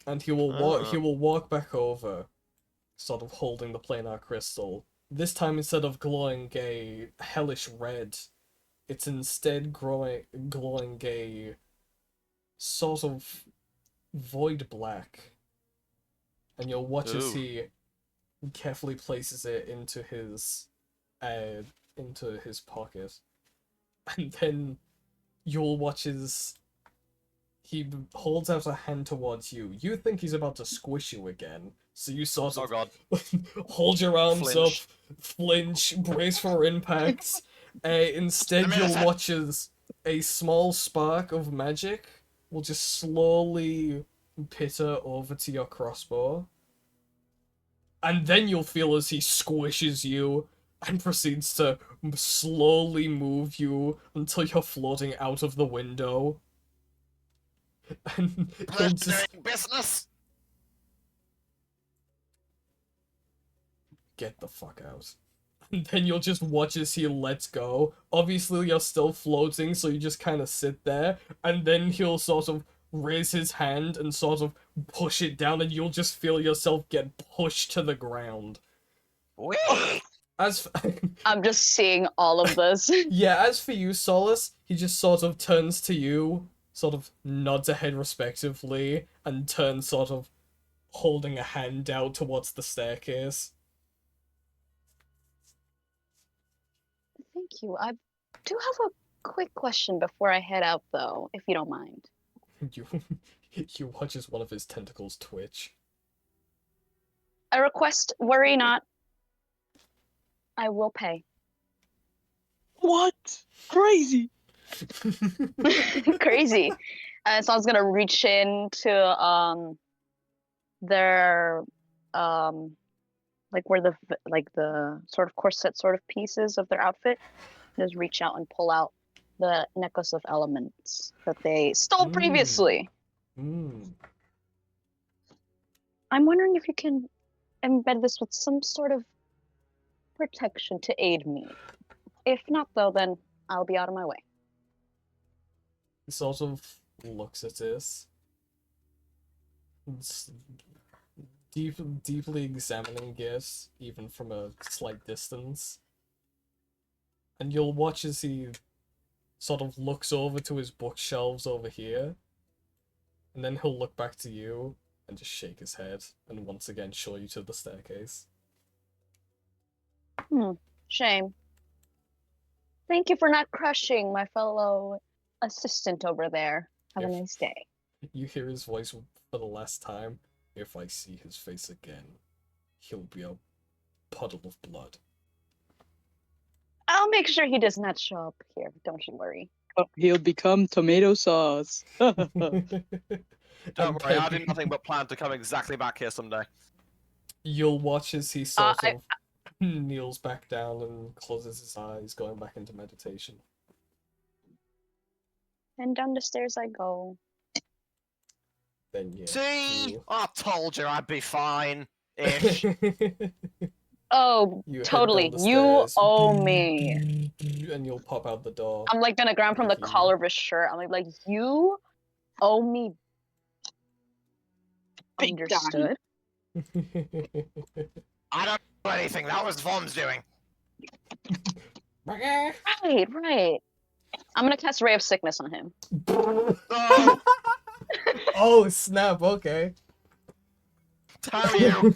And he will walk back over, sort of holding the planar crystal. This time, instead of glowing a hellish red, it's instead glowing a sort of void black. And you'll watch as Ooh. he carefully places it into his pocket. And then you'll watch as he holds out a hand towards you. You think he's about to squish you again, so you sort Oh of god. hold your arms Flinch. up, flinch, brace for impact. Instead, Give me a you'll sec. watch as a small spark of magic will just slowly pitter over to your crossbow. And then you'll feel as he squishes you and proceeds to slowly move you until you're floating out of the window. And he'll Pleasure just doing business. get the fuck out. And then you'll just watch as he lets go. Obviously, you're still floating, so you just kind of sit there. And then he'll sort of raise his hand and sort of push it down, and you'll just feel yourself get pushed to the ground. Whee! As I'm just seeing all of this. yeah, as for you, Solace, he just sort of turns to you, sort of nods a head respectively, and turns sort of holding a hand out towards the staircase. Thank you. I do have a quick question before I head out, though, if you don't mind. You you watch as one of his tentacles twitch. I request, worry not. I will pay. What? Crazy. Crazy. So I was gonna reach into their like where the sort of corset sort of pieces of their outfit. Just reach out and pull out the necklace of elements that they stole previously. I'm wondering if you can embed this with some sort of protection to aid me. If not, though, then I'll be out of my way. He sort of looks at this. It's deeply examining it, even from a slight distance. And you'll watch as he sort of looks over to his bookshelves over here. And then he'll look back to you and just shake his head and once again show you to the staircase. Shame. Thank you for not crushing my fellow assistant over there. Have a nice day. You hear his voice for the last time. If I see his face again, he'll be a puddle of blood. I'll make sure he does not show up here. Don't you worry. Oh, he'll become tomato sauce. Don't And worry, I then did nothing but plan to come exactly back here someday. you'll watch as he sort I- of kneels back down and closes his eyes, going back into meditation. And down the stairs I go. Then yeah. See? you- I told you I'd be fine. Ish. Oh, You head totally. down the You stairs, owe me. and you'll pop out the door. I'm like gonna grab him from the If you- collar of his shirt. I'm like you owe me. Big time. Understood. I don't do anything. That was Von's doing. Right, right. I'm gonna cast Ray of Sickness on him. Oh, Oh snap! Okay. damn you.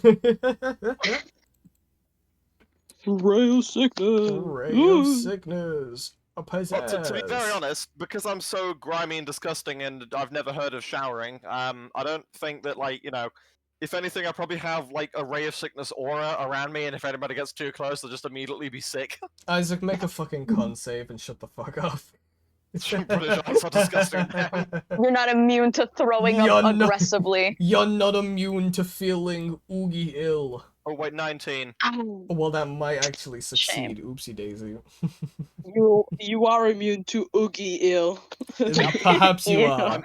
Rail sickness. Ray of sickness. A But to be very pizzazz. honest, because I'm so grimy and disgusting and I've never heard of showering, I don't think that, like, you know, if anything, I probably have, like, a ray of sickness aura around me, and if anybody gets too close, they'll just immediately be sick. Isaac, make a fucking con save and shut the fuck up. I'm pretty sure that's how disgusting I am. You're not immune to throwing You're up not- aggressively. You're not immune to feeling oogie ill. Oh, wait, 19. Ow. Well, that might actually Shame. succeed. Oopsie daisy. You are immune to oogie ill. Perhaps you Ew. are.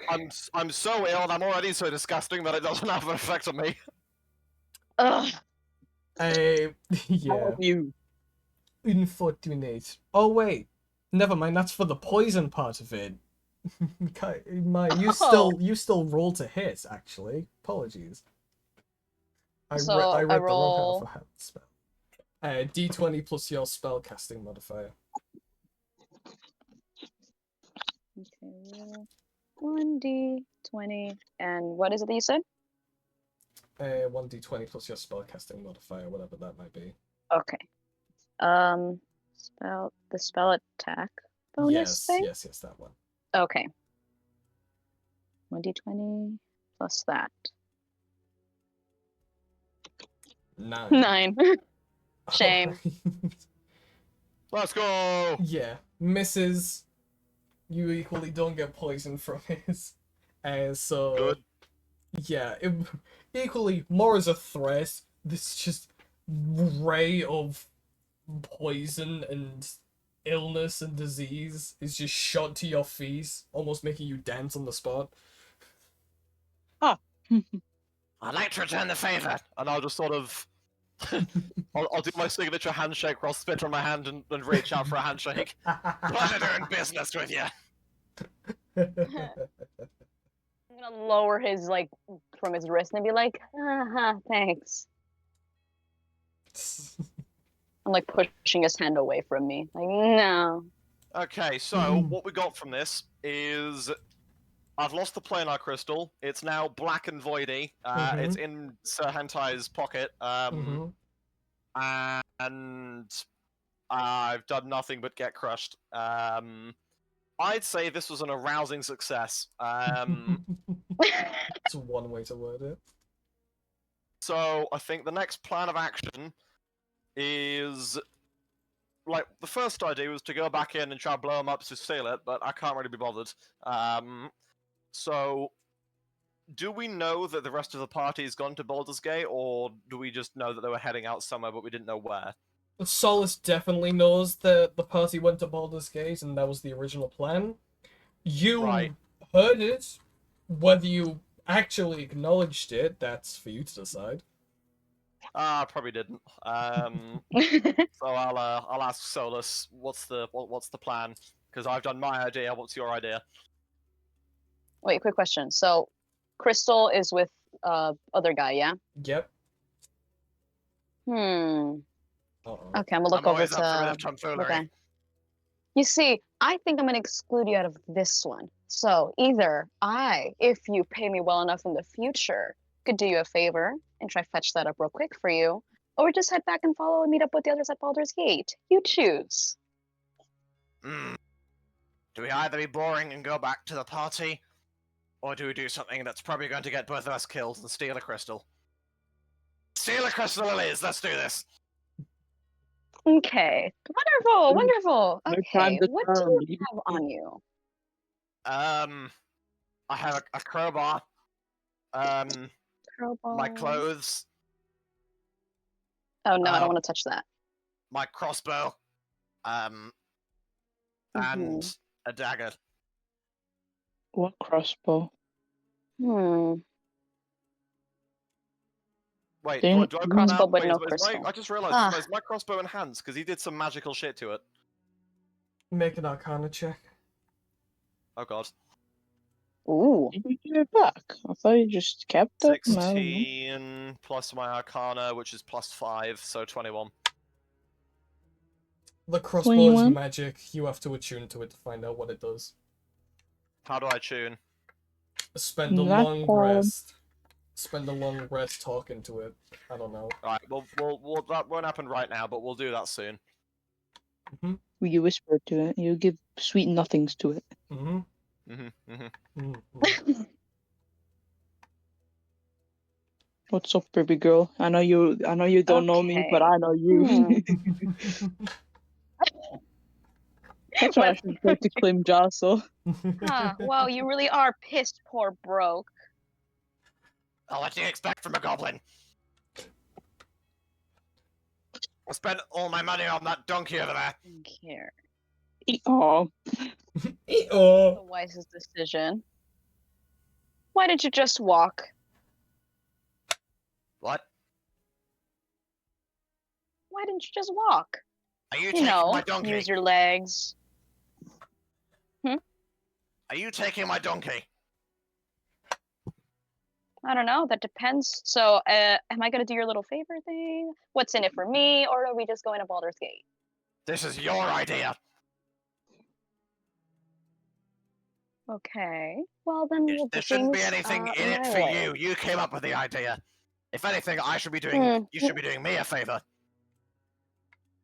I'm so ill and I'm already so disgusting that it doesn't have an effect on me. Ugh. Yeah. How you? Unfortunate. Oh wait, never mind. That's for the poison part of it. You still roll to hit. Actually, apologies. I So, read I the wrong roll- kind of spell. D20 plus your spell casting modifier. Okay. 1d20. And what is it that you said? 1d20 plus your spell casting modifier, whatever that might be. Okay. The spell attack bonus thing? Yes, that one. Okay. 1d20 plus that. 9. 9. Shame. Let's go! Yeah, misses. You equally don't get poisoned from his. So Good. yeah, equally more as a threat. This just ray of poison and illness and disease is just shot to your face, almost making you dance on the spot. I'd like to return the favor. And I'll just sort of... I'll do my signature handshake where I'll spit on my hand and reach out for a handshake. Pleasure doing business with you. I'm gonna lower his, like, from his wrist and be like, thanks. I'm, like, pushing his hand away from me. Like, no. Okay, so what we got from this is I've lost the planar crystal. It's now black and voidy. It's in Sir Hentai's pocket. And I've done nothing but get crushed. I'd say this was an arousing success. It's one way to word it. So I think the next plan of action is, like, the first idea was to go back in and try to blow him up to steal it, but I can't really be bothered. So do we know that the rest of the party has gone to Baldur's Gate, or do we just know that they were heading out somewhere but we didn't know where? Solus definitely knows that the party went to Baldur's Gate and that was the original plan. You Right. heard it. Whether you actually acknowledged it, that's for you to decide. Probably didn't. So I'll ask Solus, what's the plan? Because I've done my idea. What's your idea? Wait, quick question. So, Crystal is with other guy, yeah? Yep. Uh-oh. Okay, I'm gonna look I'm over always up for a bit to of tomfoolery. okay. You see, I think I'm gonna exclude you out of this one. So either if you pay me well enough in the future, could do you a favor and try fetch that up real quick for you, or just head back and follow and meet up with the others at Baldur's Gate. You choose. Do we either be boring and go back to the party, or do we do something that's probably going to get both of us killed and steal a crystal? Steal a crystal it is! Let's do this! Okay, wonderful, wonderful. No Okay, time to what do turn. you have on you? I have a crowbar. Curl my balls. clothes, Oh no, I don't um, want to touch that. my crossbow, Mhm. and a dagger. What crossbow? Hmm. Wait, Didn't- do I come Crossbow, out? but Wait, no is my, crystal. I just realized, Ah. is my crossbow enhanced? Because he did some magical shit to it. Make an Arcana check. Oh god. Ooh. Did you give it back? I thought you just kept it. No. 16 plus my Arcana, which is +5, so 21. The crossbow is 21? magic. You have to attune to it to find out what it does. How do I tune? Spend a That's long called- rest. Spend a long rest talking to it. I don't know. Alright, well, that won't happen right now, but we'll do that soon. You whisper to it. You give sweet nothings to it. Mm-hmm. What's up, baby girl? I know you don't know me, but Okay. I know you. That's why I What- should go to Klim Jasso. Huh. Wow, you really are pissed, poor broke. Oh, what do you expect from a goblin? I spent all my money on that donkey over there. Here. Oh, Oh. The wisest decision. Why did you just walk? What? Why didn't you just walk? Are you You taking know, my donkey? use your legs. Are you taking my donkey? I don't know. That depends. So, am I gonna do your little favor thing? What's in it for me, or are we just going to Baldur's Gate? This is your idea. Okay. Well, then we'll do There shouldn't be things, anything in it my for way. you. You came up with the idea. If anything, I should be doing. You should be doing me a favor.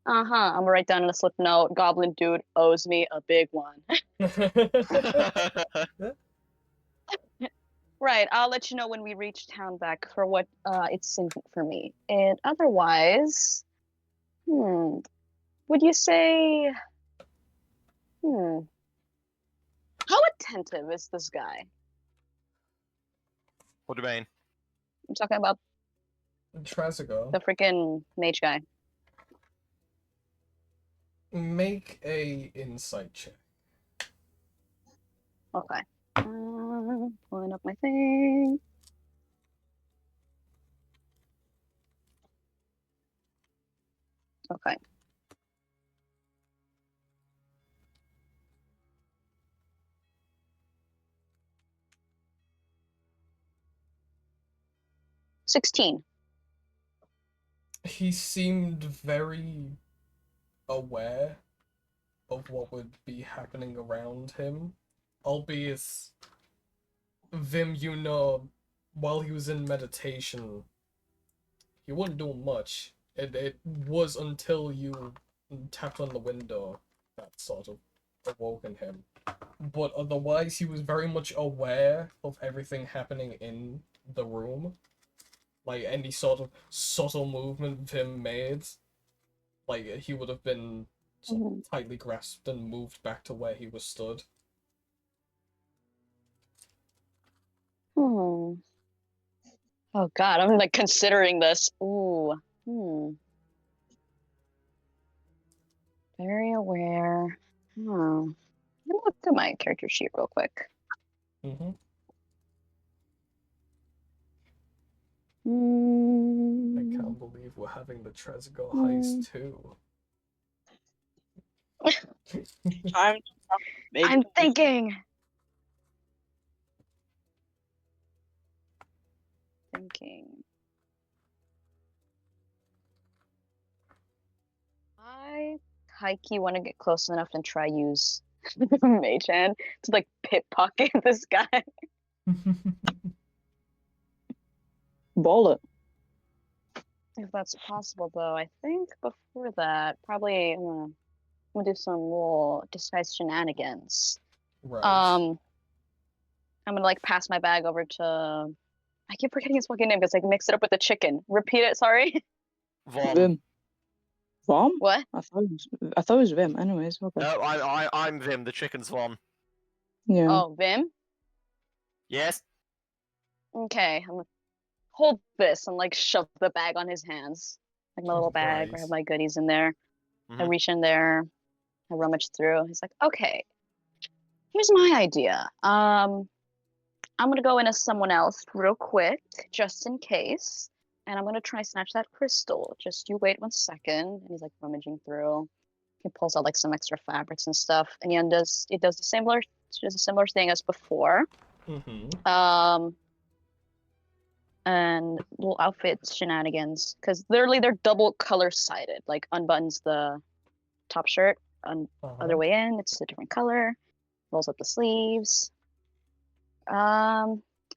Uh-huh. I'm gonna write down in a slip note. Goblin dude owes me a big one. Right. I'll let you know when we reach town back for what it's in for me. And otherwise, would you say, how attentive is this guy? What do you mean? I'm talking about Trazigo, the freaking mage guy. make a insight check. Okay. Pulling up my thing. Okay. $16. He seemed very aware of what would be happening around him, albeit Vim, you know, while he was in meditation, he wasn't doing much. It was until you tapped on the window that sort of awoken him. But otherwise, he was very much aware of everything happening in the room. Like, any sort of subtle movement Vim made, like, he would have been sort of tightly grasped and moved back to where he was stood. Oh God, I'm like considering this. Ooh. Very aware. Let me look at my character sheet real quick. Mm-hmm. I can't believe we're having the Trezigo heist too. I'm thinking. I Heike want to get close enough and try use Mage Hand to like pickpocket this guy. ball it. If that's possible, though, I think before that, probably I'm gonna do some little disguise shenanigans. Right. I'm gonna like pass my bag over to. I keep forgetting his fucking name because like mix it up with the chicken. Repeat it. Sorry. Vom. Vim. Vom? What? I thought it was Vim. Anyways, okay. No, I'm Vim. The chicken's Vom. Yeah. Oh, Vim. Yes. Okay, I'm gonna hold this and like shove the bag on his hands. Like my little bag where I have my goodies in there. I Mhm. reach in there, I rummage through. He's like, okay, here's my idea. I'm gonna go in as someone else real quick, just in case. And I'm gonna try snatch that crystal. Just you wait 1 second. And he's like rummaging through. He pulls out like some extra fabrics and stuff, and he does a similar thing as before. Mm-hmm. And little outfit shenanigans, because literally they're double color sided. Like unbuttons the top shirt, other way in, it's a different color. Rolls up the sleeves.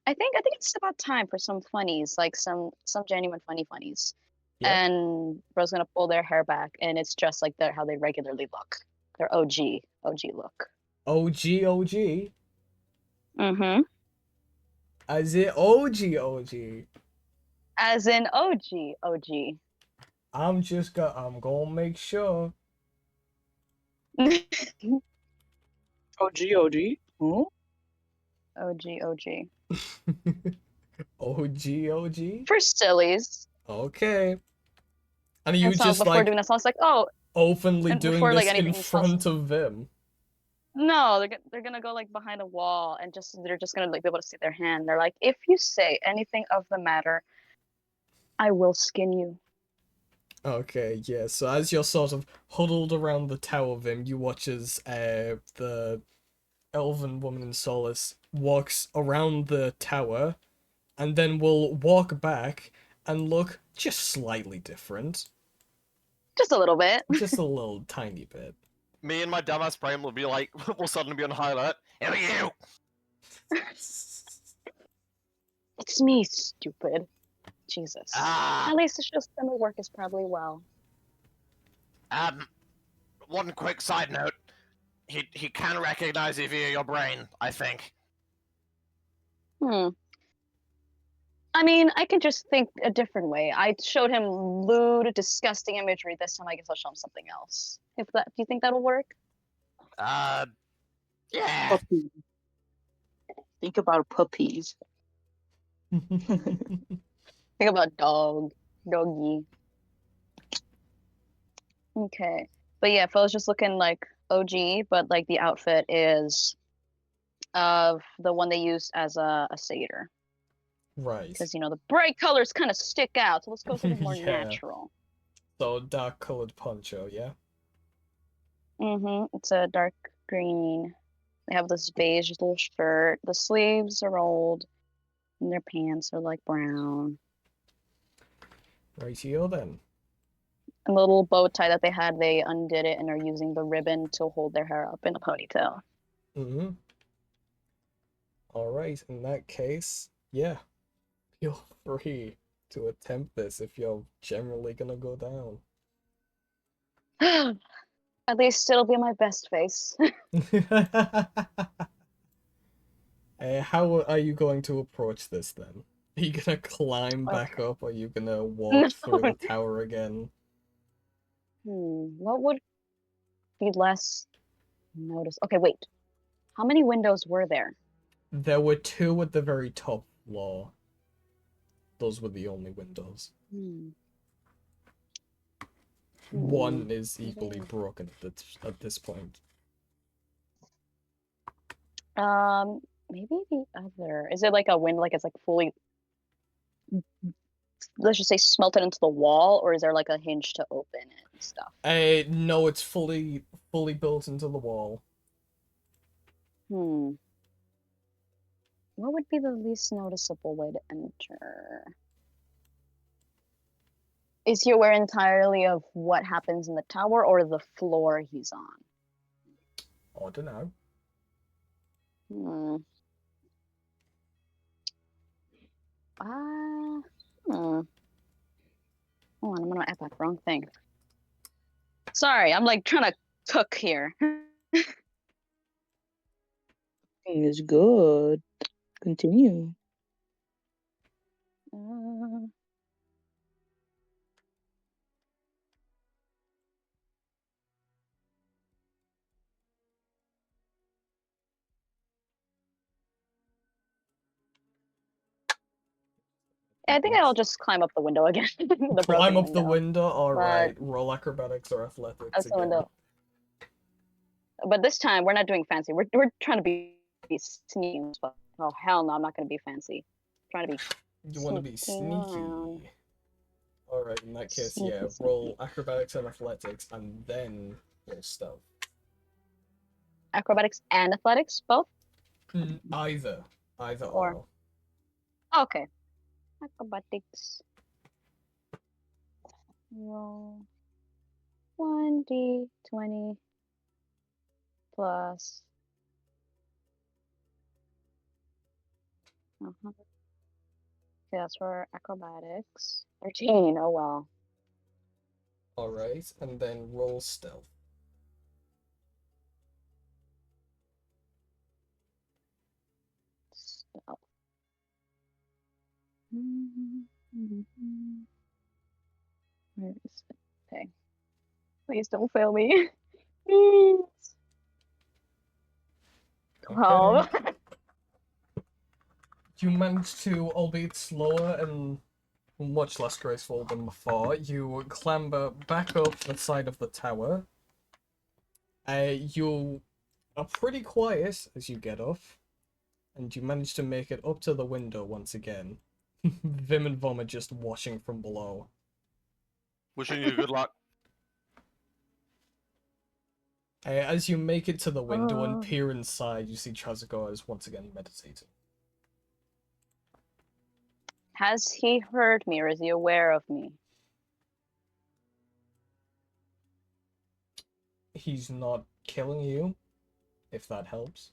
I think it's about time for some funnies, like some genuine funnies. Yep. And Bro's gonna pull their hair back, and it's just like how they regularly look. Their OG look. OG OG. Mm-hmm. As in OG OG. As in OG. I'm gonna make sure. OG, OG. Hmm? OG. OG OG. For sillies. Okay. And you And so just before like doing that, someone's like, oh, openly and doing before like this in anything, front of them. no, they're gonna go like behind a wall and they're just gonna like be able to see their hand. They're like, if you say anything of the matter, I will skin you. Okay, yeah. So as you're sort of huddled around the tower of him, you watch as the elven woman in Solace walks around the tower, and then will walk back and look just slightly different, Just a little bit. just a little tiny bit. Me and my dumbass brain will be like, will suddenly be on high alert. Who are you? It's me, stupid. Jesus. Ah, At least the show's summer work is probably well. one quick side note. He can recognize you via your brain, I think. Hmm. I mean, I can just think a different way. I showed him lewd, disgusting imagery. This time I guess I'll show him something else. Do you think that'll work? Yeah. Puppy. Think about puppies. Think about doggy. Okay. But yeah, Phil's just looking like OG, but like the outfit is of the one they used as a satyr. Right. Because, the bright colors kind of stick out. So let's go something more Yeah. natural. So dark colored poncho, yeah? Mm-hmm. It's a dark green. They have this beige little shirt. The sleeves are old. And their pants are like brown. Rightio then. And the little bow tie that they had, they undid it and are using the ribbon to hold their hair up in a ponytail. Mm-hmm. Alright, in that case, yeah. Feel free to attempt this if you're generally gonna go down. At least it'll be my best face. How are you going to approach this then? Are you gonna climb back Okay. up, or are you gonna walk No. through the tower again? What would be less notice? Okay, wait. How many windows were there? There were two at the very top floor. Those were the only windows. One is equally broken at this point. Maybe the other. Is it like a window, like it's like fully, let's just say, smelted into the wall, or is there like a hinge to open it and stuff? No, it's fully built into the wall. What would be the least noticeable way to enter? Is he aware entirely of what happens in the tower or the floor he's on? I don't know. Hold on, I'm gonna add that wrong thing. Sorry, I'm like trying to cook here. Is good. Continue. I think I'll just climb up the window again. The Climb broken up the window. window. All But- right. Roll acrobatics or athletics That's the again. window. But this time we're not doing fancy. We're trying to be sneaky. Oh hell no, I'm not gonna be fancy. I'm trying to be. You want to be sneaking sneaky. around. All right. In that case, Sneaky, yeah. sneaky. Roll acrobatics and athletics, and then roll stealth. Acrobatics and athletics, both. Either Or- or. Okay. Acrobatics. Roll 1d20 plus. Okay, that's for acrobatics. 13. Oh well. All right, and then roll stealth. Stealth. Where is it? Okay. Please don't fail me. Please. 12. You managed to, albeit slower and much less graceful than before, you clamber back up the side of the tower. You are pretty quiet as you get up, and you manage to make it up to the window once again. Vim and Vom are just watching from below. Wishing you good luck. As you make it to the window Oh. and peer inside, you see Chazagor is once again meditating. Has he heard me or is he aware of me? He's not killing you, if that helps.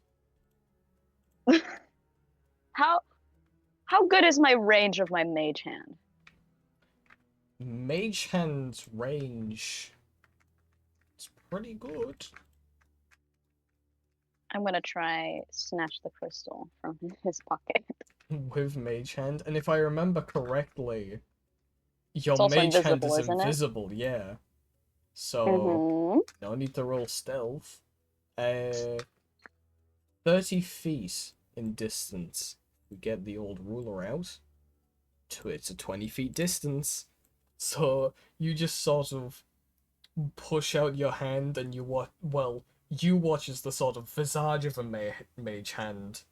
How good is my range of my mage hand? Mage Hand's range is pretty good. I'm gonna try snatch the crystal from his pocket. With Mage Hand, and if I remember correctly, your It's also Mage Hand invisible, is isn't it? invisible, yeah. So, Mm-hmm. no need to roll stealth. 30 feet in distance. We get the old ruler out. It's a 20 feet distance. So, you just sort of push out your hand and you watch, well, you watch as the sort of visage of a mage hand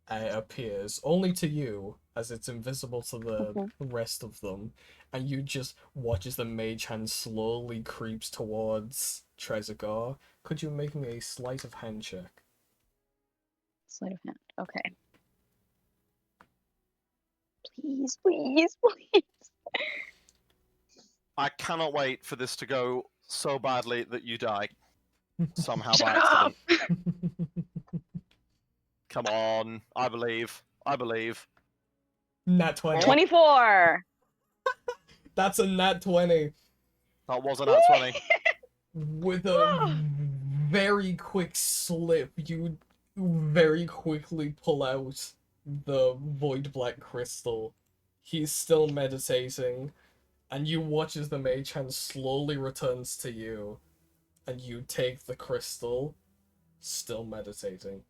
appears, only to you, as it's invisible to the rest of them, and you just watch as the mage hand slowly creeps towards Trezor. Could you make me a sleight of hand check? Sleight of hand. Okay. Please, please, please. I cannot wait for this to go so badly that you die. Somehow by Shut up! accident. Come on. I believe. I believe. Nat 20. 24. That's a nat 20. That wasn't at 20. With a very quick slip, you very quickly pull out the void black crystal. He's still meditating, and you watch as the mage hand slowly returns to you, and you take the crystal, still meditating.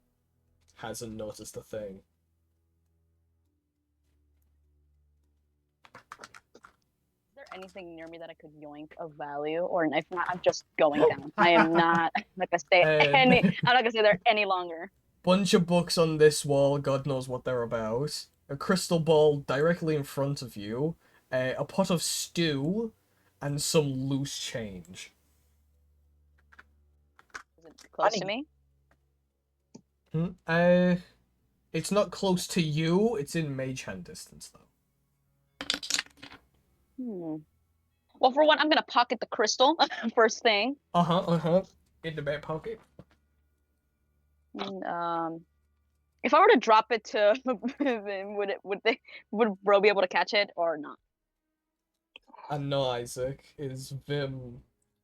Hasn't noticed a thing. Is there anything near me that I could yoink of value? Or if not, I'm just going down. I am not gonna stay I'm not gonna stay there any longer. Bunch of books on this wall, God knows what they're about. A crystal ball directly in front of you. A pot of stew, and some loose change. Is it close to Funny. me? It's not close to you. It's in mage hand distance, though. Well, for one, I'm gonna pocket the crystal first thing. In the back pocket. And, if I were to drop it to, would Bro be able to catch it or not? And no, Isaac, is Vim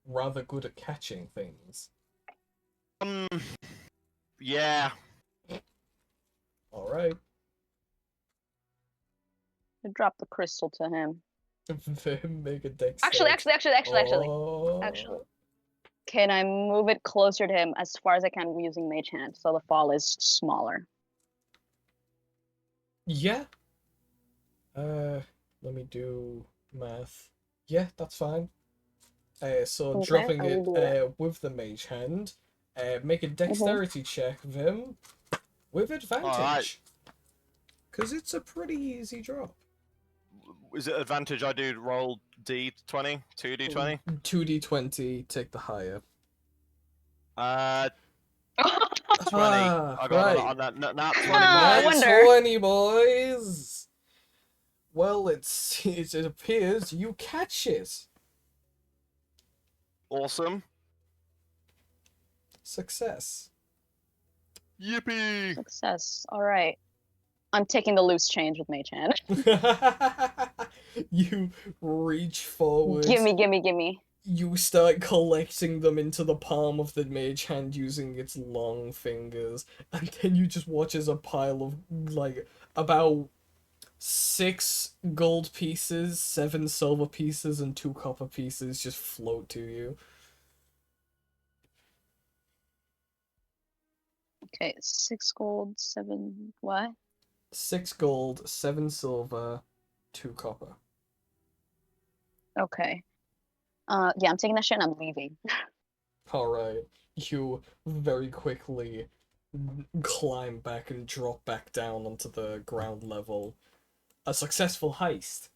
rather good at catching things? Yeah. All right. I drop the crystal to him. Vim, make a dex. Actually, Oh. can I move it closer to him as far as I can using Mage Hand so the fall is smaller? Yeah. Let me do math. Yeah, that's fine. So Okay, dropping I it will do that. with the mage hand. Make a Mm-hmm. dexterity check, Vim, with Alright. advantage. Because it's a pretty easy drop. Is it advantage I do roll D20? 2D20? 2d20, take the higher. 20. Ah, I got right. on that. Not 20, I boys. wonder. 20, boys! Well, it appears you catch it. Awesome. Success. Yippee! Success. All right. I'm taking the loose change with Mage Hand. You reach forward. Gimme. You start collecting them into the palm of the mage hand using its long fingers, and then you just watch as a pile of, like, about 6 gold pieces, 7 silver pieces, and 2 copper pieces just float to you. Okay, 6 gold, 7 what? 6 gold, 7 silver, 2 copper. Okay. Yeah, I'm taking that shit and I'm leaving. Alright, you very quickly climb back and drop back down onto the ground level. A successful heist.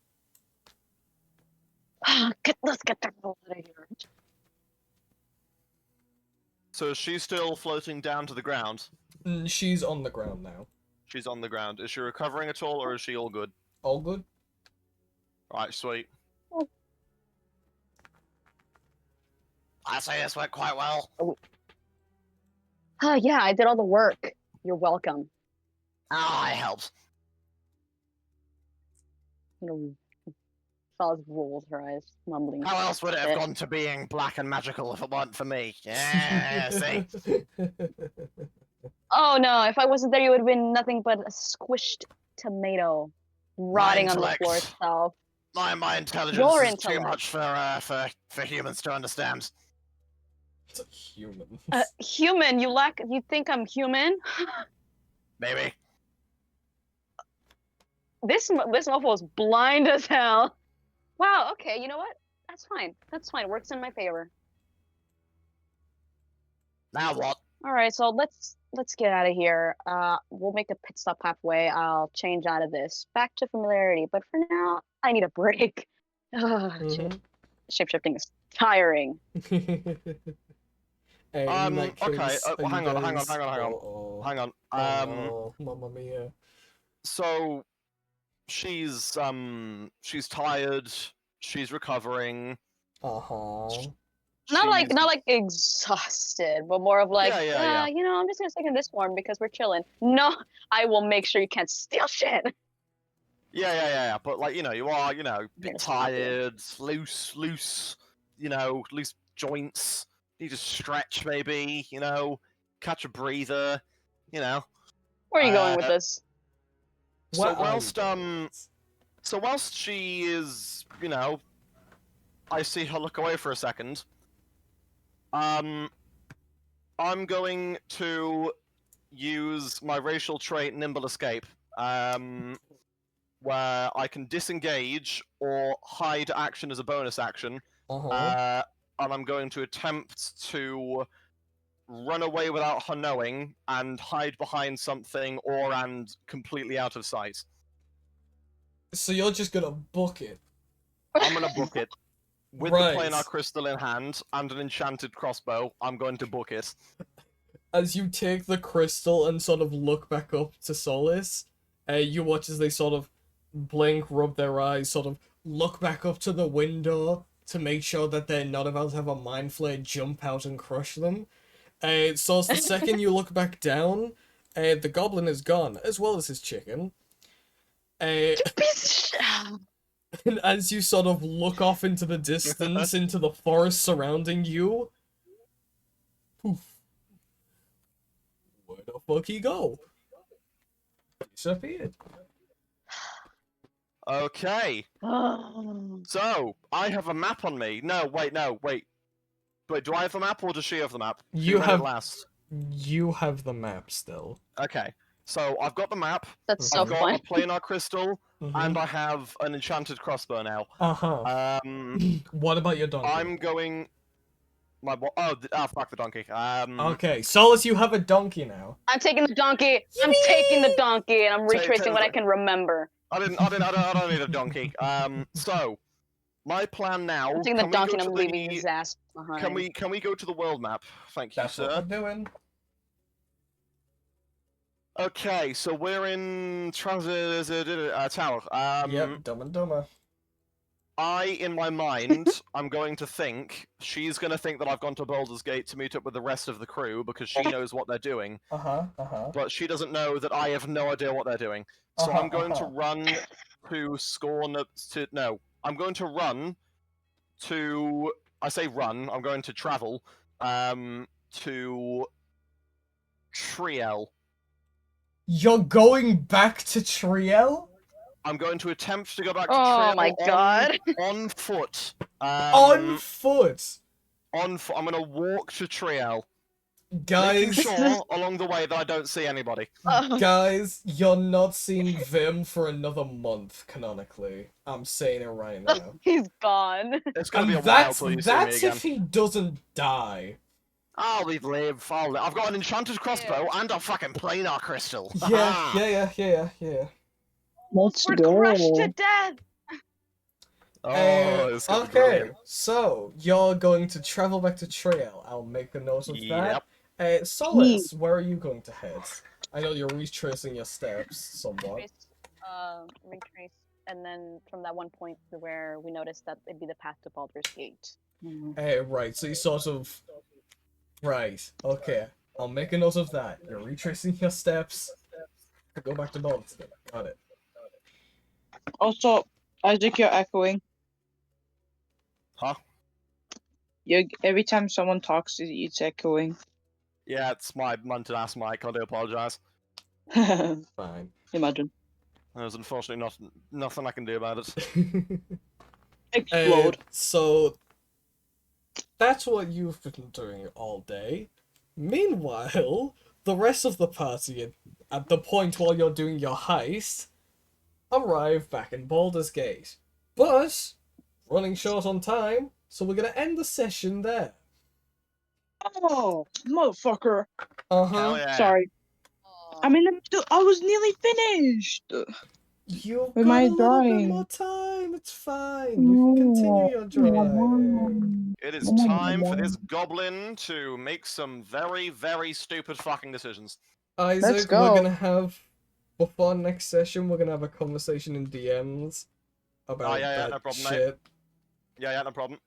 Let's get the hell out of here. So is she still floating down to the ground? She's on the ground now. She's on the ground. Is she recovering at all, or is she all good? All good? Right, sweet. I say this went quite well. Yeah, I did all the work. You're welcome. I helped. You know, Falls rolls her eyes, mumbling. How else would it have shit. gone to being black and magical if it weren't for me? Yeah, see? Oh no, if I wasn't there, you would have been nothing but a squished tomato rotting on the floor intellect. itself. My intelligence Your is too intellect. much for humans to understand. It's a human. Human, you think I'm human? Maybe. This mofo is blind as hell. Wow, okay, you know what? That's fine. Works in my favor. Now what? All right, so let's get out of here. We'll make a pit stop halfway. I'll change out of this back to familiarity, but for now, I need a break. Shit. Shapeshifting is tiring. In that Okay. case, are you Hang on. guys- Hang on. Oh, Mamma Mia. So she's tired. She's recovering. Uh-huh. Not like She's- exhausted, but more of like, Yeah. you know, I'm just gonna stick in this form because we're chilling. No, I will make sure you can't steal shit. Yeah. But like, you are, a gonna bit stop you. tired, loose, loose joints. Need to stretch maybe, catch a breather, Where are you going with Uh, this? So What are you whilst doing? so whilst she is, I see her look away for a second. I'm going to use my racial trait Nimble Escape, where I can disengage or hide action as a bonus action. Uh-huh. And I'm going to attempt to run away without her knowing and hide behind something and completely out of sight. So you're just gonna book it. I'm gonna book it. With Right. the planar crystal in hand and an enchanted crossbow, I'm going to book it. As you take the crystal and sort of look back up to Solace, you watch as they sort of blink, rub their eyes, sort of look back up to the window to make sure that they're not about to have a mind flare jump out and crush them. So as the second you look back down, the goblin is gone, as well as his chicken. Piece of shit. And as you sort of look off into the distance, into the forest surrounding you, poof. Where the fuck he go? Disappeared. Okay, so I have a map on me. No, wait. Wait, do I have the map or does she have the map? You Who read it have- last. You have the map still. Okay. So I've got the map, That's Mhm. so I've got fun. a planar crystal, Mhm. and I have an enchanted crossbow now. Uh-huh. What about your donkey? I'm going. Fuck the donkey. Okay, Solus, you have a donkey now. I'm taking the donkey. I'm taking the donkey, and I'm retracing what I can remember. I don't need a donkey. So my plan now. I'm taking the Can we donkey, go and to I'm leaving the? his ass behind. Can we go to the world map? Thank you, That's what sir. we're doing. Okay, so we're in Tower. Yep, Dumb and Dumber. In my mind, I'm going to think she's going to think that I've gone to Baldur's Gate to meet up with the rest of the crew because she knows what they're doing, Uh-huh. but she doesn't know that I have no idea what they're doing. So I'm going to run to Scorn. No, I'm going to run to. I say run. I'm going to travel. To Triel. You're going back to Triel? I'm going to attempt to go back to Oh Triel my god. on foot. On foot! I'm gonna walk to Triel, Guys, making sure along the way that I don't see anybody. guys, you're not seeing Vim for another month, canonically. I'm saying it right now. He's gone. It's gonna be a And while that's till you see me again. if he doesn't die. I'll live. I've got an enchanted crossbow and a fucking planar crystal. Yeah. Let's We're go. crushed to death. It's gonna be Okay, brilliant. so you're going to travel back to Triel. I'll make a note of Yep. that. Solus, where are you going to head? I know you're retracing your steps somewhat. Retrace, and then from that one point to where we noticed that it'd be the path to Baldur's Gate. Right, so you sort of... Right, okay. I'll make a note of that. You're retracing your steps. Go back to Baldur's Gate. Got it. Also, Isaac, you're echoing. Huh? Every time someone talks, it's echoing. Yeah, it's my mountain ass mic. I do apologise. Fine. Imagine. There's unfortunately nothing I can do about it. Explode. So that's what you've been doing all day. Meanwhile, the rest of the party, at the point while you're doing your heist, arrive back in Baldur's Gate. But running short on time, so we're gonna end the session there. Oh, motherfucker. Hell yeah. Sorry. I mean, I was nearly finished. You've With got my a little bit drawing. more time. It's fine. You can continue your drawing. It is time for this goblin to make some very, very stupid fucking decisions. Isaac, go. we're gonna have, before next session, we're gonna have a conversation in DMs about that no problem, mate. shit. Yeah, no problem.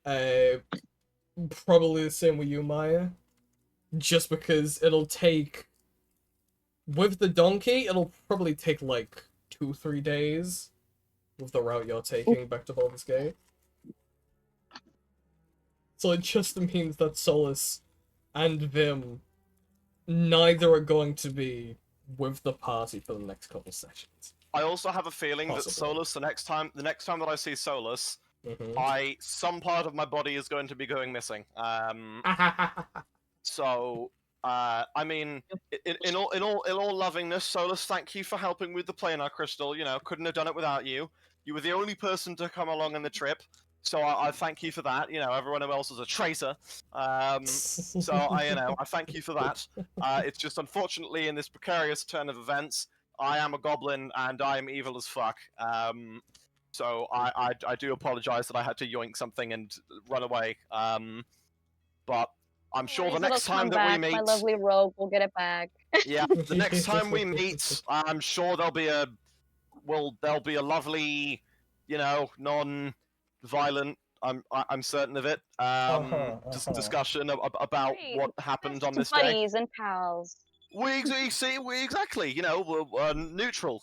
Probably the same with you, Maya. Just because it'll take... With the donkey, it'll probably take like 2-3 days with the route you're taking back to Baldur's Gate. So it just means that Solus and Vim neither are going to be with the party for the next couple sessions. I also have a feeling Possibly. that Solus, the next time that I see Solus, some part of my body is going to be going missing. So, I mean, in all lovingness, Solus, thank you for helping with the planar crystal. You know, couldn't have done it without you. You were the only person to come along on the trip, so I thank you for that. You know, everyone else is a traitor. So I thank you for that. It's just unfortunately in this precarious turn of events, I am a goblin and I am evil as fuck. So I do apologize that I had to yoink something and run away. But I'm sure the next time that we meet, my lovely rogue will get it back. yeah, the next time we meet, I'm sure there'll be a lovely, non-violent. I'm certain of it. Discussion about what happened on this day. Buddies and pals. Exactly. We're neutral.